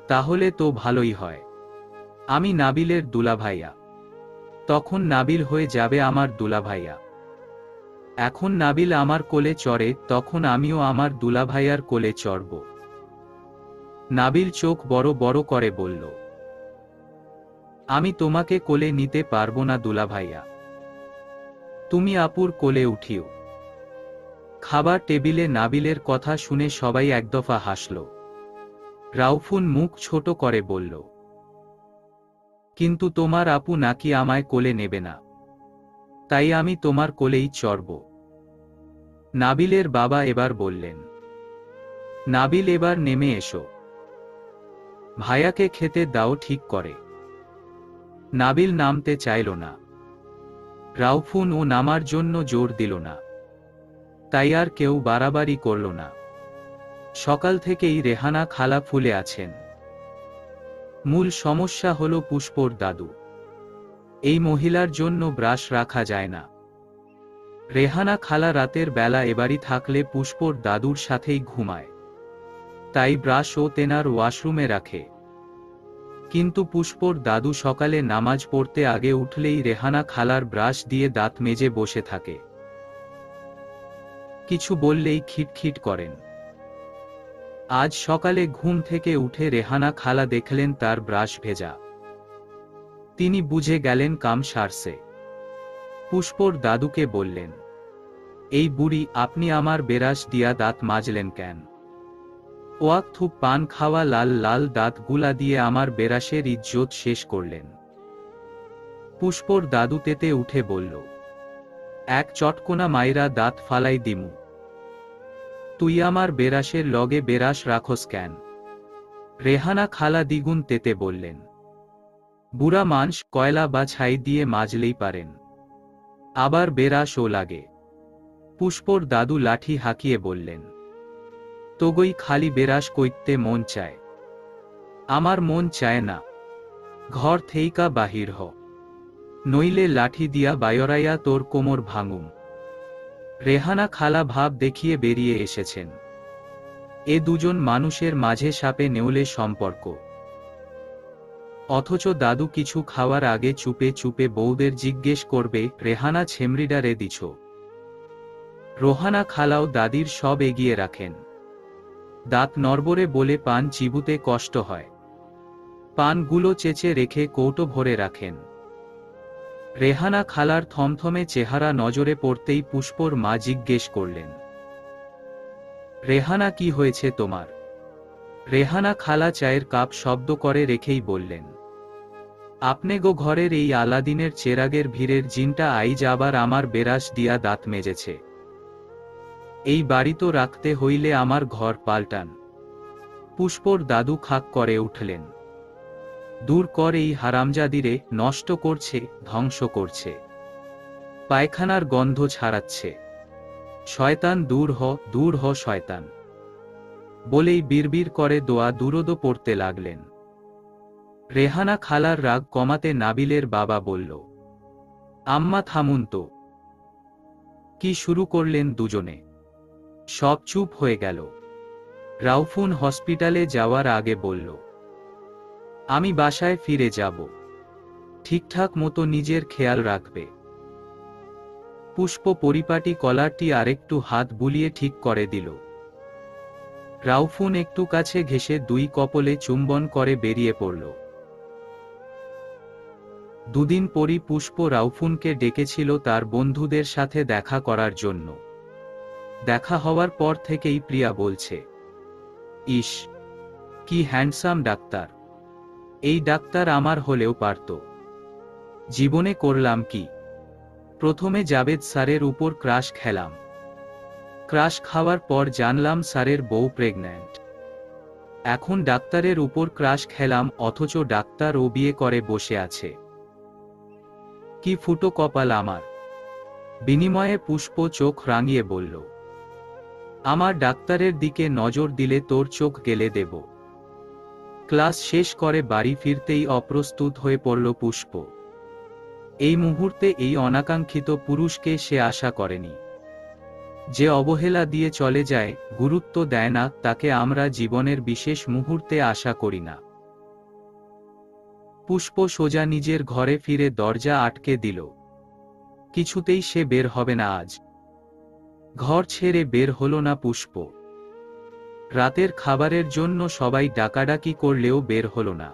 তাহলে তো ভালোই হয়, আমি নাবিলের দুলাভাইয়া, তখন নাবিল হয়ে যাবে আমার দুলাভাইয়া। এখন নাবিল আমার কোলে চড়ে, তখন আমিও আমার দুলাভাইয়ার কোলে চড়ব। নাবিল চোখ বড় বড় করে বলল, আমি তোমাকে কোলে নিতে পারবো না দুলাভাইয়া, তুমি আপুর কোলে উঠিও। খাবার টেবিলে নাবিলের কথা শুনে সবাই একদফা হাসল। রাউফুন মুখ ছোট করে বলল, কিন্তু তোমার আপু নাকি আমায় কোলে নেবে না, তাই আমি তোমার কোলেই চড়ব। নাবিলের বাবা এবার বললেন, নাবিল, এবার নেমে এসো, ভাইয়াকে খেতে দাও ঠিক করে। নাবিল নামতে চাইল না। রাউফুন ও নামার জন্য জোর দিল না, তাই আর কেউ বাড়াবাড়ি করল না। সকাল থেকেই রেহানা খালা ফুলে আছেন। মূল সমস্যা হল পুষ্পর দাদু। এই মহিলার জন্য ব্রাশ রাখা যায় না। রেহানা খালা রাতের বেলা এবারই থাকলে পুষ্পর দাদুর সাথেই ঘুমায়, তাই ব্রাশ ও তেনার ওয়াশরুমে রাখে। কিন্তু পুষ্পর দাদু সকালে নামাজ পড়তে আগে উঠলেই রেহানা খালার ব্রাশ দিয়ে দাঁত মেজে বসে থাকে। কিছু বললেই খিটখিট করেন। আজ সকালে ঘুম থেকে উঠে রেহানা খালা দেখলেন তার ব্রাশ ভেজা। তিনি বুঝে গেলেন কাম সারছে। পুষ্পর দাদুকে বললেন, এই বুড়ি, আপনি আমার ব্রাশ দিয়া দাঁত মাজলেন কেন? ওয়াক্থু পান খাওয়া লাল লাল দাঁত গুলা দিয়ে আমার ব্রাশের ইজ্জত শেষ করলেন। পুষ্পর দাদু তেতে উঠে বলল, এক চটকোনা মাইরা দাঁত ফালাই দিমু। তুই আমার ব্রাশের লগে ব্রাশ রাখস কেন? রেহানা খালা দ্বিগুণ তেতে বললেন, বুড়া মানস, কয়লা বা ছাই দিয়ে মাজলেই পারেন, আবার ব্রাশও লাগে। পুষ্পর দাদু লাঠি হাঁকিয়ে বললেন, তোগই খালি ব্রাশ কইতে মন চায়, আমার মন চায় না, ঘর থেইকা বাহির হ, নইলে লাঠি দিয়া বায়রাইয়া তোর কোমর ভাঙুম। রেহানা খালা ভাব দেখিয়ে বেরিয়ে এসেছেন। এ দুজন মানুষের মাঝে সাপে নেউলে সম্পর্ক। অথচ দাদু কিছু খাওয়ার আগে চুপে চুপে বউদের জিজ্ঞেস করবে, রেহানা ছেমরিডারে দিছ? রোহানা খালাও দাদির সব এগিয়ে রাখেন। দাঁত নড়বড়ে বলে পান চিবুতে কষ্ট হয়, পানগুলো চেঁচে রেখে কৌটো ভরে রাখেন। রেহানা খালার থমথমে চেহারা নজরে পড়তেই পুষ্পর মা জিজ্ঞেস করলেন, রেহানা, কি হয়েছে তোমার? রেহানা খালা চায়ের কাপ শব্দ করে রেখেই বললেন, আপনে গো ঘরের এই আলাদিনের চেরাগের ভিড়ের জিনটা আইজ আবার আমার বেরাস দিয়া দাঁত মেজেছে। এই বাড়ি তো রাখতে হইলে আমার ঘর পাল্টান। পুষ্পর দাদু খাক করে উঠলেন, দূর কর এই হারামজাদিরে, নষ্ট করছে, ধ্বংস করছে, পায়খানার গন্ধ ছাড়াচ্ছে, শয়তান দূর হ শয়তান, বলেই বিড়বিড় করে দোয়া দুরুদ পড়তে লাগলেন। রেহানা খালার রাগ কমাতে নাবিলের বাবা বলল, আম্মা থামুন তো। কি শুরু করলেন দুজনে? সব চুপ হয়ে গেল। রাউফুন হসপিটালে যাওয়ার আগে বলল, আমি বাসায় ফিরে যাব, ঠিকঠাক মতো নিজের খেয়াল রাখবে। পুষ্প পরিপাটি কলারটি আরেকটু হাত বুলিয়ে ঠিক করে দিল। রাউফুন একটু কাছে ঘেঁষে দুই কপলে চুম্বন করে বেরিয়ে পড়ল। দুদিন পরই পুষ্প রাউফুনকে ডেকেছিল তার বন্ধুদের সাথে দেখা করার জন্য। দেখা হওয়ার পর থেকেই প্রিয়া বলছে, ইস, কি হ্যান্ডসাম ডাক্তার! এই ডাক্তার আমার হলেও পারত। জীবনে করলাম কি? প্রথমে জাবেদ স্যারের উপর ক্রাশ খেলাম। ক্রাশ খাওয়ার পর জানলাম স্যারের বউ প্রেগন্যান্ট। এখন ডাক্তারের উপর ক্রাশ খেলাম, অথচ ডাক্তার ও বিয়ে করে বসে আছে। কি ফুটো কপাল আমার! বিনিময়ে পুষ্প চোখ রাঙিয়ে বলল, আমার ডাক্তারের দিকে নজর দিলে তোর চোখ গেলে দেব। ক্লাস শেষ করে বাড়ি ফিরতেই অপ্রস্তুত হয়ে পড়ল পুষ্প। এই মুহূর্তে এই অনাকাঙ্ক্ষিত পুরুষকে সে আশা করেনি। যে অবহেলা দিয়ে চলে যায়, গুরুত্ব দেয় না, তাকে আমরা জীবনের বিশেষ মুহূর্তে আশা করি না। পুষ্প সোজা নিজের ঘরে ফিরে দরজা আটকে দিল। কিছুতেই সে বের হবে না আজ। ঘর ছেড়ে বের হলো না পুষ্প। রাতের খাবারের জন্য সবাই ডাকাডাকি করলেও বের হলো না।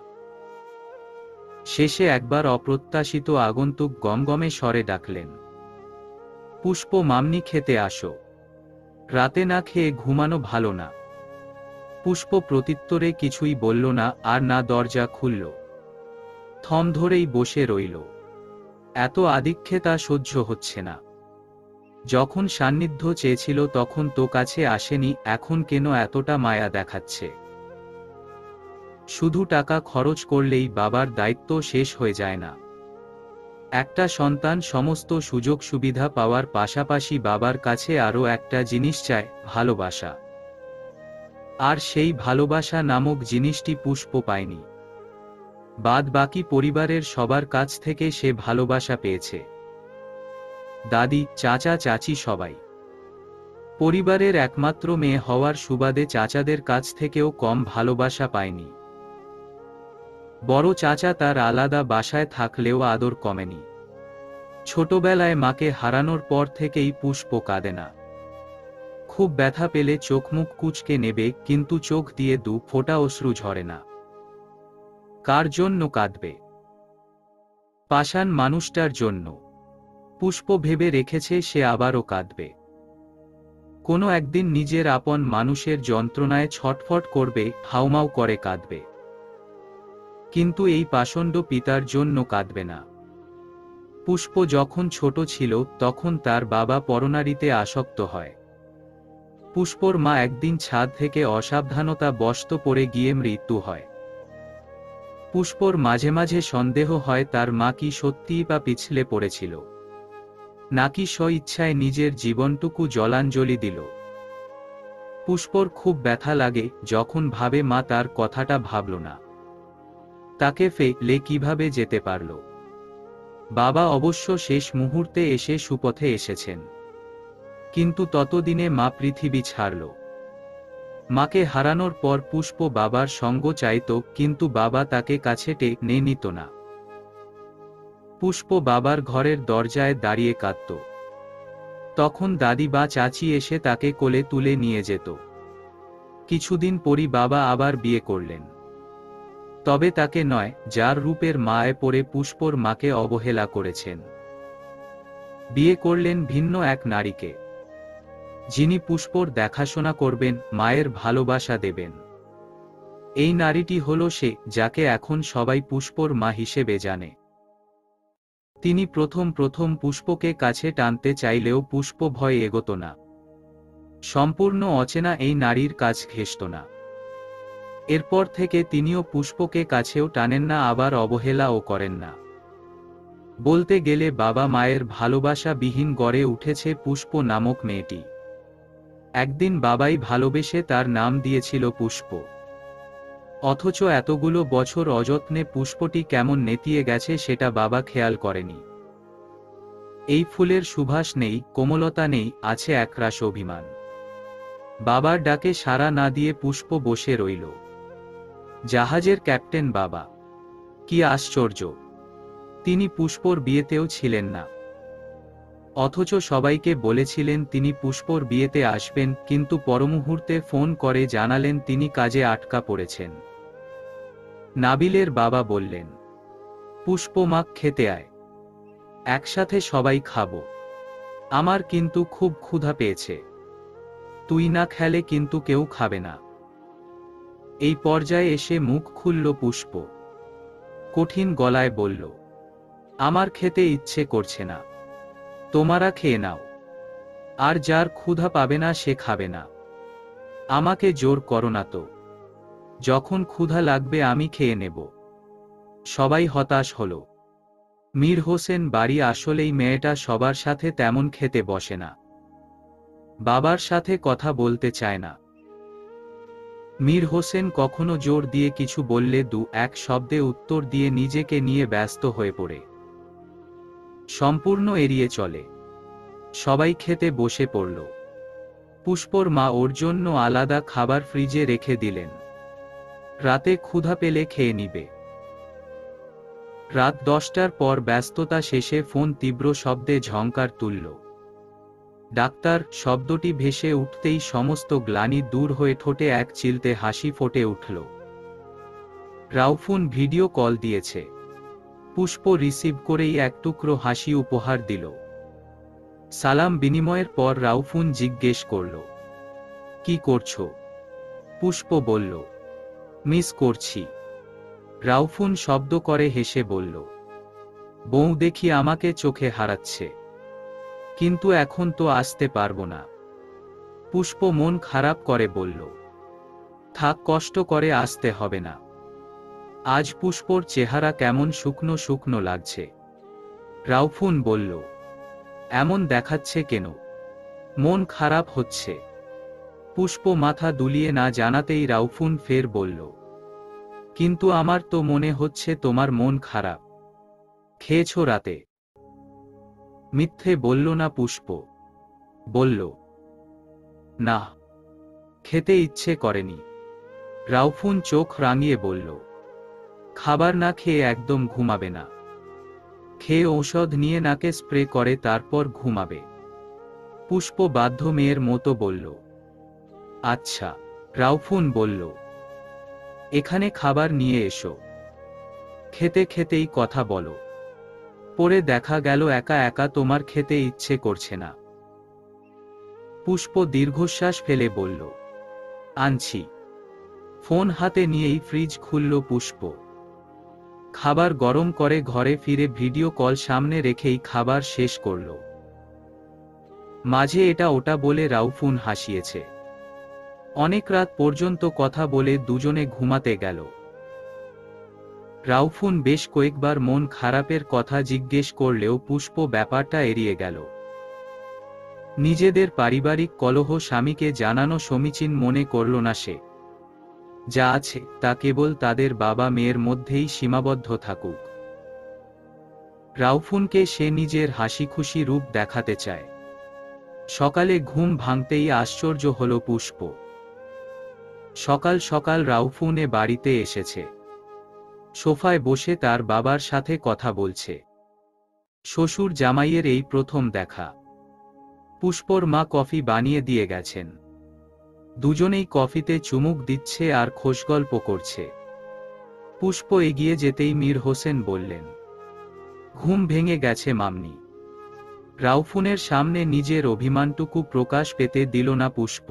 শেষে একবার অপ্রত্যাশিত আগন্তুক গমগমে স্বরে ডাকলেন, পুষ্প মামনি খেতে আসো। রাতে না খেয়ে ঘুমানো ভালো না। পুষ্প প্রত্যুত্তরে কিছুই বলল না, আর না দরজা খুলল। থম ধরেই বসে রইল। এত আধিক্যতা সহ্য হচ্ছে না। যখন সান্নিধ্য চেয়েছিল তখন তো কাছে আসেনি, এখন কেন এতটা মায়া দেখাচ্ছে? শুধু টাকা খরচ করলেই বাবার দায়িত্ব শেষ হয়ে যায় না। একটা সন্তান সমস্ত সুযোগ সুবিধা পাওয়ার পাশাপাশি বাবার কাছে আরও একটা জিনিস চায়, ভালোবাসা। আর সেই ভালোবাসা নামক জিনিসটি পুষ্প পায়নি। বাদ বাকি পরিবারের সবার কাছ থেকে সে ভালোবাসা পেয়েছে। দাদি, চাচা, চাচি সবাই। পরিবারের একমাত্র মেয়ে হওয়ার সুবাদে চাচাদের কাছ থেকেও কম ভালোবাসা পায়নি। বড় চাচা তার আলাদা বাসায় থাকলেও আদর কমেনি। ছোটবেলায় মাকে হারানোর পর থেকেই পুষ্প কাঁদে না। খুব ব্যথা পেলে চোখ মুখ কুঁচকে নেবে, কিন্তু চোখ দিয়ে দু ফোঁটা অশ্রু ঝরে না। কার জন্য কাঁদবে? পাষাণ মানুষটার জন্য। পুষ্প ভেবে রেখেছে সে আবারও কাঁদবে। কোনো একদিন নিজের আপন মানুষের যন্ত্রণায় ছটফট করবে, হাউমাউ করে কাঁদবে। কিন্তু এই পাষণ্ড পিতার জন্য কাঁদবে না। পুষ্প যখন ছোট ছিল তখন তার বাবা পরনারীতে আসক্ত হয়। পুষ্পর মা একদিন ছাদ থেকে অসাবধানতা বশত পড়ে গিয়ে মৃত্যু হয়। পুষ্পর মাঝে মাঝে সন্দেহ হয় তার মা কি সত্যিই বা পিছলে পড়েছিল, নাকি স্ব-ইচ্ছায় নিজের জীবনটুকু জলাঞ্জলি দিল। পুষ্পর খুব ব্যথা লাগে যখন ভাবে মা তার কথাটা ভাবল না, তাকে ফেলে কিভাবে যেতে পারল। বাবা অবশ্য শেষ মুহূর্তে এসে সুপথে এসেছেন, কিন্তু ততদিনে মা পৃথিবী ছাড়ল। মাকে হারানোর পর পুষ্প বাবার সঙ্গ চাইত, কিন্তু বাবা তাকে কাছে টেনে নিত না। পুষ্প বাবার ঘরের দরজায় দাঁড়িয়ে কাঁদত। তখন দাদি বা চাচি এসে তাকে কোলে তুলে নিয়ে যেত। কিছুদিন পরই বাবা আবার বিয়ে করলেন। তবে তাকে নয়, যার রূপের মায়ে পড়ে পুষ্পর মাকে অবহেলা করেছেন। বিয়ে করলেন ভিন্ন এক নারীকে, যিনি পুষ্পর দেখাশোনা করবেন, মায়ের ভালোবাসা দেবেন। এই নারীটি হল সে, যাকে এখন সবাই পুষ্পর মা হিসেবে জানে। তিনি প্রথম প্রথম পুষ্পকে কাছে টানতে চাইলেও পুষ্প ভয়ে এগোত না। সম্পূর্ণ অচেনা এই নারীর কাছ ঘেঁষত না। এরপর থেকে তিনিও পুষ্পকে কাছেও টানেন না, আবার অবহেলাও করেন না। বলতে গেলে বাবা মায়ের ভালোবাসা বিহীন গড়ে উঠেছে পুষ্প নামক মেয়েটি। একদিন বাবাই ভালোবেসে তার নাম দিয়েছিল পুষ্প। অথচ এতগুলো বছর অযত্নে পুষ্পটি কেমন নেতিয়ে গেছে সেটা বাবা খেয়াল করেনি। এই ফুলের সুবাস নেই, কোমলতা নেই, আছে একরাশ অভিমান। বাবার ডাকে সাড়া না দিয়ে পুষ্প বসে রইল। জাহাজের ক্যাপ্টেন বাবা, কি আশ্চর্য! তিনি পুষ্পর বিয়েতেও ছিলেন না। অথচ সবাইকে বলেছিলেন তিনি পুষ্পর বিয়েতে আসবেন, কিন্তু পরমুহূর্তে ফোন করে জানালেন তিনি কাজে আটকা পড়েছেন। নাবিলের বাবা বললেন, পুষ্প মা, খেতে আয়, একসাথে সবাই খাবো। আমার কিন্তু খুব ক্ষুধা পেয়েছে, তুই না খেলে কিন্তু কেউ খাবে না। এই পর্যায়ে এসে মুখ খুলল পুষ্প। কঠিন গলায় বলল, আমার খেতে ইচ্ছে করছে না, তোমরা খেয়ে নাও। আর যার ক্ষুধা পাবে না সে খাবে না। আমাকে জোর করো না তো, যখন ক্ষুধা লাগবে আমি খেয়ে নেব। সবাই হতাশ হলো। মীর হোসেন বাড়ি আসলেই মেয়েটা সবার সাথে তেমন খেতে বসে না, বাবার সাথে কথা বলতে চায় না। মীর হোসেন কখনো জোর দিয়ে কিছু বললে দু এক শব্দে উত্তর দিয়ে নিজেকে নিয়ে ব্যস্ত হয়ে পড়ে, সম্পূর্ণ এড়িয়ে চলে। সবাই খেতে বসে পড়ল। পুষ্পর মা ওর জন্য আলাদা খাবার ফ্রিজে রেখে দিলেন, রাতে ক্ষুধা পেলে খেয়ে নিবে। রাত 10টার পর ব্যস্ততা শেষে ফোন তীব্র শব্দে ঝংকার তুলল। ডাক্তার শব্দটি ভেসে উঠতেই সমস্ত গ্লানি দূর হয়ে ঠোঁটে এক চিলতে হাসি ফুটে উঠল। রাউফুন ভিডিও কল দিয়েছে। পুষ্প রিসিভ করেই এক টুকরো হাসি উপহার দিল। সালাম বিনিময়ের পর রাউফুন জিজ্ঞেস করল, কি করছো? পুষ্প বলল, মিস করছি। রাউফুন শব্দ করে হেসে বলল, বউ দেখি আমাকে চোখে হারাচ্ছে, কিন্তু এখন তো আসতে পারবো না। পুষ্প মন খারাপ করে বলল, থাক, কষ্ট করে আসতে হবে না। আজ পুষ্পর চেহারা কেমন শুকনো শুকনো লাগছে। রাউফুন বলল, এমন দেখাচ্ছে কেন? মন খারাপ হচ্ছে। পুষ্প মাথা দুলিয়ে না জানাতেই রাউফুন ফের বলল, কিন্তু আমার তো মনে হচ্ছে তোমার মন খারাপ। খেয়েছো রাতে? মিথ্যে বলল না পুষ্প। বলল, না, খেতে ইচ্ছে করেনি। রাউফুন চোখ রাঙিয়ে বলল, খাবার না খেয়ে একদম ঘুমাবে না। খেয়ে ঔষধ নিয়ে নাকে স্প্রে করে তারপর ঘুমাবে। পুষ্প বাধ্য মেয়ের মতো বলল, আচ্ছা। রাউফুন বলল, এখানে খাবার নিয়ে এসো। খেতে খেতেই কথা বলো। পরে দেখা গেল একা একা তোমার খেতে ইচ্ছে করছে না। পুষ্প দীর্ঘশ্বাস ফেলে বলল, আনছি। ফোন হাতে নিয়েই ফ্রিজ খুলল পুষ্প। খাবার গরম করে ঘরে ফিরে ভিডিও কল সামনে রেখেই খাবার শেষ করল। মাঝে এটা ওটা বলে রাউফুন হাসিয়েছে। অনেক রাত পর্যন্ত কথা বলে দুজনে ঘুমাতে গেল। রাউফুন বেশ কয়েকবার মন খারাপের কথা জিজ্ঞেস করলেও পুষ্প ব্যাপারটা এড়িয়ে গেল। নিজেদের পারিবারিক কলহ স্বামীকে জানানো সমীচীন মনে করল না সে। যা আছে তা কেবল তাদের বাবা মেয়ের মধ্যেই সীমাবদ্ধ থাকুক। রাউফুনকে সে নিজের হাসিখুশি রূপ দেখাতে চায়। সকালে ঘুম ভাঙতেই আশ্চর্য হল পুষ্প। সকাল সকাল রাউফুনে বাড়িতে এসেছে। সোফায় বসে তার বাবার সাথে কথা বলছে। শ্বশুর জামাইয়ের এই প্রথম দেখা। পুষ্পর মা কফি বানিয়ে দিয়ে গেছেন। দুজনেই কফিতে চুমুক দিচ্ছে আর খোশগল্প করছে। পুষ্প এগিয়ে যেতেই মীর হোসেন বললেন, ঘুম ভেঙে গেছে মাম্মি। রাউফুনের সামনে নিজের অভিমানটুকু প্রকাশ পেতে দিল না পুষ্প।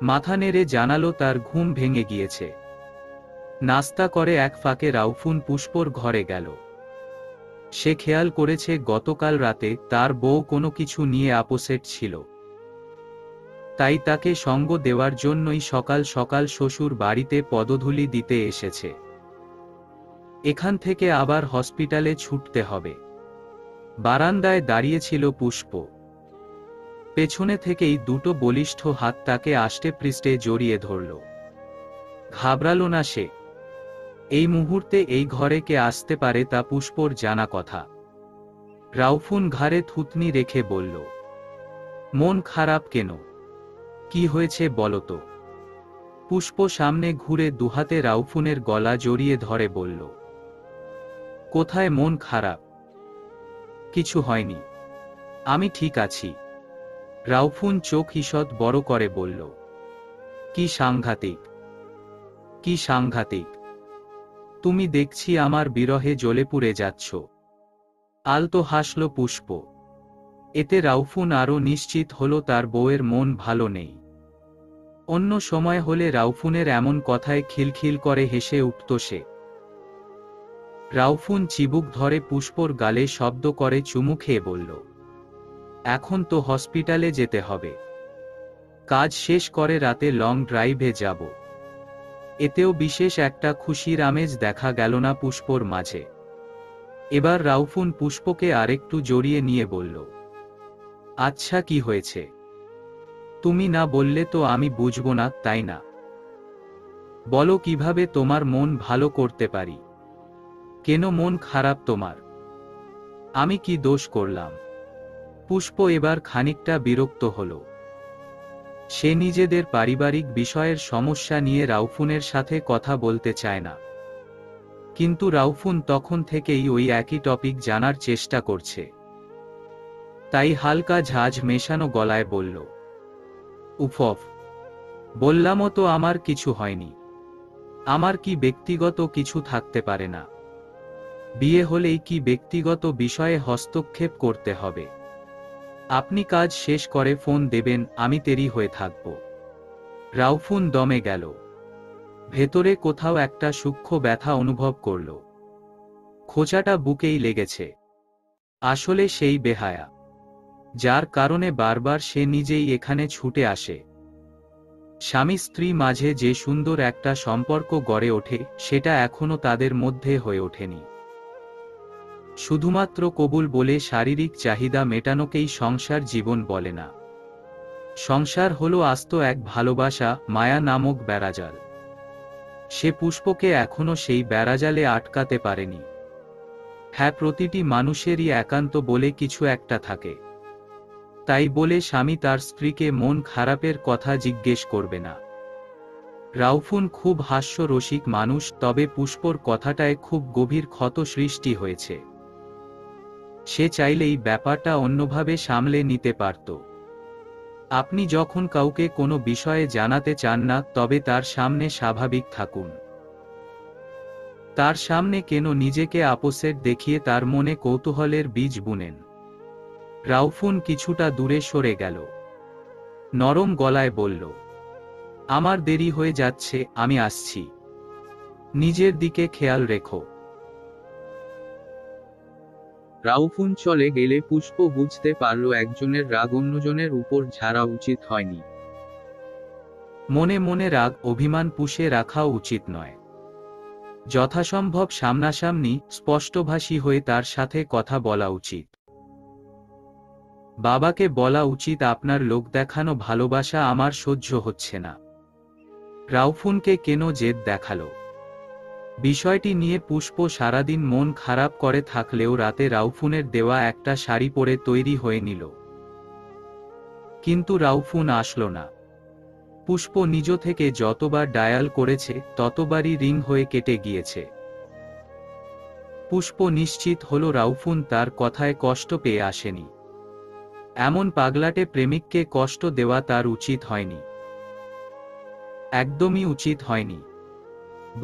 মাথা নেড়ে জানালো তার ঘুম ভেঙে গিয়েছে। নাস্তা করে এক ফাঁকে রাউফুন পুষ্পর ঘরে গেল। সে খেয়াল করেছে গতকাল রাতে তার বউ কোনো কিছু নিয়ে আপসেট ছিল। তাই তাকে সঙ্গ দেওয়ার জন্যই সকাল সকাল শ্বশুর বাড়িতে পদধূলি দিতে এসেছে। এখান থেকে আবার হসপিটালে ছুটতে হবে। বারান্দায় দাঁড়িয়েছিল পুষ্প। পেছনে থেকেই দুটো বলিষ্ঠ হাত তাকে আষ্টেপৃষ্ঠে জড়িয়ে ধরল। ঘাবড়ালো না সে। এই মুহূর্তে এই ঘরে কে আসতে পারে তা পুষ্পর জানা কথা। রাউফুন ঘাড়ে থুতনি রেখে বলল, মন খারাপ কেন? কি হয়েছে বলো তো? পুষ্প সামনে ঘুরে দুহাতে রাউফুনের গলা জড়িয়ে ধরে বলল, কোথায় মন খারাপ? কিছু হয়নি, আমি ঠিক আছি। রাউফুন চোখ ঈষৎ বড় করে বলল, কি সাংঘাতিক, কি সাংঘাতিক! তুমি দেখছি আমার বিরহে জ্বলে পুড়ে যাচ্ছ। আলতো হাসল পুষ্প। এতে রাউফুন আরও নিশ্চিত হল তার বউয়ের মন ভালো নেই। অন্য সময় হলে রাউফুনের এমন কথায় খিলখিল করে হেসে উঠত সে। রাউফুন চিবুক ধরে পুষ্পর গালে শব্দ করে চুমু খেয়ে বলল, এখন তো হসপিটালে যেতে হবে। কাজ শেষ করে রাতে লং ড্রাইভে যাব। এতেও বিশেষ একটা খুশির আমেজ দেখা গেল না পুষ্পর মাঝে। এবার রাউফুন পুষ্পকে আরেকটু জড়িয়ে নিয়ে বলল, আচ্ছা কি হয়েছে? তুমি না বললে তো আমি বুঝব না, তাই না? বলো কিভাবে তোমার মন ভালো করতে পারি। কেন মন খারাপ তোমার? আমি কি দোষ করলাম? পুষ্প এবার খানিকটা বিরক্ত হল। সে নিজেদের পারিবারিক বিষয়ের সমস্যা নিয়ে রাউফুনের সাথে কথা বলতে চায় না, কিন্তু রাউফুন তখন থেকেই ওই একই টপিক জানার চেষ্টা করছে। তাই হালকা ঝাঁঝ মেশানো গলায় বলল, উফ, বললামও তো আমার কিছু হয়নি। আমার কি ব্যক্তিগত কিছু থাকতে পারে না? বিয়ে হলেই কি ব্যক্তিগত বিষয়ে হস্তক্ষেপ করতে হবে? আপনি কাজ শেষ করে ফোন দেবেন, আমি দেরি হয়ে থাকব। রাউফুন দমে গেল। ভেতরে কোথাও একটা সূক্ষ্ম ব্যথা অনুভব করল। খোঁচাটা বুকেই লেগেছে। আসলে সেই বেহায়া, যার কারণে বারবার সে নিজেই এখানে ছুটে আসে। স্বামী স্ত্রী মাঝে যে সুন্দর একটা সম্পর্ক গড়ে ওঠে, সেটা এখনো তাদের মধ্যে হয়ে ওঠেনি। শুধুমাত্র কবুল বলে শারীরিক চাহিদা মেটানোকেই সংসার জীবন বলে না। সংসার হলো আস্ত এক ভালোবাসা, মায়া নামক বেড়াজাল। সে পুষ্পকে এখনো সেই বেড়াজালে আটকাতে পারেনি। হ্যাঁ, প্রতিটি মানুষেরই একান্ত বলে কিছু একটা থাকে। তাই বলে স্বামী তার স্ত্রীকে মন খারাপের কথা জিজ্ঞেস করবে না। রাউফুন খুব হাস্যরসিক মানুষ, তবে পুষ্পর কথাটায় খুব গভীর ক্ষত সৃষ্টি হয়েছে। সে চাইলেই ব্যাপারটা অন্যভাবে সামলে নিতে পারত। আপনি যখন কাউকে কোনো বিষয়ে জানাতে চান না, তবে তার সামনে স্বাভাবিক থাকুন। তার সামনে কেন নিজেকে আপোসেট দেখিয়ে তার মনে কৌতূহলের বীজ বুনেন? রাউফুন কিছুটা দূরে সরে গেল। নরম গলায় বলল, আমার দেরি হয়ে যাচ্ছে, আমি আসছি। নিজের দিকে খেয়াল রেখো। রাউফুন চলে গেলে পুষ্প বুঝতে পারল একজনের রাগ অন্যজনের উপর ঝাড়া উচিত হয়নি। মনে মনে রাগ অভিমান পুষে রাখাও উচিত নয়। যথাসম্ভব সামনাসামনি স্পষ্টভাষী হয়ে তার সাথে কথা বলা উচিত। বাবাকে বলা উচিত, আপনার লোক দেখানো ভালোবাসা আমার সহ্য হচ্ছে না। রাউফুনকে কেন জেদ দেখালো? বিষয়টি নিয়ে পুষ্প সারাদিন মন খারাপ করে থাকলেও রাতে রাউফুনের দেওয়া একটা শাড়ি পরে তৈরি হয়ে নিল। কিন্তু রাউফুন আসলো না। পুষ্প নিজ থেকে যতবার ডায়াল করেছে ততবারই রিং হয়ে কেটে গিয়েছে। পুষ্প নিশ্চিত হলো রাউফুন তার কথায় কষ্ট পেয়ে আসেনি। এমন পাগলাটে প্রেমিককে কষ্ট দেওয়া তার উচিত হয়নি। একদমই উচিত হয়নি।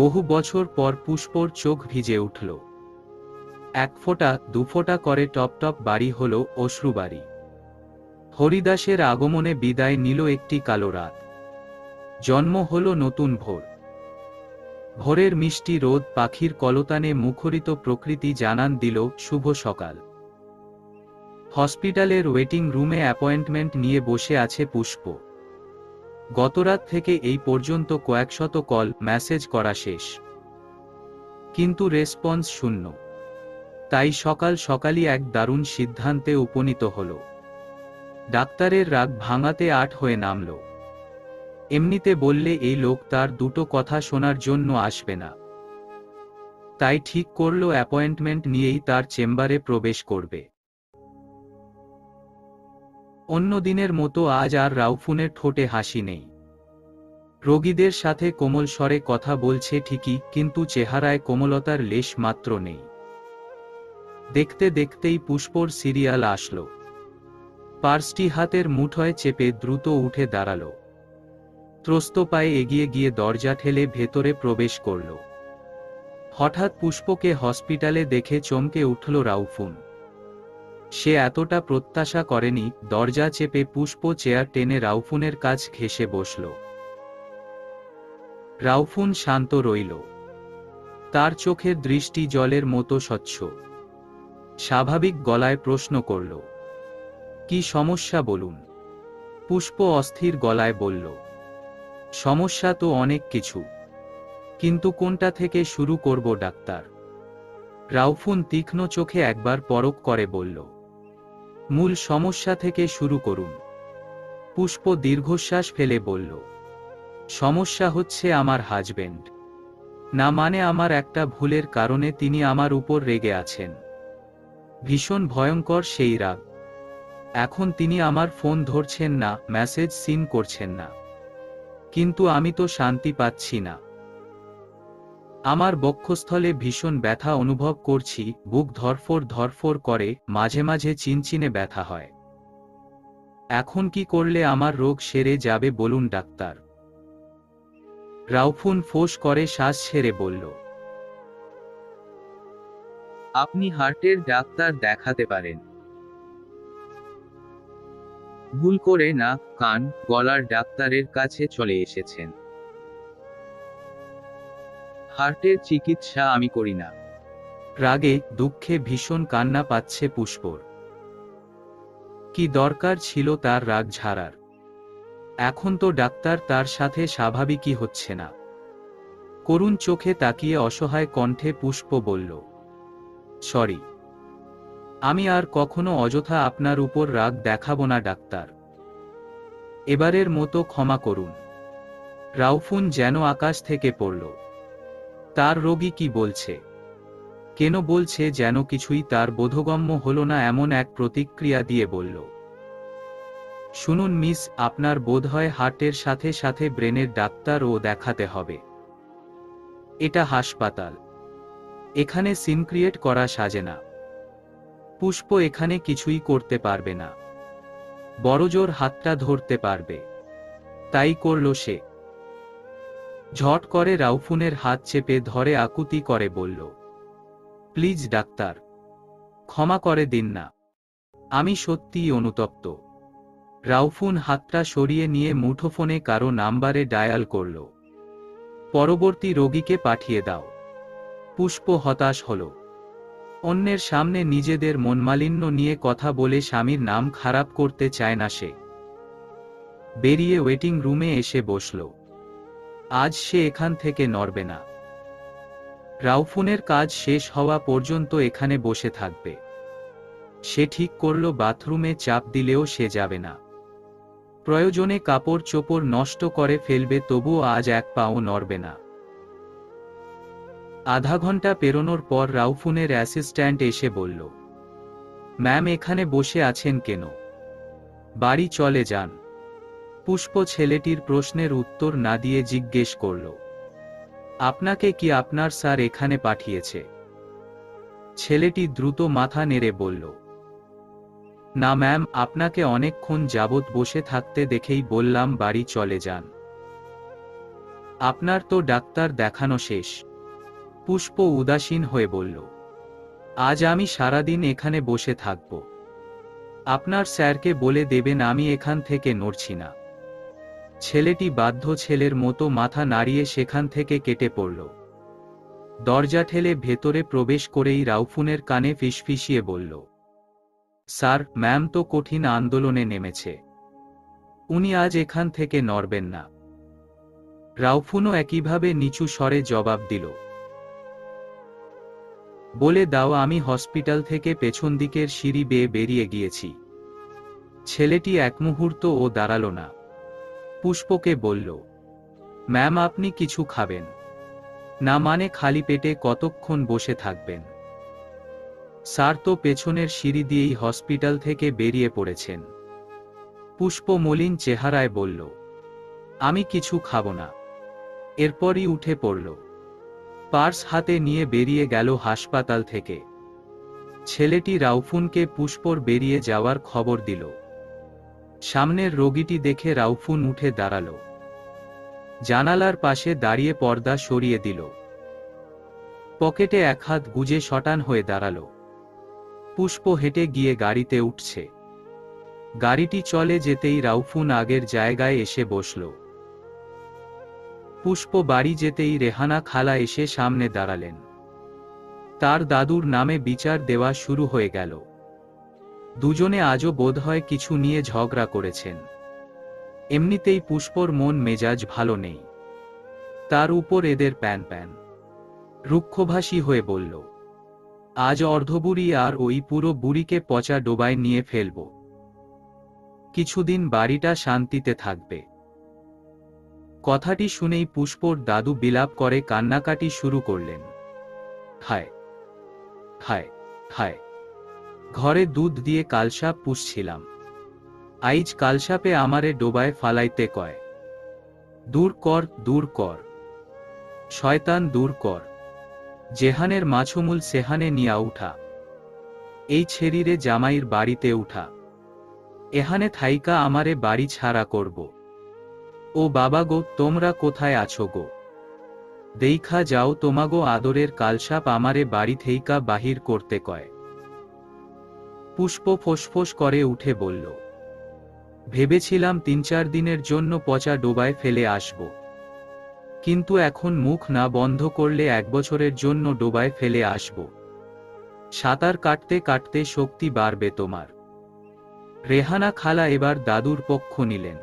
বহু বছর পর পুষ্পর চোখ ভিজে উঠল। এক ফোঁটা দুফোঁটা করে টপ টপ বাড়ি হল অশ্রুবাড়ি। হরিদাসের আগমনে বিদায় নিল একটি কালো রাত। জন্ম হল নতুন ভোর। ভোরের মিষ্টি রোদ, পাখির কলতানে মুখরিত প্রকৃতি জানান দিল শুভ সকাল। হসপিটালের ওয়েটিং রুমে অ্যাপয়েন্টমেন্ট নিয়ে বসে আছে পুষ্প। গতরাত থেকে এই পর্যন্ত কয়েকশত কল মেসেজ করা শেষ, কিন্তু রেসপন্স শূন্য। তাই সকাল সকালই এক দারুণ সিদ্ধান্তে উপনীত হল। ডাক্তারের রাগ ভাঙাতে আট হয়ে নামল। এমনিতে বললে এই লোক তার দুটো কথা শোনার জন্য আসবে না। তাই ঠিক করল অ্যাপয়েন্টমেন্ট নিয়েই তার চেম্বারে প্রবেশ করবে। অন্য দিনের মতো আজ আর রাউফুনের ঠোঁটে হাসি নেই। রোগীদের সাথে কোমল স্বরে কথা বলছে ঠিকই, কিন্তু চেহারায় কোমলতার লেশ মাত্র নেই। দেখতে দেখতেই পুষ্পর সিরিয়াল আসলো। পার্সটি হাতের মুঠোয় চেপে দ্রুত উঠে দাঁড়ালো। ত্রস্ত পায়ে এগিয়ে গিয়ে দরজা ঠেলে ভেতরে প্রবেশ করল। হঠাৎ পুষ্পকে হসপিটালে দেখে চমকে উঠল রাউফুন। সে এতটা প্রত্যাশা করেনি। দরজা চেপে পুষ্প চেয়ার টেনে রাউফুনের কাছ ঘেঁষে বসল। রাউফুন শান্ত রইল। তার চোখের দৃষ্টি জলের মতো স্বচ্ছ। স্বাভাবিক গলায় প্রশ্ন করল, কি সমস্যা বলুন। পুষ্প অস্থির গলায় বলল, সমস্যা তো অনেক কিছু, কিন্তু কোনটা থেকে শুরু করব ডাক্তার। রাউফুন তীক্ষ্ণ চোখে একবার পরখ করে বলল, মূল সমস্যা থেকে শুরু করুন। পুষ্প দীর্ঘশ্বাস ফেলে বলল, সমস্যা হচ্ছে আমার হাজবেন্ড। না মানে আমার একটা ভুলের কারণে তিনি আমার উপর রেগে আছেন। ভীষণ ভয়ঙ্কর সেই রাগ। এখন তিনি আমার ফোন ধরছেন না, মেসেজ সিন করছেন না। কিন্তু আমি তো শান্তি পাচ্ছি না। আমার বক্ষস্থলে ভীষণ ব্যথা অনুভব করছি, বুক ধরফর ধরফর করে, মাঝে মাঝে চিনচিনে ব্যথা হয়। এখন কি করলে আমার রোগ সেরে যাবে বলুন ডাক্তার। রাউফুন ফোঁস করে শ্বাস ছেড়ে বলল, আপনি হার্টের ডাক্তার দেখাতে পারেন। ভুল করে নাক, কান, গলার ডাক্তারের কাছে চলে এসেছেন। হার্টের চিকিৎসা আমি করি না। রাগে দুঃখে ভীষণ কান্না পাচ্ছে পুষ্পর। কি দরকার ছিল তার রাগ ঝাড়ার? এখন তো ডাক্তার তার সাথে স্বাভাবিকই হচ্ছে না। করুণ চোখে তাকিয়ে অসহায় কণ্ঠে পুষ্প বলল, সরি, আমি আর কখনো অযথা আপনার উপর রাগ দেখাবো না ডাক্তার। এবারের মতো ক্ষমা করুন। রাউফুন যেন আকাশ থেকে পড়ল। তার রোগী কি বলছে, কেন বলছে যেন কিছুই তার বোধগম্য হল না। এমন এক প্রতিক্রিয়া দিয়ে বলল, শুনুন মিস, আপনার বোধহয় হার্টের সাথে সাথে ব্রেনের ডাক্তারও দেখাতে হবে। এটা হাসপাতাল, এখানে সিন ক্রিয়েট করা সাজে না। পুষ্প এখানে কিছুই করতে পারবে না, বড়জোর হাতটা ধরতে পারবে। তাই করল সে। ঝট করে রাউফুনের হাত চেপে ধরে আকুতি করে বলল, প্লিজ ডাক্তার, ক্ষমা করে দিন না, আমি সত্যিই অনুতপ্ত। রাউফুন হাতটা সরিয়ে নিয়ে মুঠোফোনে কারো নাম্বারে ডায়াল করল, পরবর্তী রোগীকে পাঠিয়ে দাও। পুষ্প হতাশ হল। অন্যের সামনে নিজেদের মনমালিন্য নিয়ে কথা বলে স্বামীর নাম খারাপ করতে চায় না সে। বেরিয়ে ওয়েটিং রুমে এসে বসল। আজ সে এখান থেকে নড়বে না। রাউফুনের কাজ শেষ হওয়া পর্যন্ত এখানে বসে থাকবে। সে ঠিক করল বাথরুমে চাপ দিলেও সে যাবে না। প্রয়োজনে কাপড় চোপড় নষ্ট করে ফেলবে, তবুও আজ এক পাও নড়বে না। আধা ঘন্টা পেরোনোর পর রাউফুনের অ্যাসিস্ট্যান্ট এসে বলল, ম্যাম এখানে বসে আছেন কেন? বাড়ি চলে যান। পুষ্প ছেলেটির প্রশ্নের উত্তর না দিয়ে জিজ্ঞেস করল, আপনাকে কি আপনার স্যার এখানে পাঠিয়েছে? ছেলেটি দ্রুত মাথা নেড়ে বলল, না ম্যাম, আপনাকে অনেকক্ষণ যাবৎ বসে থাকতে দেখেই বললাম বাড়ি চলে যান। আপনার তো ডাক্তার দেখানো শেষ। পুষ্প উদাসীন হয়ে বলল, আজ আমি সারাদিন এখানে বসে থাকব। আপনার স্যারকে বলে দেবেন আমি এখান থেকে নড়ছি না। ছেলেটি বাধ্য ছেলের মতো মাথা নাড়িয়ে সেখান থেকে কেটে পড়ল। দরজা ঠেলে ভেতরে প্রবেশ করেই রাউফুনের কানে ফিসফিসিয়ে বলল, স্যার, ম্যাম তো কঠিন আন্দোলনে নেমেছে, উনি আজ এখান থেকে নড়বেন না। রাউফুনও একইভাবে নিচু স্বরে জবাব দিল, বলে দাও আমি হসপিটাল থেকে পেছন দিকের সিঁড়ি বেয়ে বেরিয়ে গিয়েছি। ছেলেটি এক মুহূর্ত ও দাঁড়াল না। পুষ্পকে বলল, ম্যাম আপনি কিছু খাবেন? না মানে খালি পেটে কতক্ষণ বসে থাকবেন? স্যার তো পেছনের সিঁড়ি দিয়েই হসপিটাল থেকে বেরিয়ে পড়েছেন। পুষ্প মলিন চেহারায় বলল, আমি কিছু খাব না। এরপরই উঠে পড়ল। পার্স হাতে নিয়ে বেরিয়ে গেল হাসপাতাল থেকে। ছেলেটি রাউফুনকে পুষ্পর বেরিয়ে যাওয়ার খবর দিল। সামনের রোগীটি দেখে রাউফুন উঠে দাঁড়াল। জানালার পাশে দাঁড়িয়ে পর্দা সরিয়ে দিল। পকেটে এক হাত গুজে শটান হয়ে দাঁড়াল। পুষ্প হেঁটে গিয়ে গাড়িতে উঠছে। গাড়িটি চলে যেতেই রাউফুন আগের জায়গায় এসে বসল। পুষ্প বাড়ি যেতেই রেহানা খালা এসে সামনে দাঁড়ালেন। তার দাদুর নামে বিচার দেওয়া শুরু হয়ে গেল। দুজনে আজও বোধহয় কিছু নিয়ে ঝগড়া করেছেন। এমনিতেই পুষ্পর মন মেজাজ ভালো নেই, তার উপর এদের প্যান প্যান। রুক্ষভাষী হয়ে বলল, আজ অর্ধবুড়ি আর ওই পুরো বুড়িকে পচা ডোবায় নিয়ে ফেলব। কিছুদিন বাড়িটা শান্তিতে থাকবে। কথাটি শুনেই পুষ্পর দাদু বিলাপ করে কান্নাকাটি শুরু করলেন। খায় খায় খায়, ঘরে দুধ দিয়ে কালসাপ পুষছিলাম, আইজ কালসাপে আমারে ডোবায় ফালাইতে কয়। দূর কর দূর কর, শয়তান দূর কর, যেহানের মাছমূল সেহানে নিয়া উঠা, এই ছেড়িরে জামাইর বাড়িতে উঠা, এহানে থাইকা আমারে বাড়ি ছাড়া করব। ও বাবা গো, তোমরা কোথায় আছো গো? দেইখা যাও তোমাগো আদরের কালসাপ আমারে বাড়ি থেইকা বাহির করতে কয়। পুষ্প ফোঁসফোঁস করে উঠে বলল, ভেবেছিলাম 3-4 দিনের জন্য পচা ডোবায় ফেলে আসব, কিন্তু এখন মুখ না বন্ধ করলে 1 বছরের জন্য ডোবায় ফেলে আসব। সাঁতার কাটতে কাটতে শক্তি বাড়বে তোমার। রেহানা খালা এবার দাদুর পক্ষ নিলেন।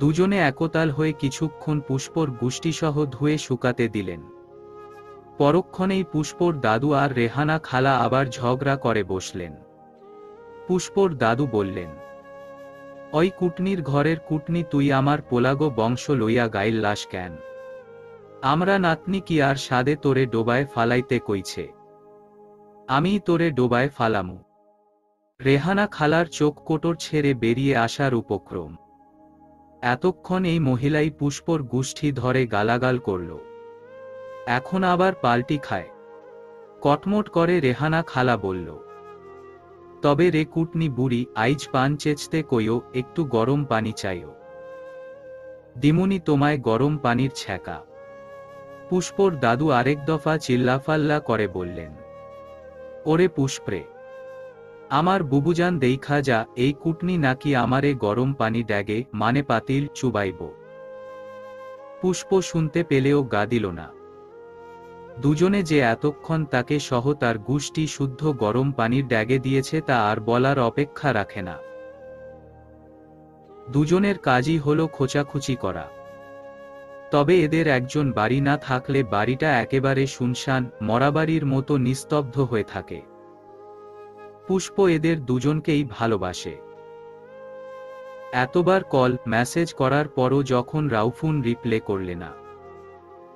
দুজনে একতাল হয়ে কিছুক্ষণ পুষ্পর গুষ্টিসহ ধুয়ে শুকাতে দিলেন। পরক্ষণেই পুষ্পর দাদু আর রেহানা খালা আবার ঝগড়া করে বসলেন। পুষ্পর দাদু বললেন, ওই কুটনির ঘরের কুটনি, তুই আমার পোলাগো বংশ লইয়া গাইল্লাস কেন? আমরা নাতনি কি আর সাদে তোরে ডোবায় ফালাইতে কইছে? আমিই তোরে ডোবায় ফালামু। রেহানা খালার চোখ কোটর ছেড়ে বেরিয়ে আসার উপক্রম। এতক্ষণ এই মহিলাই পুষ্পর গুষ্টি ধরে গালাগাল করল, এখন আবার পাল্টি খায়। কটমট করে রেহানা খালা বলল, তবে রে কুটনি বুড়ি, আইজ পান চেচতে কইও, একটু গরম পানি চাইও। দিমুনি তোমায় গরম পানির ছ্যাঁকা। পুষ্পর দাদু আরেক দফা চিল্লাফাল্লা করে বললেন, ওরে পুষ্পরে, আমার বুবুজান দেইখা যা, এই কুটনি নাকি আমারে গরম পানি ড্যাগে মানে পাতিল চুবাইব। পুষ্প শুনতে পেলেও গা দিল না। দুজনে যে এতক্ষণ তাকে সহ তার গুষ্টি শুদ্ধ গরম পানির ড্যাগে দিয়েছে তা আর বলার অপেক্ষা রাখে না। দুজনের কাজই হলো খোঁচাখুচি করা। তবে এদের একজন বাড়ি না থাকলে বাড়িটা একেবারে শুনশান, মরাবাড়ির মতো নিস্তব্ধ হয়ে থাকে। পুষ্প এদের দুজনকেই ভালোবাসে। এতবার কল মেসেজ করার পরও যখন রাউফুন রিপ্লে করলে না,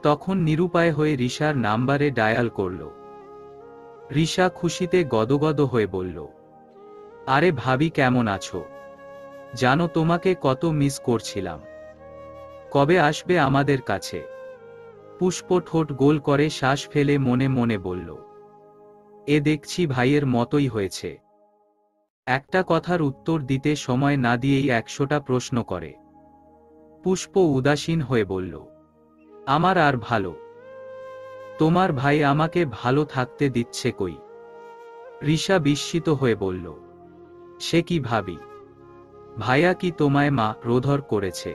তখন নিরুপায় হয়ে রিশার নাম্বারে ডায়াল করল। রিশা খুশিতে গদগদ হয়ে বলল, আরে ভাবি, কেমন আছো? জানো তোমাকে কত মিস করছিলাম। কবে আসবে আমাদের কাছে? পুষ্প ঠোঁট গোল করে শ্বাস ফেলে মনে মনে বলল, এ দেখছি ভাইয়ের মতোই হয়েছে। একটা কথার উত্তর দিতে সময় না দিয়েই 100টা প্রশ্ন করে। পুষ্প উদাসীন হয়ে বলল, আমার আর ভালো। তোমার ভাই আমাকে ভালো থাকতে দিচ্ছে কই? রিশা বিস্মিত হয়ে বলল, সে কি ভাবি? ভাইয়া কি তোমায় মারধর করেছে?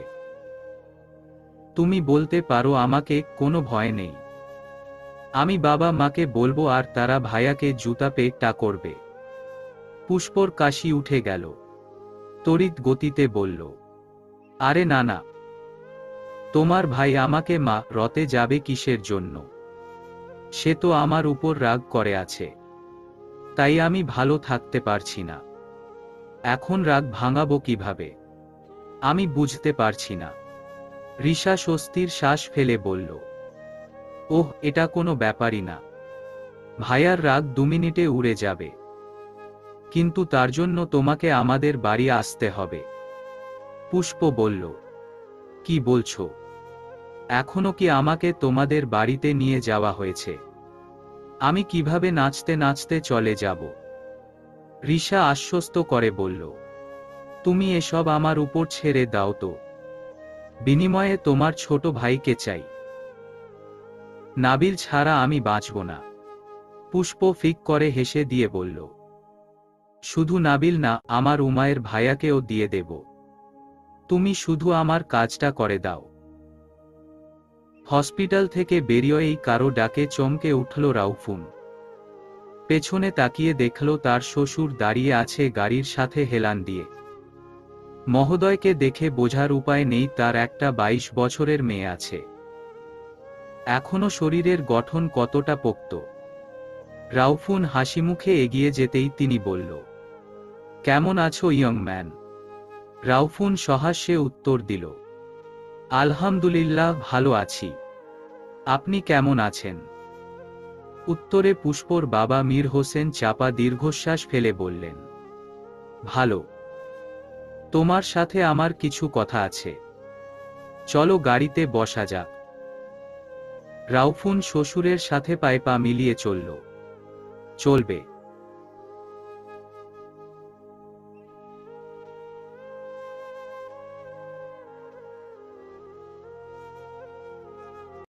তুমি বলতে পারো আমাকে, কোনো ভয় নেই। আমি বাবা মাকে বলবো আর তারা ভাইয়াকে জুতা পেটা করবে। পুষ্পর কাশি উঠে গেল। তড়িৎ গতিতে বলল, আরে না না, তোমার ভাই আমাকে মারতে যাবে কিসের জন্য? সে তো আমার উপর রাগ করে আছে, তাই আমি ভালো থাকতে পারছি না। এখন রাগ ভাঙাবো কিভাবে আমি বুঝতে পারছি না। রিশা স্বস্তির শ্বাস ফেলে বলল, ওহ, এটা কোনো ব্যাপারই না। ভাইয়ার রাগ 2 মিনিটে উড়ে যাবে। কিন্তু তার জন্য তোমাকে আমাদের বাড়ি আসতে হবে। পুষ্প বলল, কি বলছো? এখনো কি আমাকে তোমাদের বাড়িতে নিয়ে যাওয়া হয়েছে? আমি কিভাবে নাচতে নাচতে চলে যাব? রিশা আশ্বস্ত করে বলল, তুমি এসব আমার উপর ছেড়ে দাও তো। বিনিময়ে তোমার ছোট ভাইকে চাই। নাবিল ছাড়া আমি বাঁচব না। পুষ্প ফিক করে হেসে দিয়ে বলল, শুধু নাবিল না, আমার উমায়ের ভাইয়াকেও দিয়ে দেব। তুমি শুধু আমার কাজটা করে দাও। হসপিটাল থেকে বেরিয়েই কারো ডাকে চমকে উঠল রাউফুন। পেছনে তাকিয়ে দেখল তার শ্বশুর দাঁড়িয়ে আছে গাড়ির সাথে হেলান দিয়ে। মহোদয়কে দেখে বোঝার উপায় নেই তার একটা 22 বছরের মেয়ে আছে। এখনো শরীরের গঠন কতটা পোক্ত। রাউফুন হাসিমুখে এগিয়ে যেতেই তিনি বলল, কেমন আছো ইয়ং ম্যান? রাউফুন সহাস্যে উত্তর দিল, আলহামদুলিল্লাহ ভালো আছি। আপনি কেমন আছেন? উত্তরে পুষ্পর বাবা মীর হোসেন চাপা দীর্ঘশ্বাস ফেলে বললেন, ভালো। তোমার সাথে আমার কিছু কথা আছে, চলো গাড়িতে বসা যাক। রাউফুন শ্বশুরের সাথে পায়ে পা মিলিয়ে চলল। চলবে।